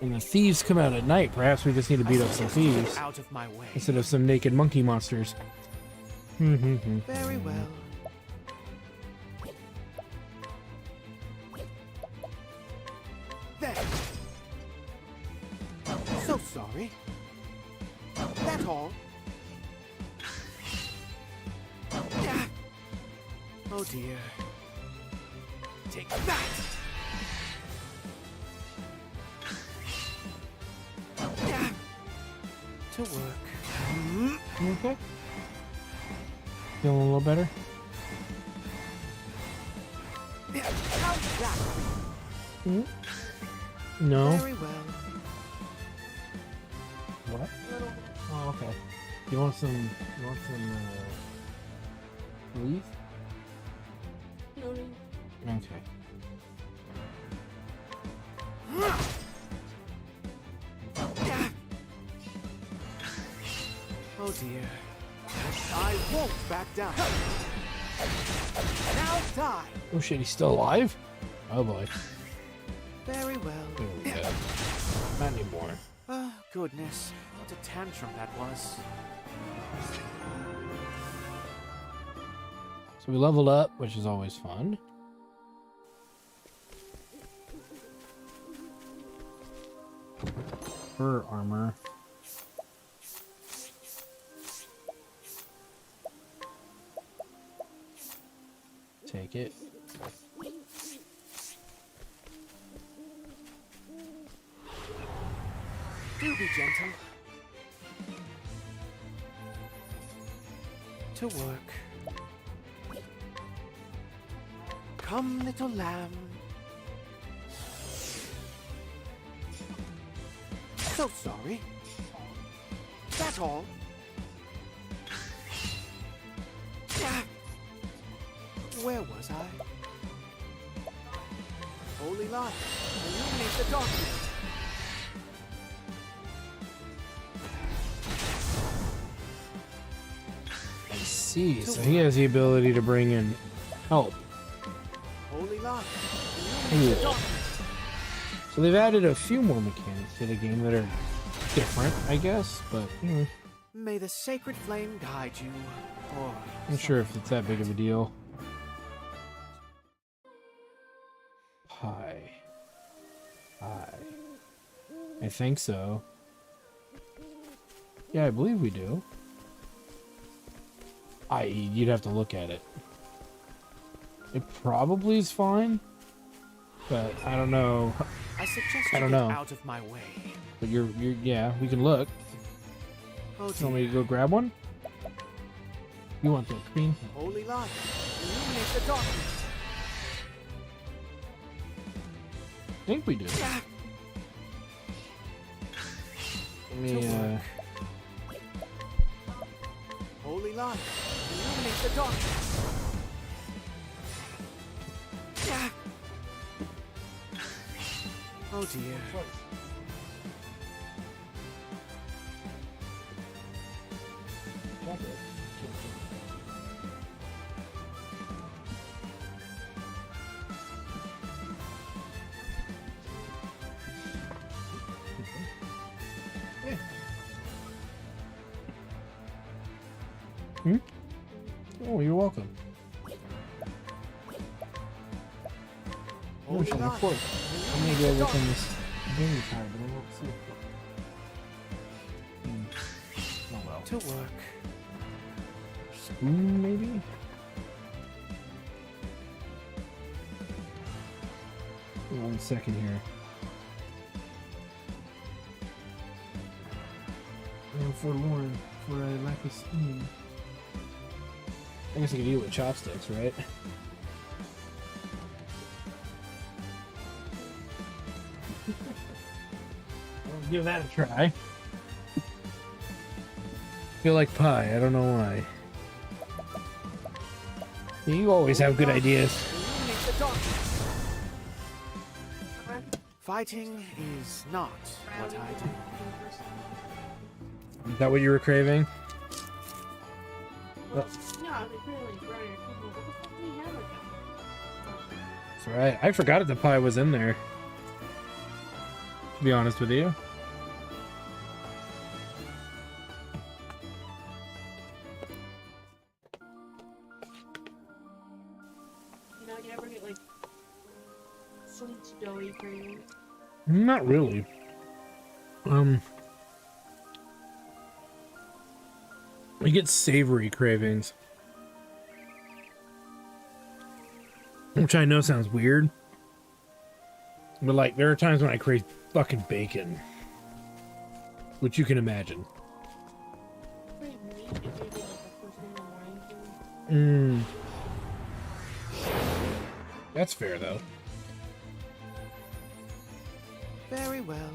And the thieves come out at night. Perhaps we just need to beat up some thieves Out of my way. instead of some naked monkey monsters. Very well. There. So sorry. That's all. Oh dear. Take that! To work. Okay. Feeling a little better? How's that? No. Very well. What? Oh, okay. You want some leaf? Okay. Oh dear. I won't back down. Now die. Oh shit, he's still alive? Oh boy. Very well. Oh, yeah. Not anymore. Oh, goodness. What a tantrum that was. So we leveled up, which is always fun. Fur armor. like it. Do be gentle. To work. Come, little lamb. So sorry. That's all. Where was I? Holy light, illuminate the darkness. I see. So he has the ability to bring in help. Holy light, illuminate the darkness. So they've added a few more mechanics to the game that are different, I guess, but May the sacred flame guide you. Or I'm not sure if it's that big of a deal. Hi. I think so. Yeah, I believe we do. You'd have to look at it. It probably is fine, but I don't know. I suggest I you don't get know. out of my way. But yeah, we can look. Oh, You want me to go grab one? You want the green? Holy light, illuminate the darkness. I think we do. Let me, Holy light, illuminate the darkness. Oh dear. Oh, you're welcome. Holy I'm light, gonna go look on this game card, but I won't see. Oh well. to work. Spoon, maybe? One second here. I'm forlorn, for I lack a spoon. I guess I could eat it with chopsticks, right? I'll give that a try. Feel like pie, I don't know why. You always have good ideas. Fighting is not what I do. Is that what you were craving? That's right. I forgot that the pie was in there. To be honest with you. Not really. I get savory cravings. Which I know sounds weird. But like, there are times when I crave fucking bacon. Which you can imagine. That's fair though. Very well.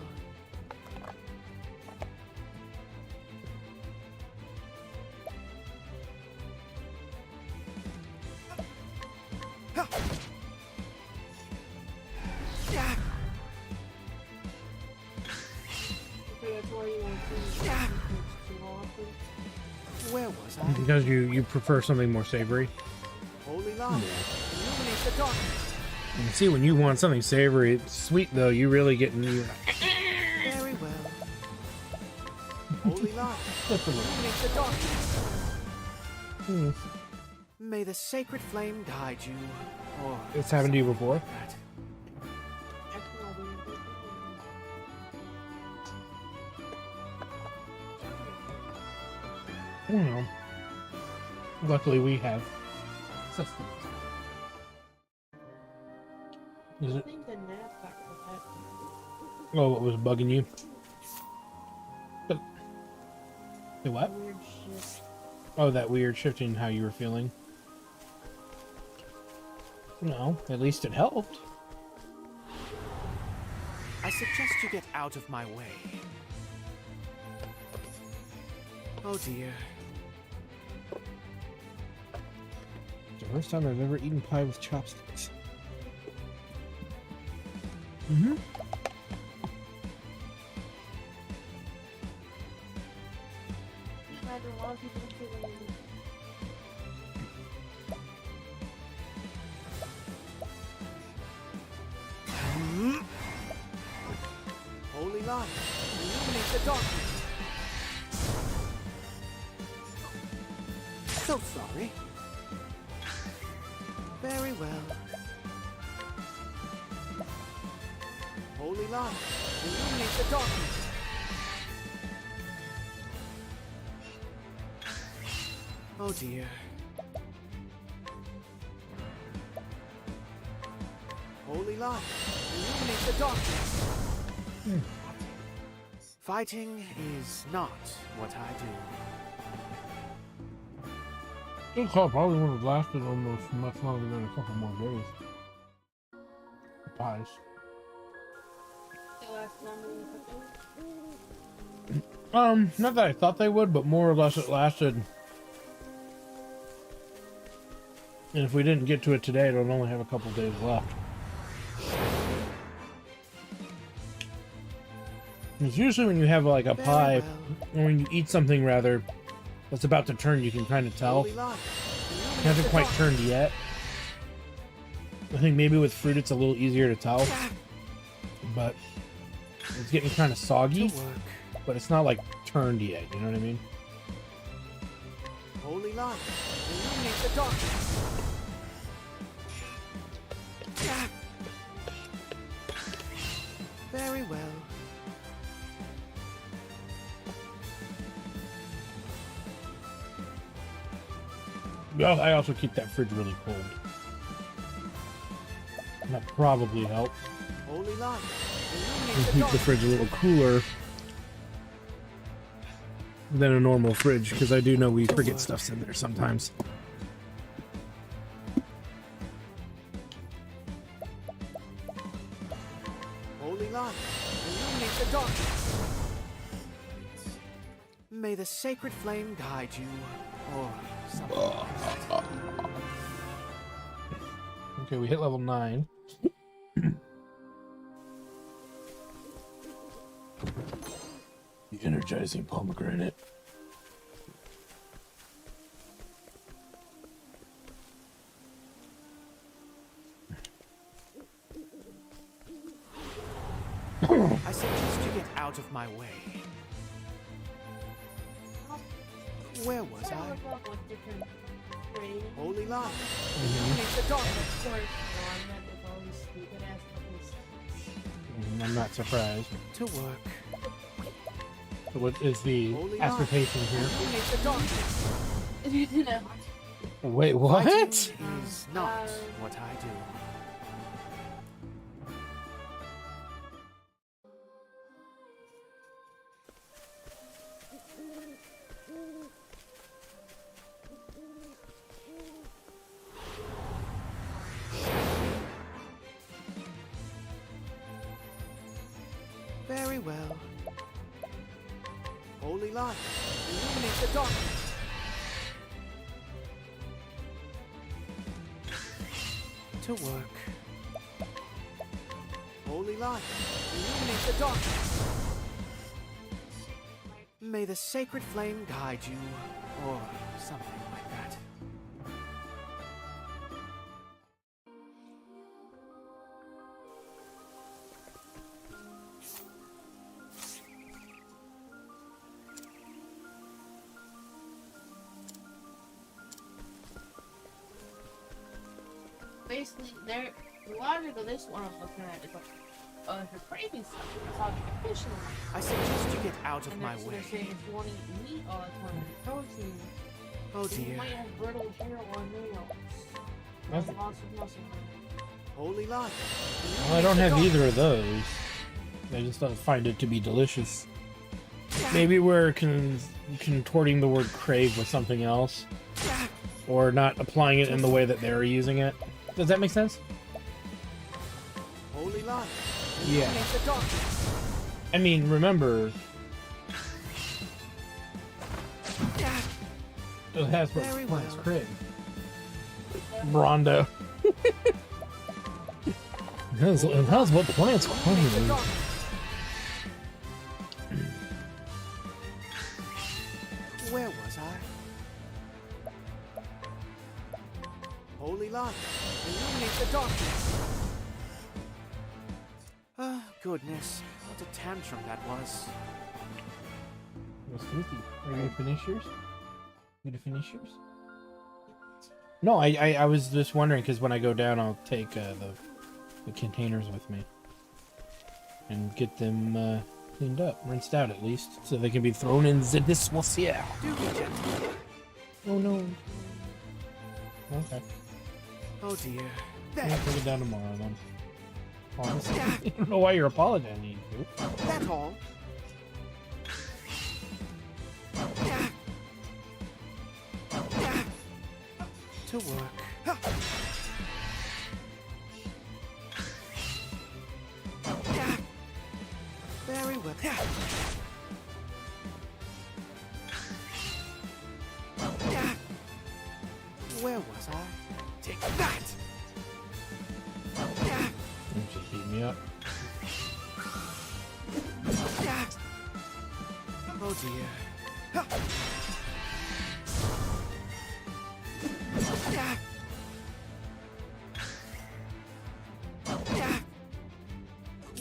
Where was I? Because you prefer something more savory. Holy light, illuminate the darkness. You see, when you want something savory, it's sweet though, you really get in your... Very well. Holy light, illuminate the darkness. May the sacred flame guide you. Or It's happened to you before? that. I don't know. Luckily we have sustenance. Is I it? think the nap got that. Oh, what was bugging you? But, the what? Weird shit. Oh, that weird shifting how you were feeling. No, at least it helped. I suggest you get out of my way. Oh dear. It's the first time I've ever eaten pie with chopsticks. Mm-hmm. Imagine a lot of people feel Holy light, illuminate the darkness. So sorry. Very well. Holy light, illuminate the darkness. Oh dear. Holy light, illuminate the darkness. Fighting is not what I do. This call probably would have lasted almost much longer than a couple more days. The pies. it lasts longer than cooking. Not that I thought they would, but more or less it lasted. And if we didn't get to it today, it would only have a couple days left. It's usually when you have like a pie, or when you eat something rather, that's about to turn, you can kind of tell. It hasn't quite turned yet. I think maybe with fruit it's a little easier to tell. But it's getting kind of soggy, but it's not like turned yet, you know what I mean? Holy light, illuminate the darkness. Very well. Well, I also keep that fridge really cold. That probably helps. Holy light, And keep the fridge a little cooler than a normal fridge, because I do know we forget stuff's in there sometimes. Holy light, illuminate the darkness. May the sacred flame guide you, or something like that. Okay, we hit level 9. The energizing pomegranate. I suggest you get out of my way. Where was I? With different ratings. Holy light, illuminate the darkness. Of course, I'm met with all these stupid ass fucking I'm not surprised. To work. So what is the assertion here? Illuminate the darkness. you know. Wait, what? Fighting is not what I do. Very well. Holy light, illuminate the darkness. To work. Holy light, illuminate the darkness. May the sacred flame guide you, or something like that. Basically, the logic of this one I was looking at is like, if you're craving something, it's like a fish in it. I suggest you get out of And my they're way. saying if you want to eat meat all the time, protein, Oh then you dear. might have brittle hair or nails. That's- Lots of muscle. Holy light. Well, I don't have either of those. I just don't find it to be delicious. Maybe we're contorting the word crave with something else. Or not applying it in the way that they're using it. Does that make sense? Holy light. Yeah. Illuminate the darkness. I mean, remember... It has what Very plants well. crave. Rondo. It has what plants crave. Where was I? Holy light, illuminate the darkness. Ah, goodness, what a tantrum that was. It was filthy. Are you gonna finish yours? You gonna finish yours? No, I was just wondering because when I go down, I'll take the containers with me and get them cleaned up, rinsed out at least, so they can be thrown in the dishwasher. Do be gentle. Oh no. Okay. Oh dear. I'll There, take it down tomorrow then. Honestly, I don't know why you're apologizing. that's all. To work. Very well. Where was I? Take that! You just beat me up. Oh dear.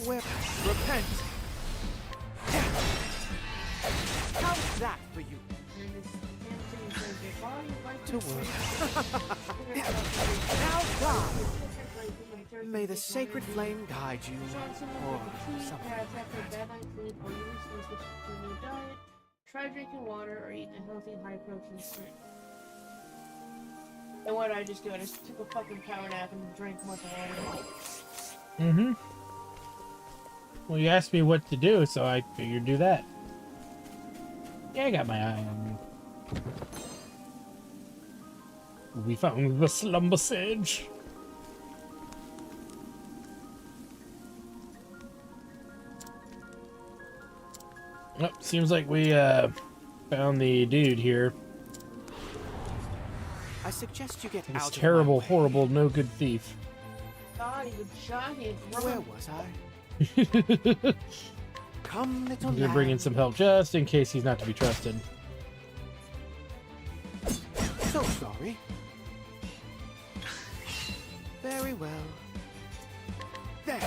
Where? Repent! How's that for you? To work. Now die! May the sacred flame guide you, or something like that. Try drinking water or eating a healthy, high-protein snack. And what did I just do? I just took a fucking power nap and drank a bunch of water. Mm-hmm. Well, you asked me what to do, so I figured do that. Yeah, I got my eye on you. We found the slumber sage. Oh, seems like we found the dude here. I suggest you get This out terrible, of my way. horrible, no good thief. God, he's a giant. Where was I? Come, little I'm gonna bring in some help just in case he's not to be trusted. So sorry. Very well. There.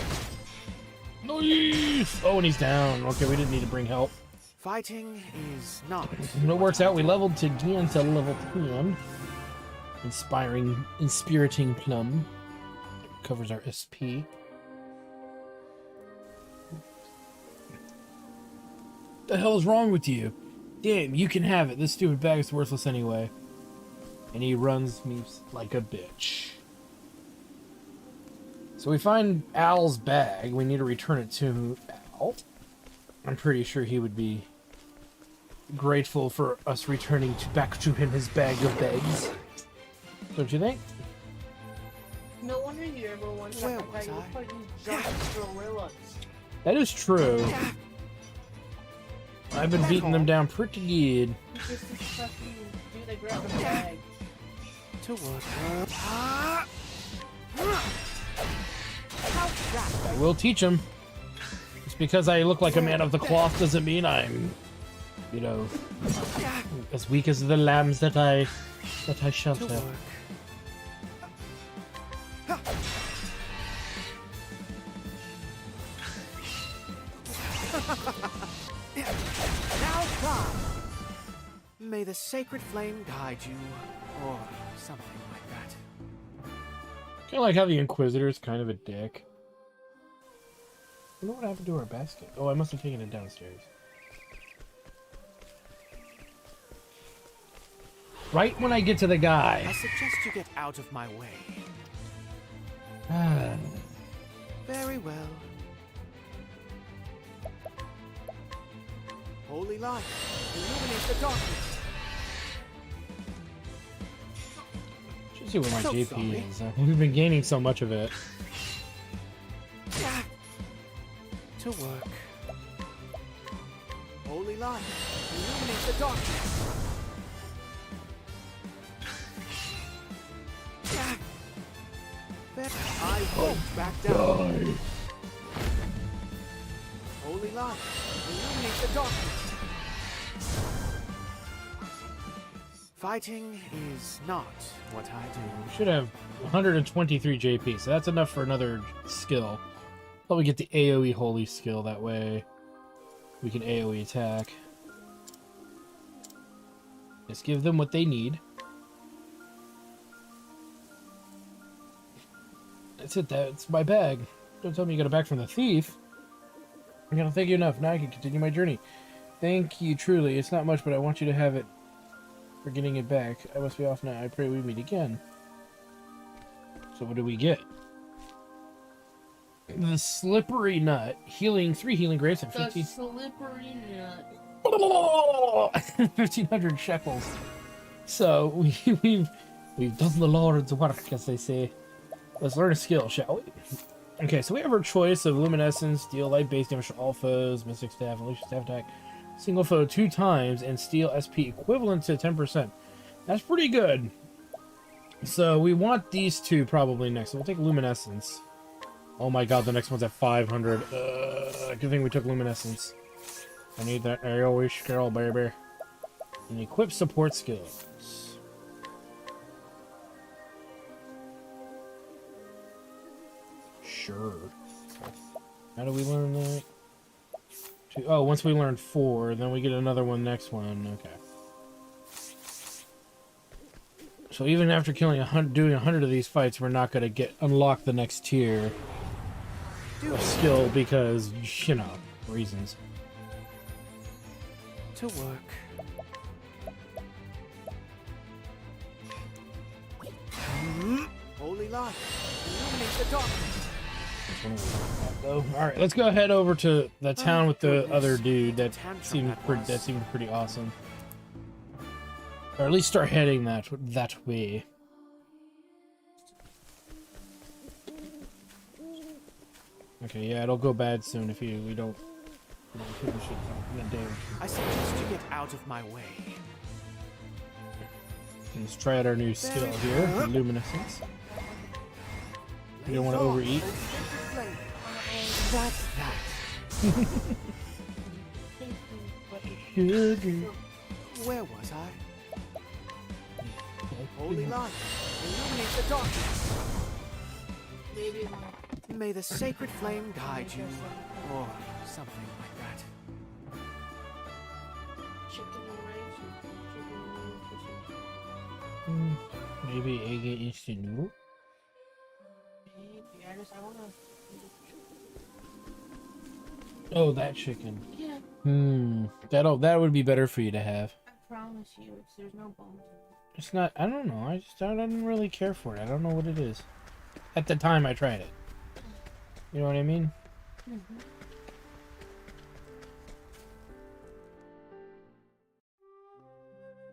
Nice! Oh, and he's down. Okay, we didn't need to bring help. Fighting is not. When it works out, we leveled to again to level 10. Inspiriting plum. Covers our SP. The hell is wrong with you? Damn, you can have it. This stupid bag is worthless anyway. And he runs me like a bitch. So we find Al's bag. We need to return it to Al. I'm pretty sure he would be grateful for us returning back to him his bag of bags. Don't you think? No wonder you ever wanted Where to was you I? fucking giant gorillas. That is true. I've been beating them down pretty good. Just this fucking dude that grabbed a bag. To work. I will teach him. Just because I look like a man of the cloth doesn't mean I'm, you know, as weak as the lambs that I To shelter. work. Now die! May the sacred flame guide you, or something like that. Kind of like how the Inquisitor is kind of a dick. I wonder what happened to our basket. Oh, I must have taken it downstairs. Right when I get to the I guy. suggest you get out of my way. Very well. Holy light, illuminate the darkness. Should see what my So JP sorry. is. We've been gaining so much of it. To work. Holy light, illuminate the darkness. I won't back down. Holy light, illuminate the darkness. Fighting is not what I do. We should have 123 JP, so that's enough for another skill. Probably get the AoE holy skill, that way we can AoE attack. Just give them what they need. That's it, that's my bag. Don't tell me you got a bag from the thief. I'm gonna thank you enough. Now I can continue my journey. Thank you truly. It's not much, but I want you to have it for getting it back. I must be off now. I pray we meet again. So what do we get? The slippery nut. Healing 3 healing grapes at The 15. slippery nut. 1,500 shekels. So we've done the Lord's work, as they say. Let's learn a skill, shall we? Okay, so we have our choice of luminescence, deal light base damage to all foes, mystic staff, unleash staff attack, single foe 2 times, and steal SP equivalent to 10%. That's pretty good. So we want these two probably next. So we'll take luminescence. Oh my god, the next one's at 500. Good thing we took luminescence. I need that AoE skill, baby. And equip support skills. Sure. How do we learn that? Oh, once we learn 4, then we get another one next one. Okay. So even after killing doing 100 of these fights, we're not going to unlock the next tier of skill because, you know, reasons. To work. Holy light, illuminate the darkness. Alright, let's go head over to the town with the other dude. That seemed pretty awesome. Or at least start heading that way. Okay, yeah, it'll go bad soon if we don't finish it in a day or two. I suggest you get out of my way. Let's try out our new skill here, luminescence. You don't want to overeat. That's that. Where was I? Holy light, illuminate the darkness. May the sacred flame guide you, or something like that. Maybe egg instant noodle? Oh, that chicken. Yeah. That would be better for you to have. I promise you, there's no bones. It's not. I don't know. I didn't really care for it. I don't know what it is. At the time I tried it. You know what I mean? Mm-hmm.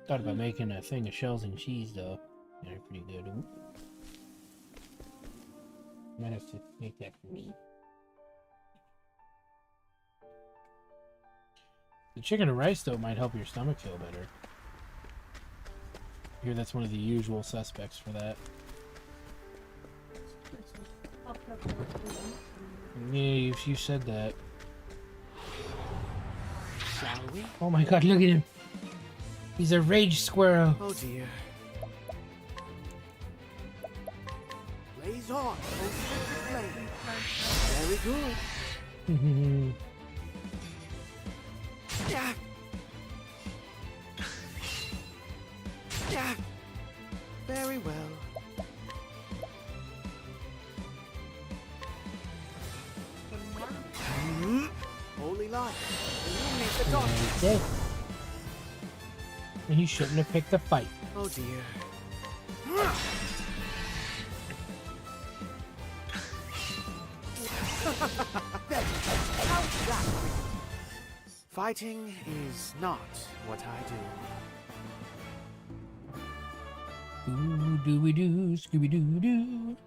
Thought about making a thing of shells and cheese though. They're pretty good. Ooh. Might have to make that for me. The chicken and rice though might help your stomach feel better. I hear that's one of the usual suspects for that. Yeah, you said that. Shall we? Oh my god, look at him. He's a rage squirrel. Oh dear. Blaze on, oh sacred flame. Very good. Yeah. Yeah. Very well. Holy light, illuminate the darkness. Okay. And he shouldn't have picked the fight. Oh dear. How's that? Fighting is not what I do. Ooh, doo-wee-doo, Scooby-Doo-Doo.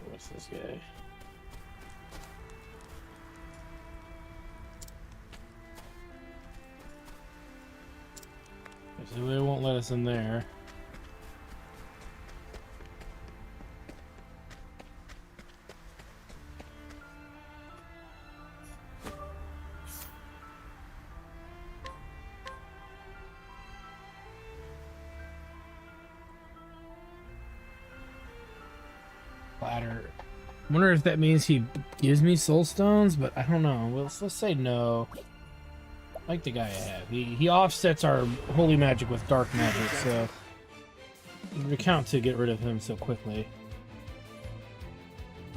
What's this guy? So they won't let us in there. Ladder. I wonder if that means he gives me soul stones, but I don't know. Let's say no. I like the guy I have. He offsets our holy magic with dark magic, so it would account to get rid of him so quickly.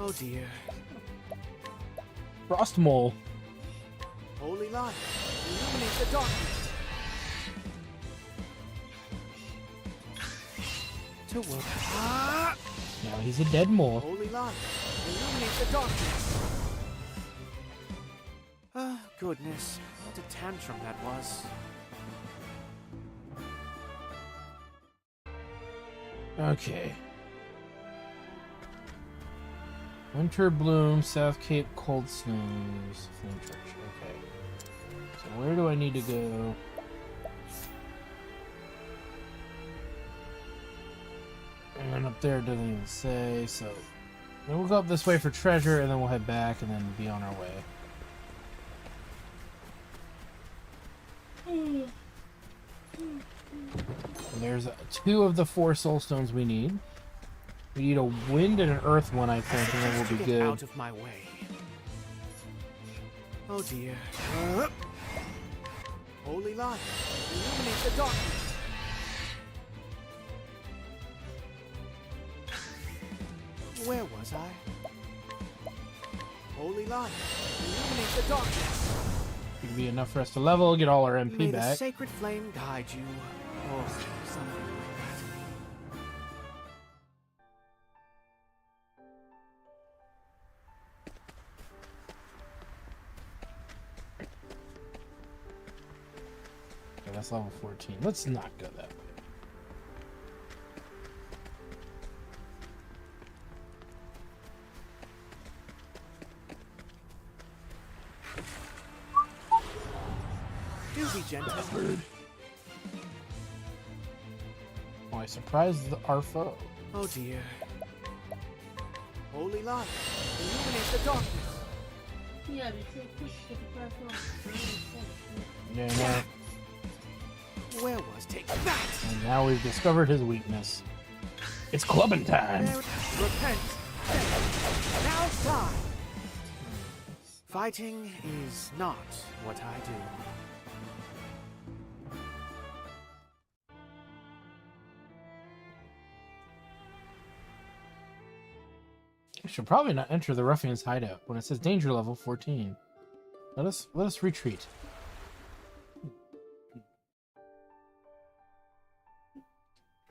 Oh dear. Frost Mole. Holy light, illuminate the darkness. To work. Ah! Now he's a dead mole. Holy light, illuminate the darkness. Ah, goodness. What a tantrum that was. Okay. Winter Bloom, South Cape, Cold Snows, Flame Church. Okay. So where do I need to go? And up there it doesn't even say, so then we'll go up this way for treasure, and then we'll head back and then be on our way. And there's 2 of the 4 soul stones we need. We need a wind and an earth one, I think, and then we'll be Get good. out of my way. Oh dear. Holy light, illuminate the darkness. Where was I? Holy light, illuminate the darkness. It'll be enough for us to level, get all our MP May the back. sacred flame guide you, or something like that. Okay, that's level 14. Let's not go that way. Do be gentle. Oh, I surprised our foe. Oh dear. Holy light, illuminate the darkness. Yeah, they say push to the first one. Yeah, no. Where was take that? And now we've discovered his weakness. It's clubbing time. Repent. Now die. Fighting is not what I do. We should probably not enter the ruffian's hideout when it says danger level 14. Let us retreat.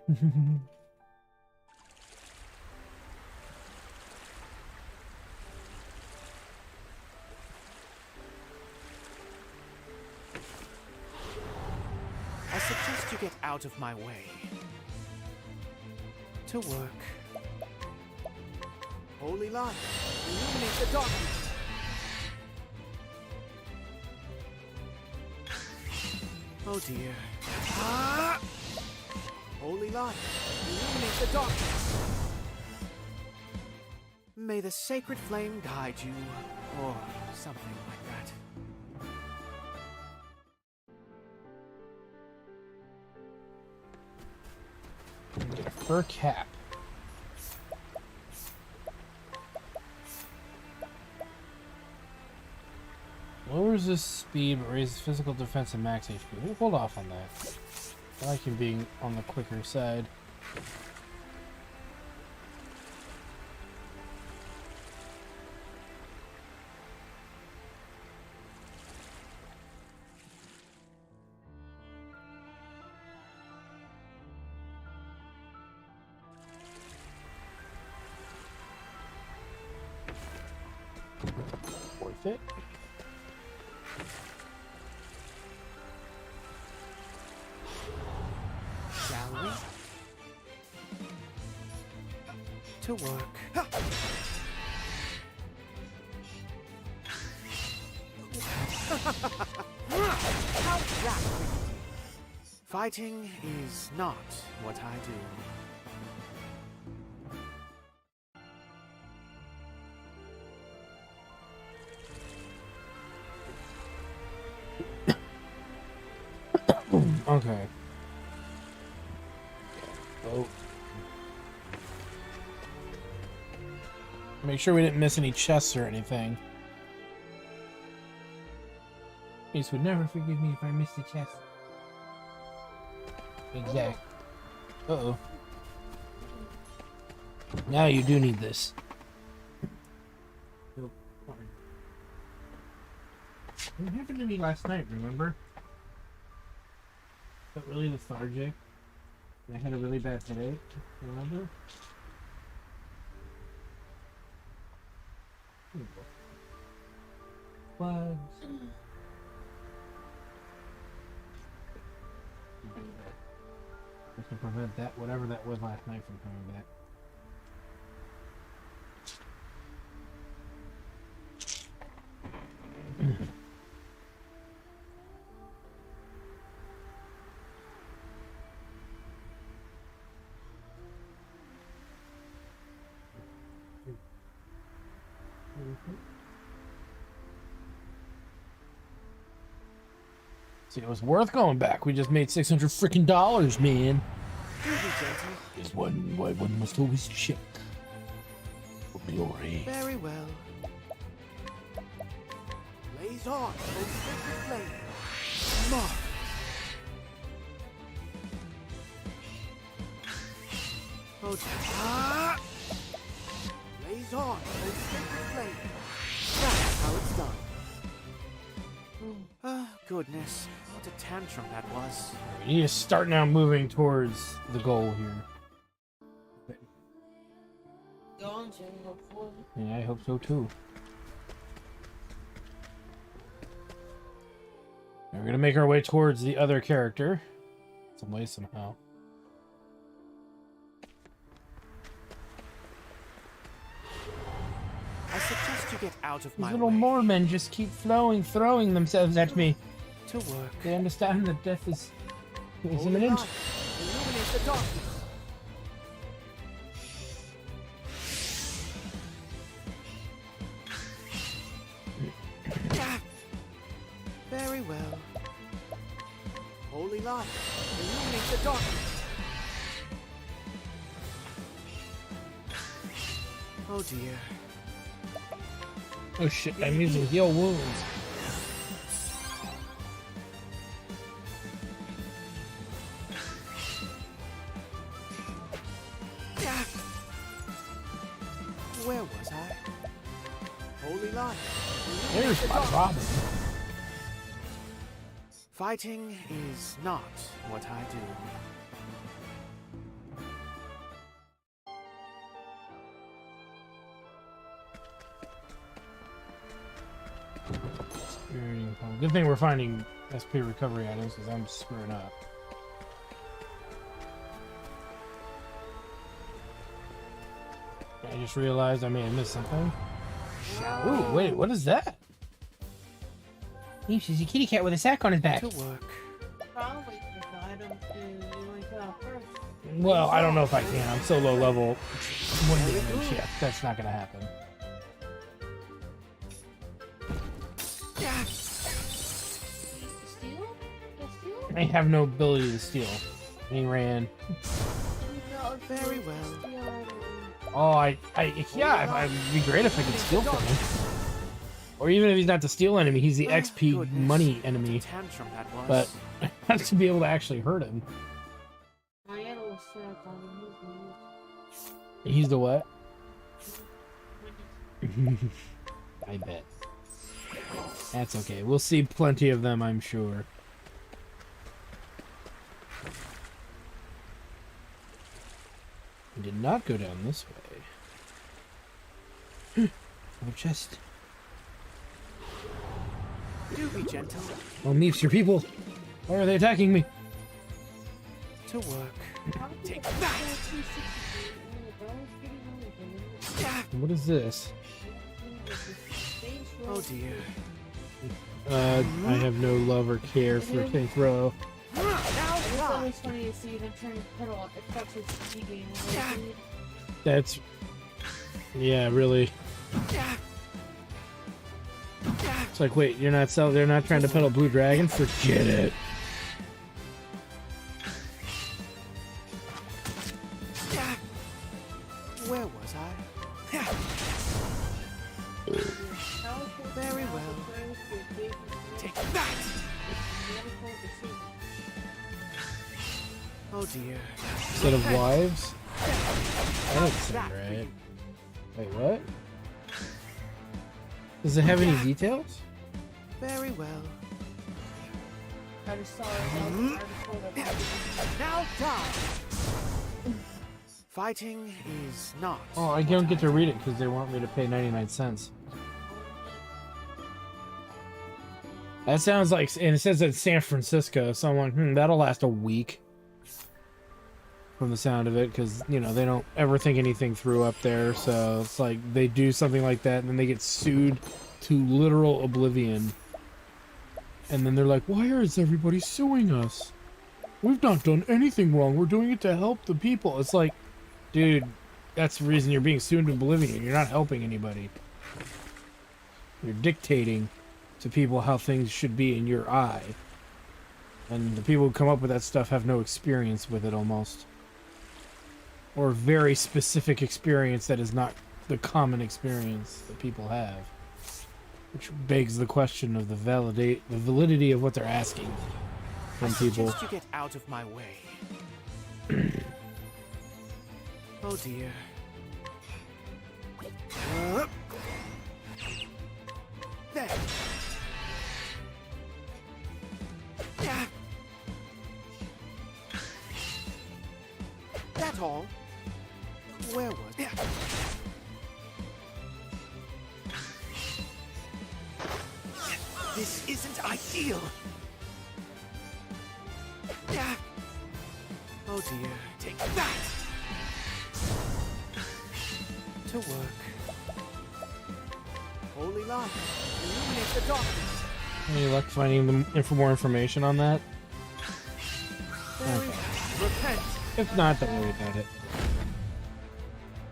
I suggest you get out of my way. To work. Holy light, illuminate the darkness. Oh dear. Ah! Holy light, illuminate the darkness. May the sacred flame guide you, or something like that. Get a fur cap. Lowers his speed but raises physical defense and max HP. We'll hold off on that. I like him being on the quicker side. Worth it. Shall we? To work. How's that? Fighting is not what I do. Okay. Oh. Make sure we didn't miss any chests or anything. Ace would never forgive me if I missed a chest. Exact. Uh-oh. Now you do need this. What happened to me last night, remember? I felt really lethargic. And I had a really bad headache, remember? Bugs. Just to prevent that, whatever that was last night, from coming back. See, it was worth going back. We just made $600 freaking dollars, man. Is why one must always check for glory. Very well. Blaze on, O sacred flame. Mark. Oh, blaze on, O sacred flame. That's how it's done. Goodness, what a tantrum that was. We need to start now moving towards the goal here. Going to, hopefully. Yeah, I hope so too. Now we're gonna make our way towards the other character. Some way, somehow. I suggest you get out of my These little way. Moormen just keep throwing themselves at me. To work. They understand that death is Holy imminent. light, illuminate the darkness. Very well. Holy light, illuminate the darkness. Oh dear. Oh shit, I'm using heal wounds. Where was I? Holy light. There's my problem. Fighting is not what I do. Good thing we're finding SP recovery items, because I'm screwing up. I just realized I may have missed something. Ooh, wait, what is that? He's a kitty cat with a sack on his back. To work. Probably take the item to link out first. Well, I don't know if I can. I'm so low level. One damage. Yeah, that's not gonna happen. Steal? Get steal? I have no ability to steal. He ran. No, Very well. Oh, yeah, it'd be great if I could steal from him. Or even if he's not the steal enemy, he's the XP Goodness, money what a enemy. tantrum that was. But I have to be able to actually hurt him. My animal was set on He's the what? I bet. That's okay. We'll see plenty of them, I'm sure. We did not go down this way. Oh, chest. Do be gentle. Oh, Meeps, your people. Why are they attacking me? To work. Take that! What is this? Oh dear. I have no love or care for Pink Row. It's always funny to see them turn pedal. It's such a TV game. That's... Yeah, really. It's like, wait, you're not they're not trying to pedal Blue Dragon? Forget it. Where was I? Very well. Take that! Oh dear. Instead of wives? That doesn't sound right. Wait, what? Does it have any details? Very well. I just saw it. Now die! Fighting is not. Oh, I don't get to read it because they want me to pay 99 cents. That sounds like, and it says it's San Francisco, so I'm like, that'll last a week. From the sound of it, because, you know, they don't ever think anything through up there, so it's like they do something like that and then they get sued to literal oblivion. And then they're like, why is everybody suing us? We've not done anything wrong. We're doing it to help the people. It's like, dude, that's the reason you're being sued to oblivion. You're not helping anybody. You're dictating to people how things should be in your eye. And the people who come up with that stuff have no experience with it almost. Or very specific experience that is not the common experience that people have. Which begs the question of the validity of what they're asking from people. Just you get out of my way. Oh dear. There. That's all. Where was it? This isn't ideal. Oh dear. Take that. To work. Holy light. Illuminate the darkness. Any luck finding more information on that? Okay. Repent. If not, don't worry about it.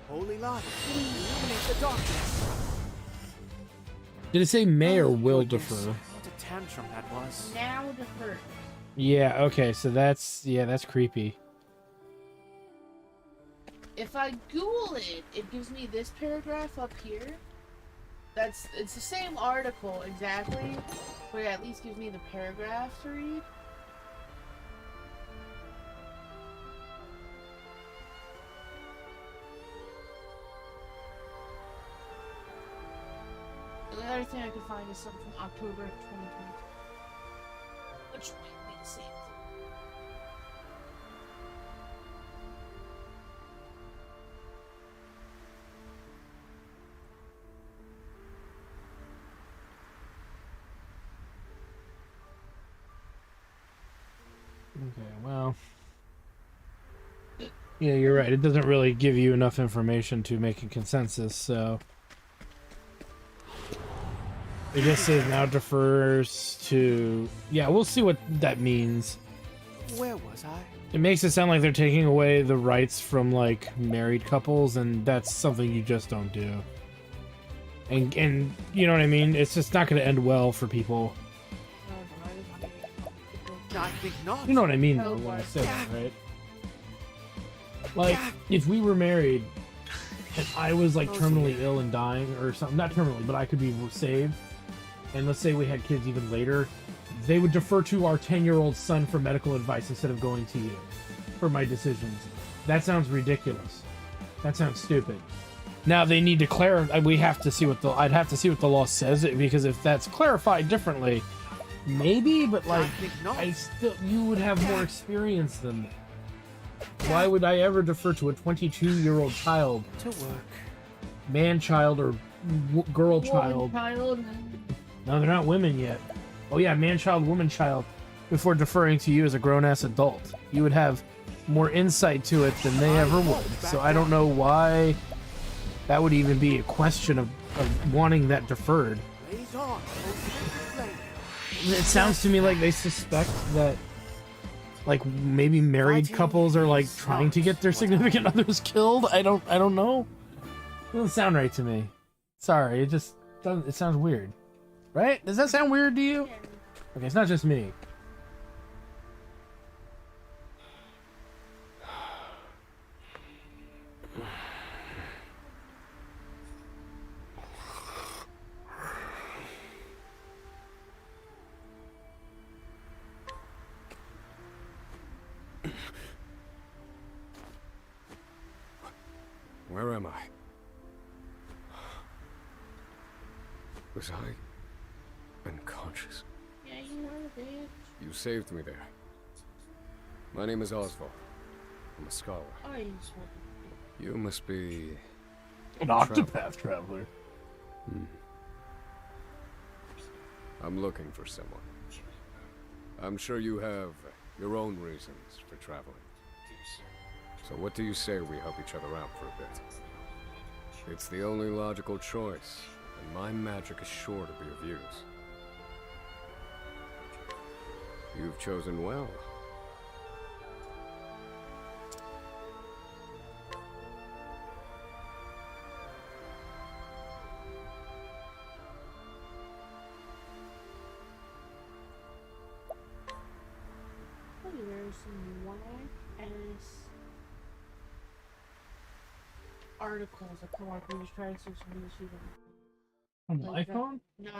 Holy light. Illuminate the darkness. Did it say may or will defer? What a tantrum that was. Now defer. Yeah, okay, so that's creepy. If I Google it, it gives me this paragraph up here. It's the same article exactly, but it at least gives me the paragraph to read. The other thing I could find is something from October of 2020, which might be the same thing. Okay, well... Yeah, you're right. It doesn't really give you enough information to make a consensus, so... It just says now defers to... Yeah, we'll see what that means. Where was I? It makes it sound like they're taking away the rights from, like, married couples, and that's something you just don't do. And you know what I mean? It's just not going to end well for people. I think not. You know what I mean, though, when I say that, right? Like, if we were married, and I was, like, terminally ill and dying, or something, not terminally, but I could be saved, and let's say we had kids even later, they would defer to our 10-year-old son for medical advice instead of going to you for my decisions. That sounds ridiculous. That sounds stupid. Now, they need to clarify, I'd have to see what the law says, because if that's clarified differently, maybe, but like, you would have more experience than that. Why would I ever defer to a 22-year-old child? To work. Man child or girl child. Child. No, they're not women yet. Oh yeah, man-child, woman-child, before deferring to you as a grown-ass adult. You would have more insight to it than they ever would. So I don't know why that would even be a question of wanting that deferred. Blaze on, O sacred flame. It sounds to me like they suspect that, like, maybe married couples are like trying to get their significant others killed. I don't know. It doesn't sound right to me. Sorry, it just doesn't. It sounds weird, right? Does that sound weird to you? Okay, it's not just me. Where am I? Was I unconscious? Yeah, you were, bitch. You saved me there. My name is Oswald. I'm a scholar. Oh, you just You must be... An Octopath traveler. I'm looking for someone. I'm sure you have your own reasons for traveling. So what do you say we help each other out for a bit? It's the only logical choice, and my magic is sure to be of use. You've chosen well. There's some whack-ass articles that come up when you try to search some news feed. On the iPhone? No,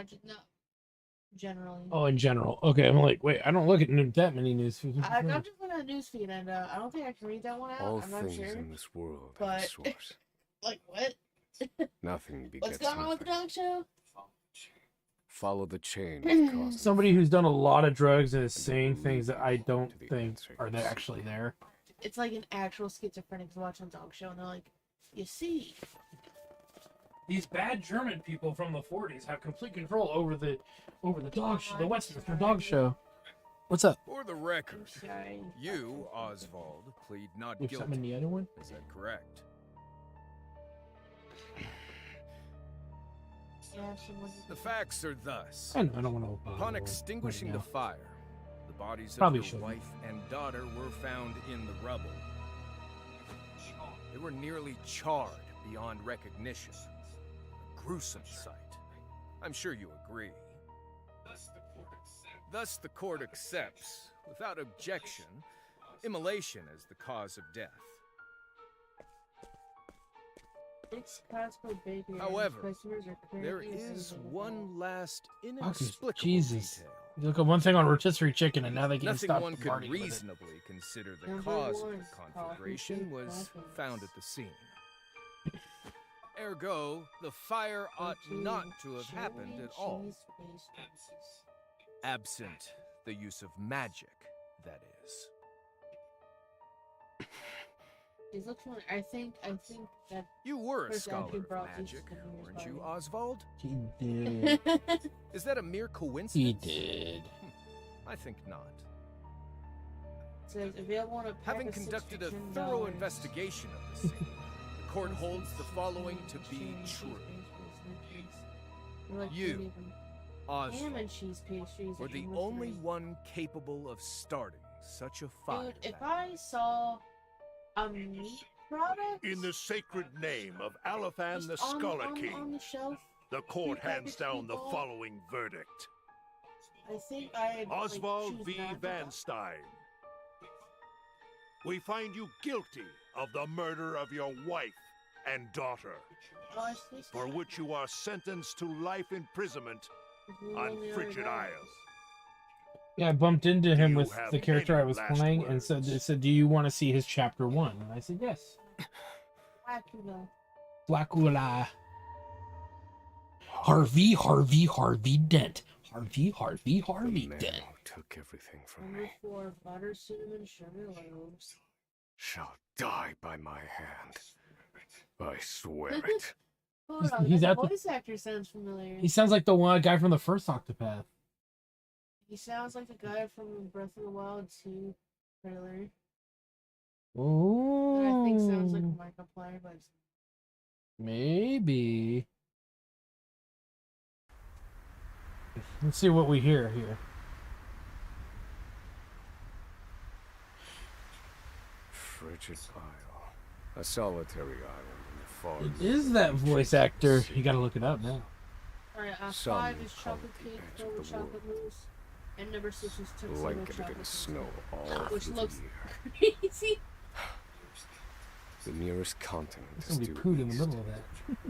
generally. Oh, in general. Okay, I'm like, wait, I don't look at that many news feeds. I'm just looking at news feed, and I don't think I can read that one out. All I'm not things sure. in this world have a But source. like what? Nothing begets What's going on with the nothing. dog show? Follow the chain of causes. Somebody who's done a lot of drugs and is saying things that I don't think are they actually there. It's like an actual schizophrenic watching a dog show, and they're like, you see. These bad German people from the 40s have complete control over the dog show, the Westminster dog show. What's up? For the record, Sorry. you, Oswald, plead not You have something in guilty. the other one? Is that correct? The facts are thus. I don't want to. Upon extinguishing the fire, the bodies of Probably your shouldn't. wife and daughter were found in the rubble. They were nearly charred beyond recognition. A gruesome sight. I'm sure you agree. Thus the court accepts, without objection, immolation as the cause of death. However, there is one last inexplicable Jesus. detail. You look at one thing on rotisserie chicken, and now they can't Nothing stop one could partying with it. reasonably consider the Number cause of one, the conflagration coffee, was coffee. found at the scene. Ergo, the fire ought not to have happened at all. Absent the use of magic, that is. These look familiar. I think that You were a person actually scholar of brought these magic, to the news weren't you, party. Oswald? He did. Is that a mere coincidence? He did. I think not. It says available on a pack Having of conducted a $6 thorough $10. investigation of the scene, the court holds the following to be true. You, ham Oswald, and cheese pastries. were at the number only 3. one capable of starting such a fire. Dude, if I saw a meat product In the sacred name of Alephan the just on Scholar King, on the shelf, the court feedback hands is down the people. following verdict. I think I'd Oswald like, V. choose not to. Van Stein. We find you guilty of the murder of your wife and daughter, Oh, I see. for which you are sentenced to life imprisonment Who on only Frigid are Isles. Yeah, I bumped into him you with have the character any I was last playing, and words? it said, "Do you want to see his chapter 1?" And I said, "Yes." Dracula. Blackula. Harvey Dent. Harvey The man Dent. who took everything from Number me 4, butter, cinnamon, sugar, loaves. shall die by my hand. I swear it. Hold on, he's that at the- voice actor sounds familiar. He sounds like the one guy from the first Octopath. He sounds like the guy from Breath of the Wild 2 trailer. Oh. And I think sounds like Markiplier, but maybe. Let's see what we hear here. Frigid Isle. A solitary island in the far It north is that reaches voice of the actor. sea. You gotta look it up now. Alright, Some 5 is call chocolate it the cake edge filled of with the world. chocolate mousse. And number 6 is tuxedo Blanketed chocolate in mousse. snow all Which through looks the year. crazy. The nearest continent is Somebody due pooed in the east. middle of that.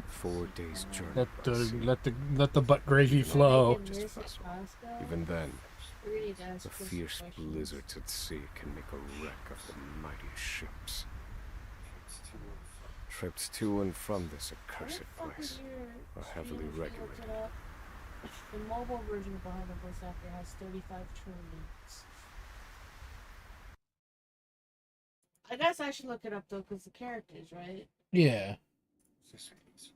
4 days journey by sea. Let the butt gravy flow. Just vessel. Even then, the fierce blizzards at sea can make a wreck of the mightiest ships. Trips to and from this accursed place are heavily regulated. The mobile version of Behind the Voice Actor has 35 trillions. I guess I should look it up though, because the characters, right? Yeah.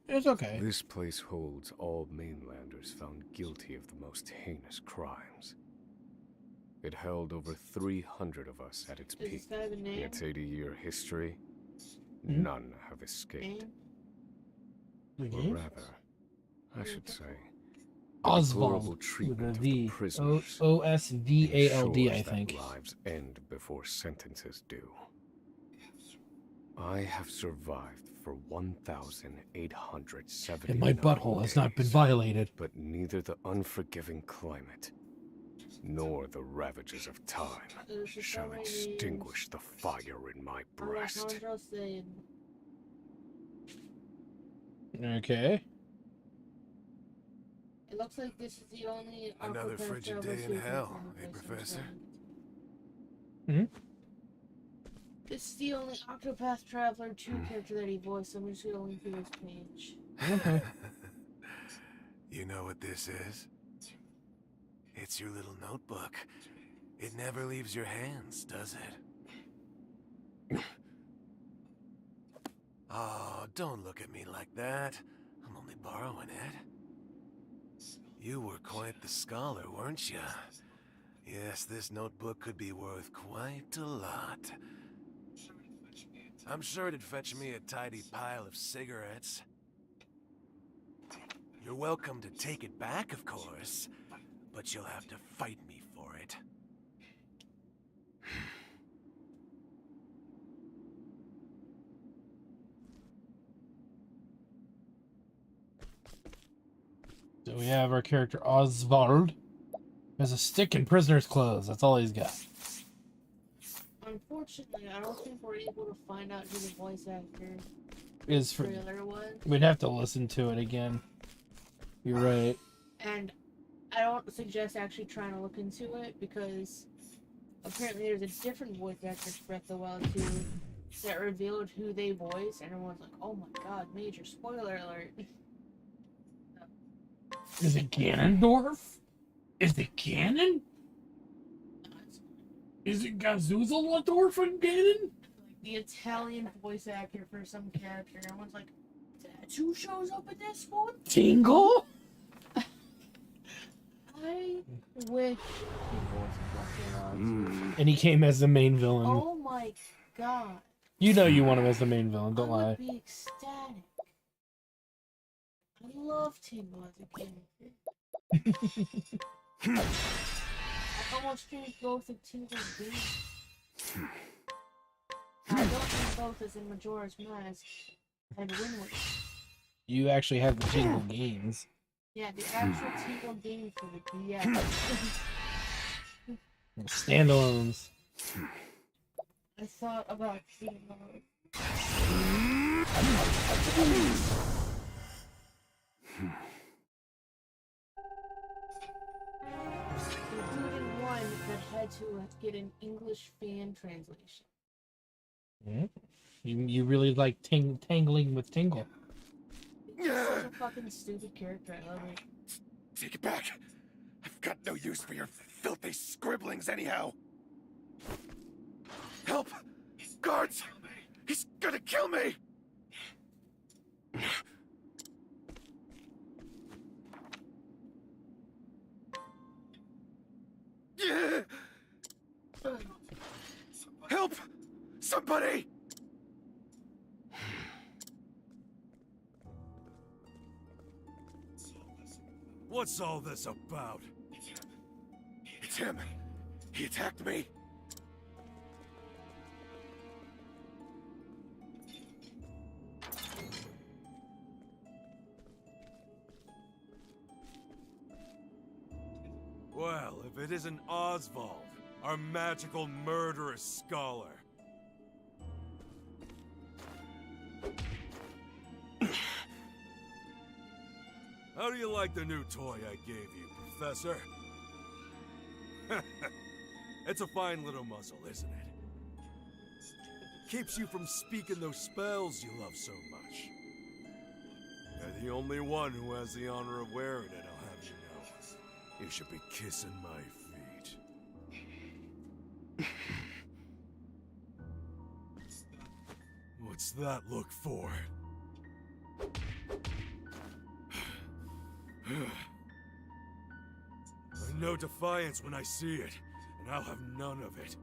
It's okay. This place holds all mainlanders found guilty of the most heinous crimes. It held over 300 of us at its Does peak. this guy have a In name? its 80-year history, Hmm? none have escaped. Or Name? rather, I should say, Oswald deplorable with a treatment of V. the prisoners Osvald, I ensures think. that lives end before sentences do. I have survived for 1,870 And my butthole has not been violated. But neither the unforgiving climate nor the ravages of time shall extinguish the fire in my breast. Alejandro saying, Okay. it looks like this is the only Another Octopath frigid Traveler day in series hell, in the eh, place Professor? Hmm? This is the only Octopath Traveler 2 character that he voiced, so I'm just gonna link to his page. Okay. You know what this is? It's your little notebook. It never leaves your hands, does it? Oh, don't look at me like that. I'm only borrowing it. You were quite the scholar, weren't you? Yes, this notebook could be worth quite a lot. I'm sure it'd fetch me a tidy pile of cigarettes. You're welcome to take it back, of course, but you'll have to fight me for it. So we have our character Oswald. Has a stick and prisoner's clothes. That's all he's got. Unfortunately, I don't think we're able to find out who the voice actor Is for trailer was. We'd have to listen to it again. You're right. And I don't suggest actually trying to look into it because apparently there's a different voice actor for Breath of the Wild 2 that revealed who they voiced, and everyone's like, oh my god, major spoiler alert. Is it Ganondorf? Is it Ganon? Is it Gazuzeladorf and Ganon? The Italian voice actor for some character, and everyone's like, that's who shows up in this one? Tingle? I wish he voiced Breath of the Wild 2. And he came as the main villain. Oh my god. You know you want him as the main villain, don't I lie. would be ecstatic. I loved him as a kid. I almost changed both of Tingle's games. I don't think both as in Majora's Mask and Wind Waker. You actually have the Tingle games. Yeah, the actual Tingle game for the DS. Standalones. I thought about getting those. Including one that had to get an English fan translation. You really like tangling with Tingle. He's such a fucking stupid character, I love it. Take it back. I've got no use for your filthy scribblings anyhow. Help! Guards! He's gonna kill me! Somebody! What's all this about? It's him. He attacked me. Well, if it isn't Oswald, our magical murderous scholar. How do you like the new toy I gave you, Professor? It's a fine little muzzle, isn't it? Keeps you from speaking those spells you love so much. You're the only one who has the honor of wearing it, I'll have you know. You should be kissing my feet. What's that look for? I know defiance when I see it, and I'll have none of it.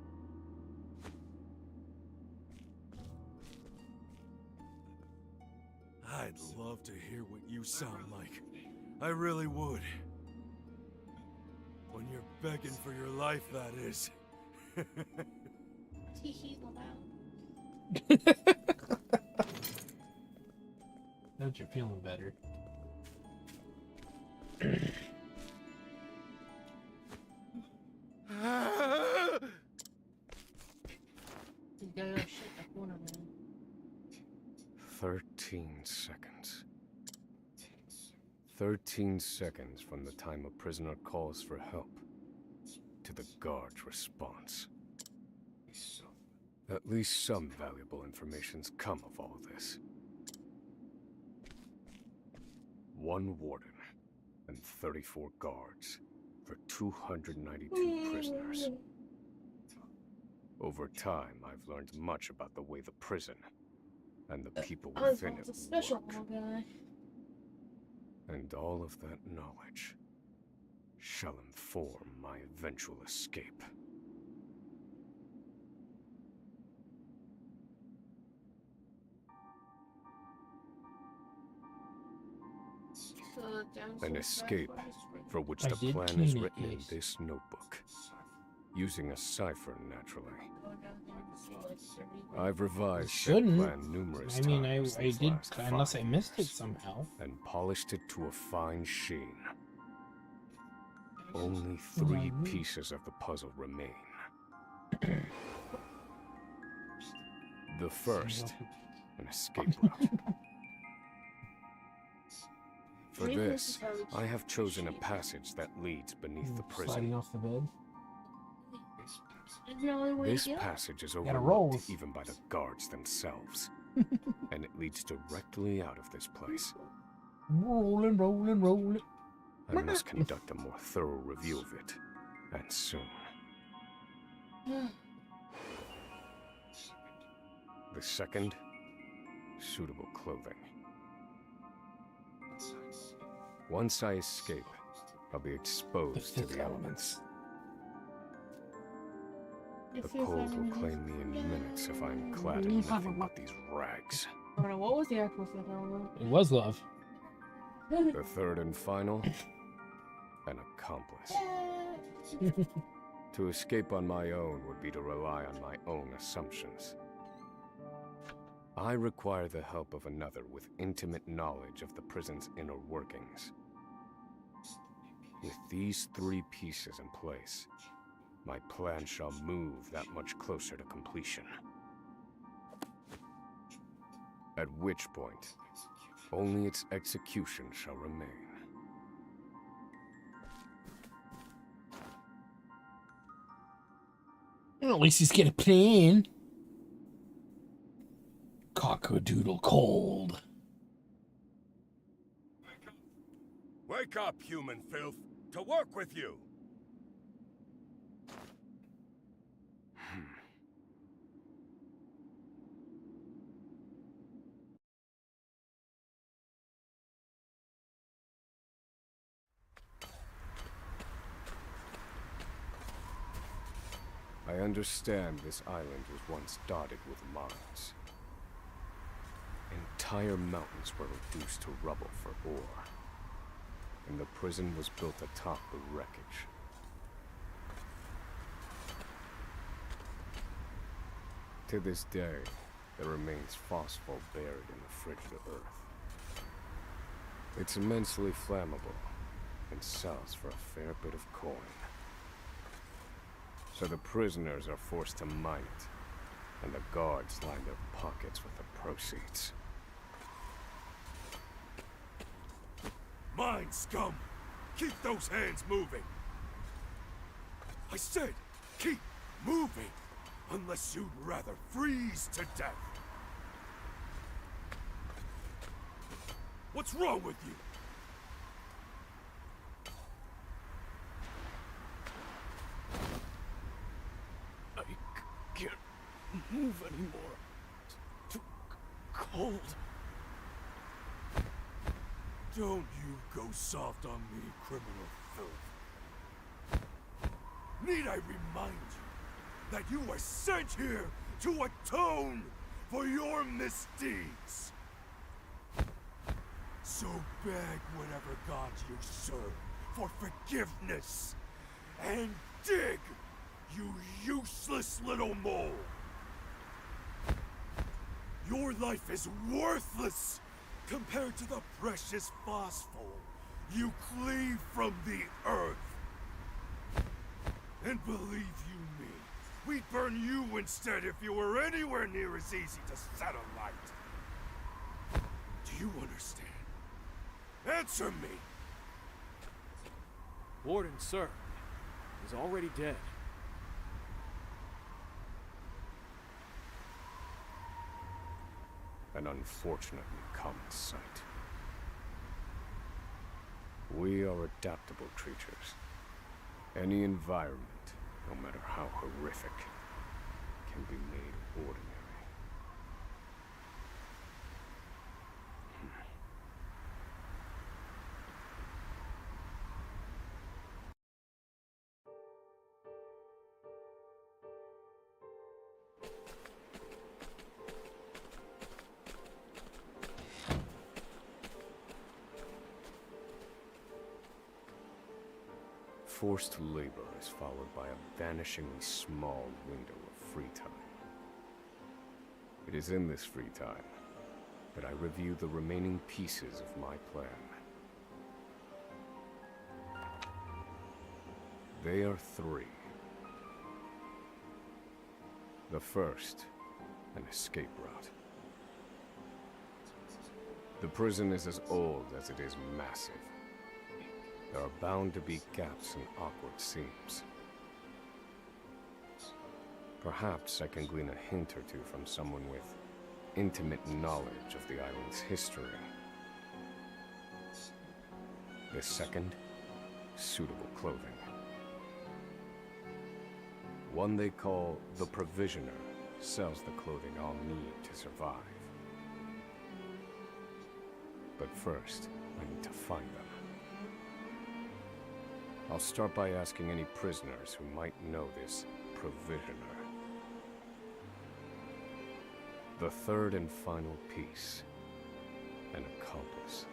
I'd love to hear what you sound like. I really would. When you're begging for your life, that is. Now that you're feeling better. You gotta go shit the corner, man. 13 seconds. 13 seconds from the time a prisoner calls for help to the guard's response. At least some valuable information's come of all this. 1 warden and 34 guards for 292 prisoners. Over time, I've learned much about the way the prison and the people within it work. And all of that knowledge shall inform my eventual escape. An escape for which the plan is written in this notebook. Using a cipher, naturally. I've revised that plan numerous times. I mean, I did, unless I missed it somehow. And polished it to a fine sheen. Only 3 pieces of the puzzle remain. The first, an escape route. For this, I have chosen a passage that leads beneath the prison. Sliding off the bed. This passage is overlooked even by the guards themselves. And it leads directly out of this place. Rolling, rolling, rolling. I must conduct a more thorough review of it, and soon. The second, suitable clothing. Once I escape, I'll be exposed to the elements. The cold will claim me in minutes if I'm clad in nothing but these rags. What was the actual thing? It was love. The third and final, an accomplice. To escape on my own would be to rely on my own assumptions. I require the help of another with intimate knowledge of the prison's inner workings. With these 3 pieces in place, my plan shall move that much closer to completion. At which point, only its execution shall remain. Well, at least he's got a plan. Cockadoodle cold. Wake up, human filth! To work with you! I understand this island was once dotted with mines. Entire mountains were reduced to rubble for ore, and the prison was built atop the wreckage. To this day, there remains phosphor buried in the frigid earth. It's immensely flammable, and sells for a fair bit of coin. So the prisoners are forced to mine it, and the guards line their pockets with the proceeds. Mine, scum! Keep those hands moving! I said, keep moving! Unless you'd rather freeze to death! What's wrong with you? I can't move anymore. It's too cold. Don't you go soft on me, criminal filth. Need I remind you that you were sent here to atone for your misdeeds? So beg whatever god you serve for forgiveness, and dig, you useless little mole! Your life is worthless compared to the precious phosphor you cleave from the earth. And believe you me, we'd burn you instead if you were anywhere near as easy to set alight. Do you understand? Answer me! Warden, sir, is already dead. An unfortunately common sight. We are adaptable creatures. Any environment, no matter how horrific, can be made ordinary. Forced labor is followed by a vanishingly small window of free time. It is in this free time that I review the remaining pieces of my plan. They are three. The first, an escape route. The prison is as old as it is massive. There are bound to be gaps and awkward seams. Perhaps I can glean a hint or two from someone with intimate knowledge of the island's history. The second, suitable clothing. One they call the Provisioner sells the clothing I'll need to survive. But first, I need to find them. I'll start by asking any prisoners who might know this Provisioner. The third and final piece, an accomplice.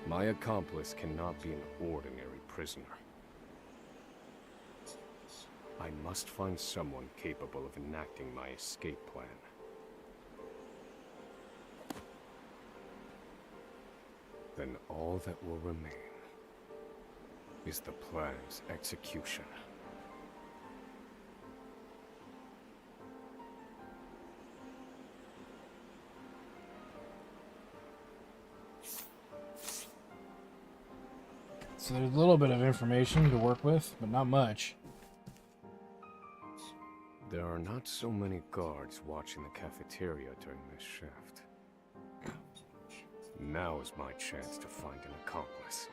My accomplice cannot be an ordinary prisoner. I must find someone capable of enacting my escape plan. Then all that will remain is the plan's execution. So there's a little bit of information to work with, but not much. There are not so many guards watching the cafeteria during this shift. Now is my chance to find an accomplice.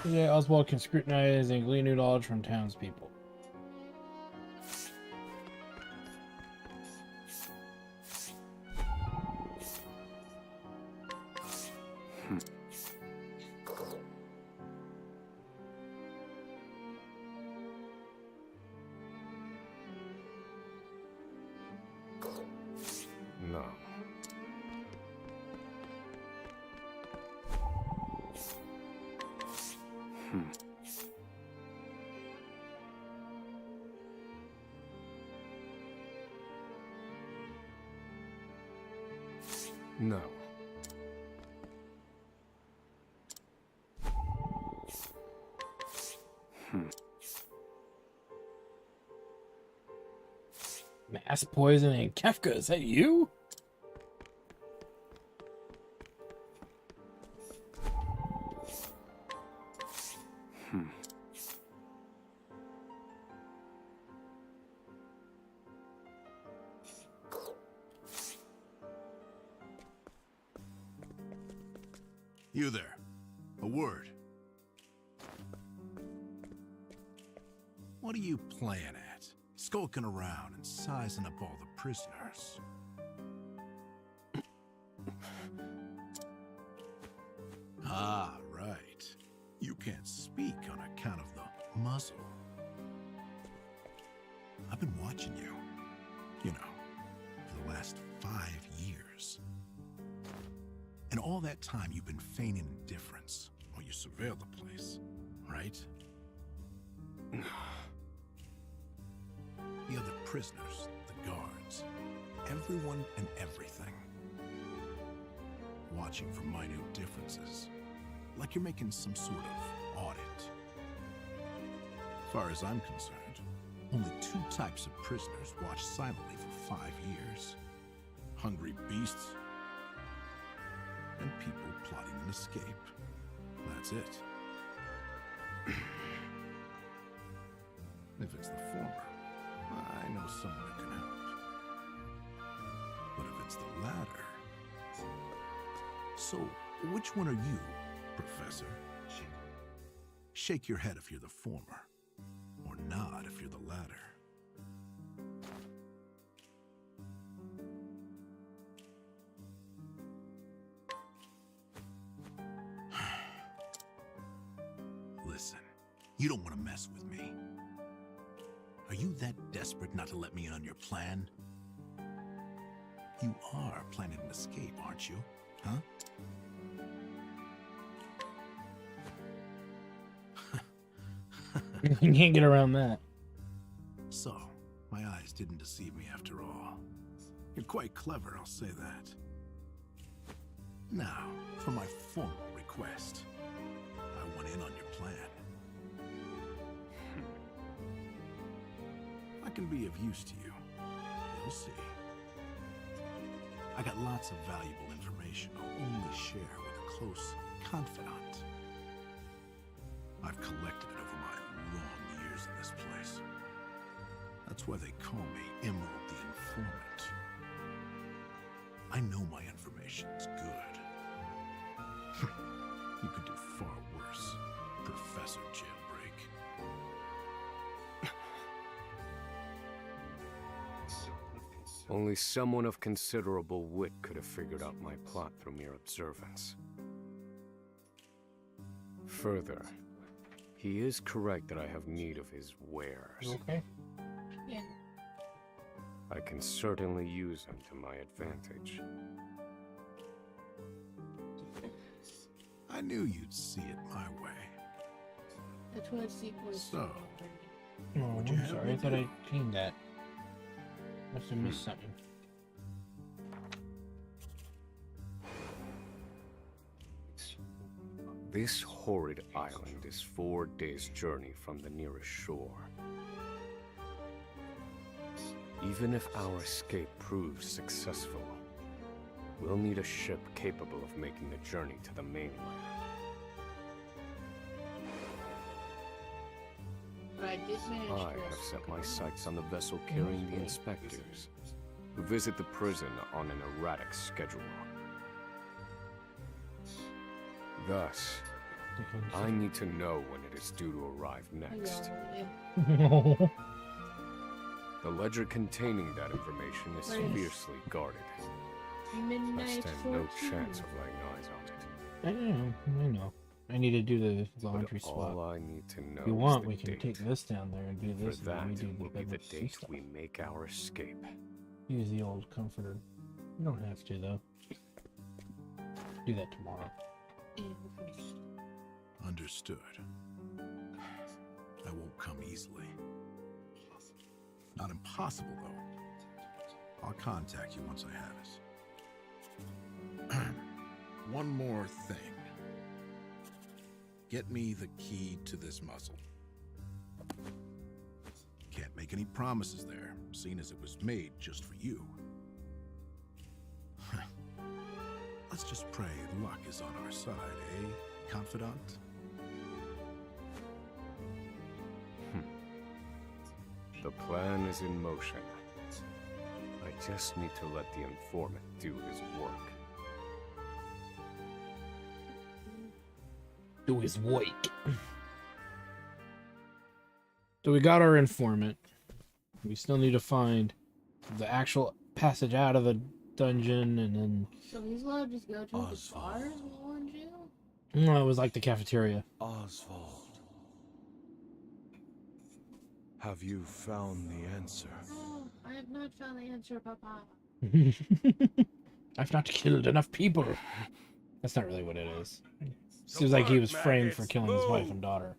Yeah, Oswald can scrutinize and glean new knowledge from townspeople. No. Mass poisoning. Kefka, is that you? You there. A word. What are you playing at? Skulking around and sizing up all the prisoners. Ah, right. You can't speak on account of the muzzle. I've been watching you, you know, for the last 5 years. And all that time you've been feigning indifference while you surveil the place, right? The other prisoners, the guards, everyone and everything. Watching for minute differences, like you're making some sort of audit. As far as I'm concerned, only 2 types of prisoners watch silently for 5 years. Hungry beasts and people plotting an escape. That's it. If it's the former, I know someone who can help. But if it's the latter... So, which one are you, Professor? Shake your head if you're the former, or nod if you're the latter. Listen, you don't want to mess with me. Are you that desperate not to let me in on your plan? You are planning an escape, aren't you? Huh? You can't get around that. So, my eyes didn't deceive me after all. You're quite clever, I'll say that. Now, for my formal request. I want in on your plan. I can be of use to you. You'll see. I got lots of valuable information I'll only share with a close confidant. I've collected it over my long years in this place. That's why they call me Emerald the Informant. I know my information's good. You could do far worse, Professor Jailbreak. Only someone of considerable wit could have figured out my plot through mere observance. Further, he is correct that I have need of his wares. You okay? Yeah. I can certainly use them to my advantage. I knew you'd see it my way. That's what sequel is. So, Oh, what'd you I'm have sorry. I me thought do? I cleaned that. Must have missed something. This horrid island is 4 days' journey from the nearest shore. Even if our escape proves successful, we'll need a ship capable of making the journey to the mainland. But I did manage I to have set my sights on the vessel carrying the inspectors, who visit the prison on an erratic schedule. Thus, I need to know when it is due to arrive next. No. The ledger containing that information is fiercely guarded. I Midnight stand no 14. chance of laying eyes on it. I know. I need to do the laundry But swap. all I need to know If you is want, the we can date. take this down there and do For this, and that then we do will be the bedroom date stuff. we make our escape. Use the old comforter. You don't have to, though. Do that tomorrow. Understood. won't come easily. Not impossible, though. I'll contact you once I have it. One more thing. Get me the key to this muzzle. Can't make any promises there, seeing as it was made just for you. Let's just pray luck is on our side, eh, confidant? The plan is in motion. I just need to let the informant do his work. Do his work. So we got our informant. We still need to find the actual passage out of the dungeon, and then... So he's allowed to just go to the bars while in jail? No, it was like the cafeteria. Oswald. Have you found the answer? No, I have not found the answer, Papa. I've not killed enough people. That's not really what it is. Seems like he was framed for killing his wife and daughter.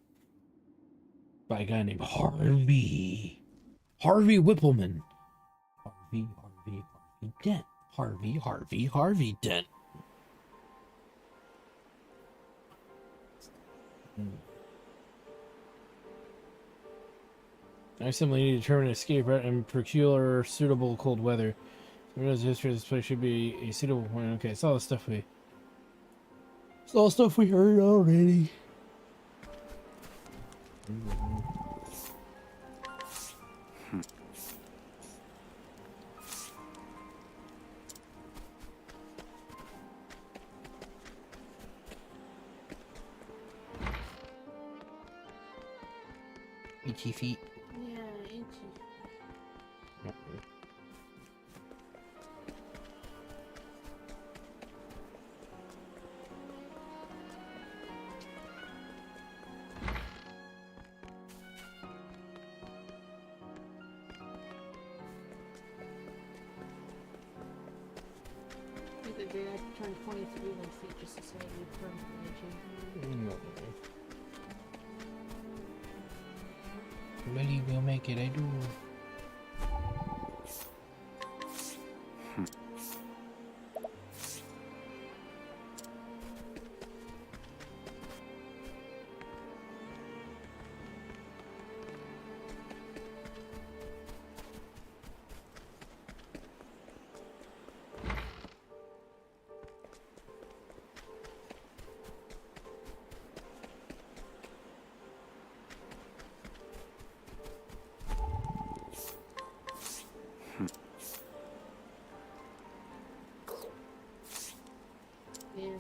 By a guy named Harvey. Harvey Whippleman. Harvey Dent. Harvey Dent. I simply need to determine an escape route and procure suitable cold weather. Who knows the history of this place should be a suitable point. Okay, it's all the stuff we... It's all stuff we heard already. Itchy feet. Yeah, itchy. The day I turned 23, my feet just decided to be permanently itchy. Believe we'll make it, I do.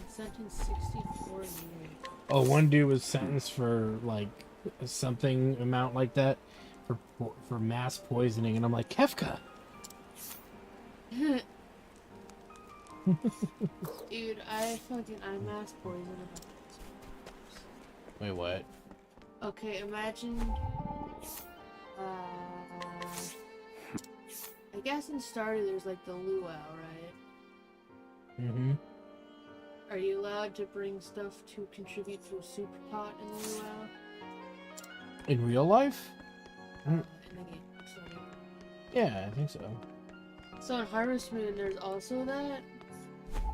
Sentenced 64 years. Oh, one dude was sentenced for like something amount like that for mass poisoning, and I'm like, Kefka. Dude, I mass poisoned. Wait, what? Okay, imagine. I guess in Stardew there's like the luau, right? Mm-hmm. Are you allowed to bring stuff to contribute to a soup pot in the luau? In real life? In the game, sorry. Yeah, I think so. So in Harvest Moon, there's also that.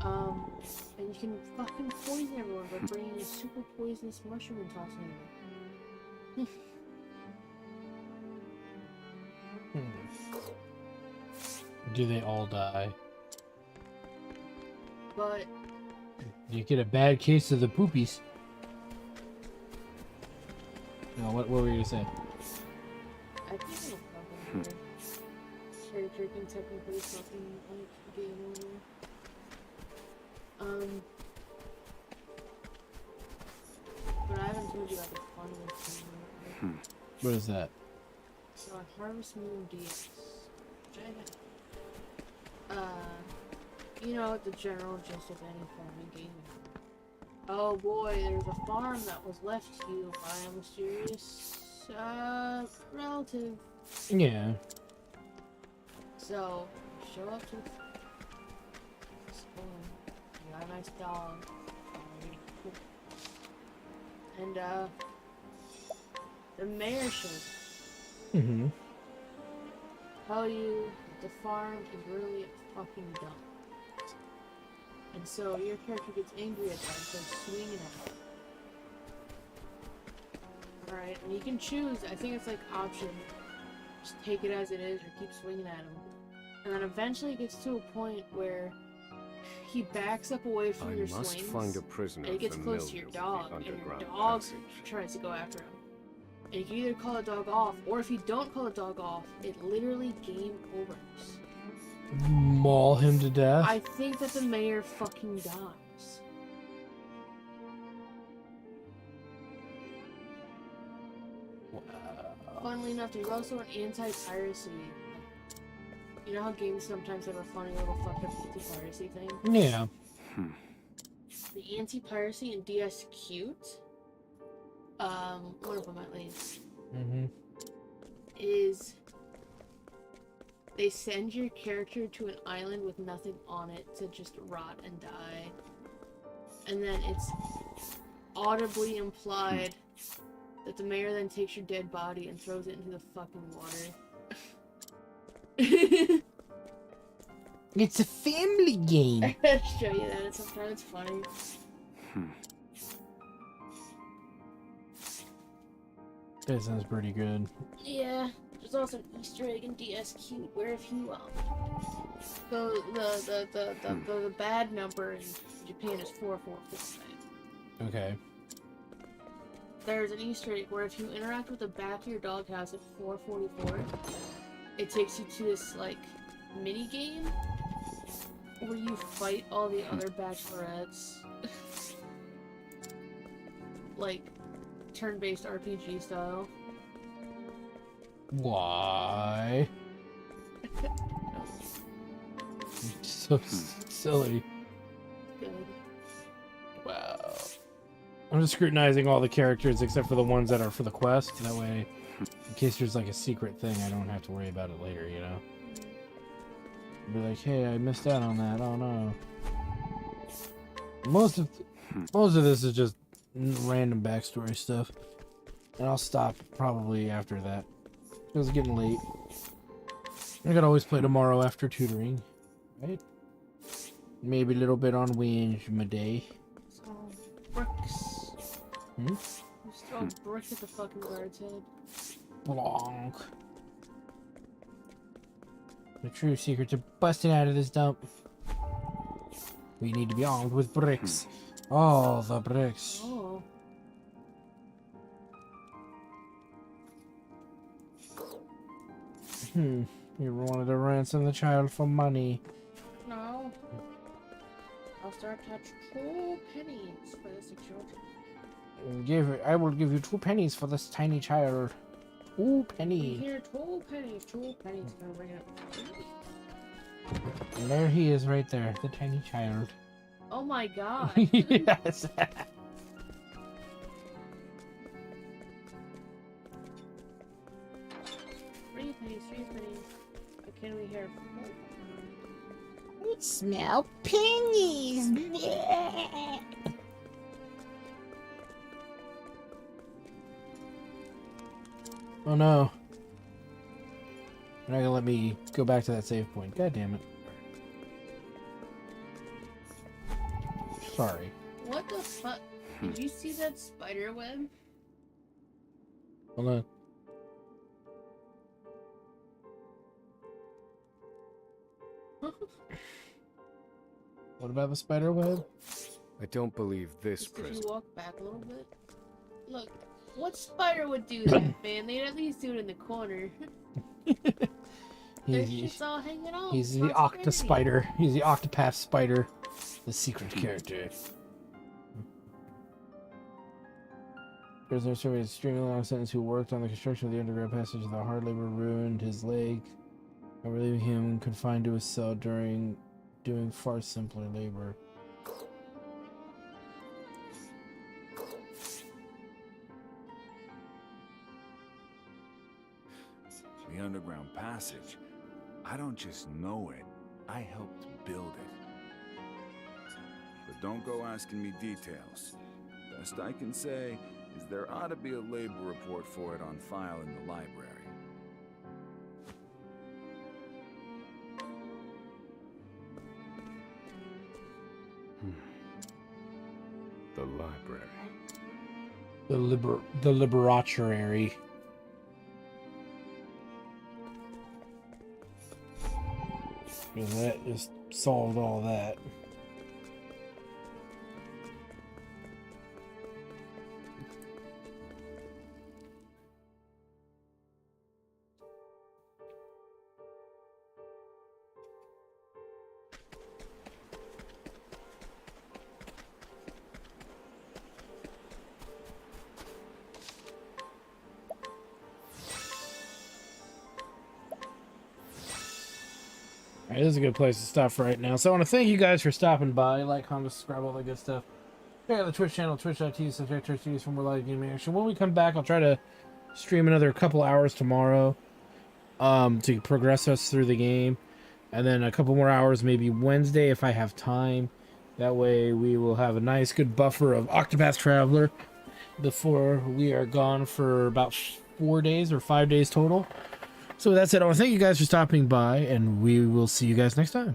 And you can fucking poison everyone by bringing a super poisonous mushroom and tossing it. Do they all die? But you get a bad case of the poopies. No, what were you gonna say? I think it'll probably cherry drinking technically fucking like game over. But I haven't told you about the funniest thing. What is that? So on Harvest Moon DS, which I have, you know, the general gist of any farming game. Oh boy, there's a farm that was left to you by a mysterious, relative. Yeah. So, show up to this farm. You got a nice dog. And, the mayor should Mm-hmm. tell you that the farm is really fucking dumb. And so your character gets angry at that and starts swinging at it. Alright, and you can choose, I think it's like option. Just take it as it is or keep swinging at him. And then eventually it gets to a point where he backs up away from your must swings. find a prisoner and it gets close to your dog, and your dog tries to go after him. And you can either call the dog off, or if you don't call the dog off, it literally game overs. Maul him to death. I think that the mayor fucking dies. Funnily enough, there's also an anti-piracy. You know how games sometimes have a funny little fucked up anti-piracy thing? Yeah. The anti-piracy in DS Cute, one of them at least, is they send your character to an island with nothing on it to just rot and die. And then it's audibly implied that the mayor then takes your dead body and throws it into the fucking water. It's a family game. I gotta show you that. Sometimes it's funny. That sounds pretty good. Yeah. There's also an Easter egg in DS Cute where if you the bad number in Japan is 444. Okay. There's an Easter egg where if you interact with the back of your doghouse at 444, it takes you to this like mini game where you fight all the other bachelorettes. Like turn-based RPG style. Why? So silly. Good. Wow. I'm just scrutinizing all the characters except for the ones that are for the quest. That way, in case there's like a secret thing, I don't have to worry about it later, you know? Be like, hey, I missed out on that. Oh no. Most of this is just random backstory stuff. And I'll stop probably after that. Because it's getting late. I could always play tomorrow after tutoring, right? Maybe a little bit on Wednesday. So, bricks. Hmm? Just throw a brick at the fucking guard's head. Blanc. The true secrets are busting out of this dump. We need to be armed with bricks. All the bricks. Oh. You ever wanted to ransom the child for money? No. I'll start to touch 2 pennies for this children. I will give you 2 pennies for this tiny child. 2 pennies. Here, 2 pennies. 2 pennies. Gonna bring it up. And there he is right there, the tiny child. Oh my god. Yes. 3 pennies, 3 pennies. What can we hear? Smell pennies. Oh no. You're not gonna let me go back to that save point. God damn it. Sorry. What the fuck? Did you see that spider web? Hold on. What about the spider web? I don't believe this Just if prison. you walk back a little bit. Look, what spider would do that, man? They'd at least do it in the corner. Their shit's all hanging out. He's the Octa Spider. He's the Octopath Spider. The secret character. Prisoner surveyed extremely long sentence who worked on the construction of the underground passage. The hard labor ruined his leg, leaving him confined to his cell during doing far simpler labor. The underground passage. I don't just know it, I helped build it. But don't go asking me details. Best I can say, is there ought to be a labor report for it on file in the library. The library. The Liberatory. And that just solved all that. Alright, this is a good place to stop right now. So I want to thank you guys for stopping by. Like, comment, subscribe, all that good stuff. Check out the Twitch channel, twitch.tv/Twitch for more live gaming action. When we come back, I'll try to stream another couple hours tomorrow to progress us through the game. And then a couple more hours maybe Wednesday if I have time. That way we will have a nice good buffer of Octopath Traveler before we are gone for about 4 days or 5 days total. So with that said, I want to thank you guys for stopping by, and we will see you guys next time.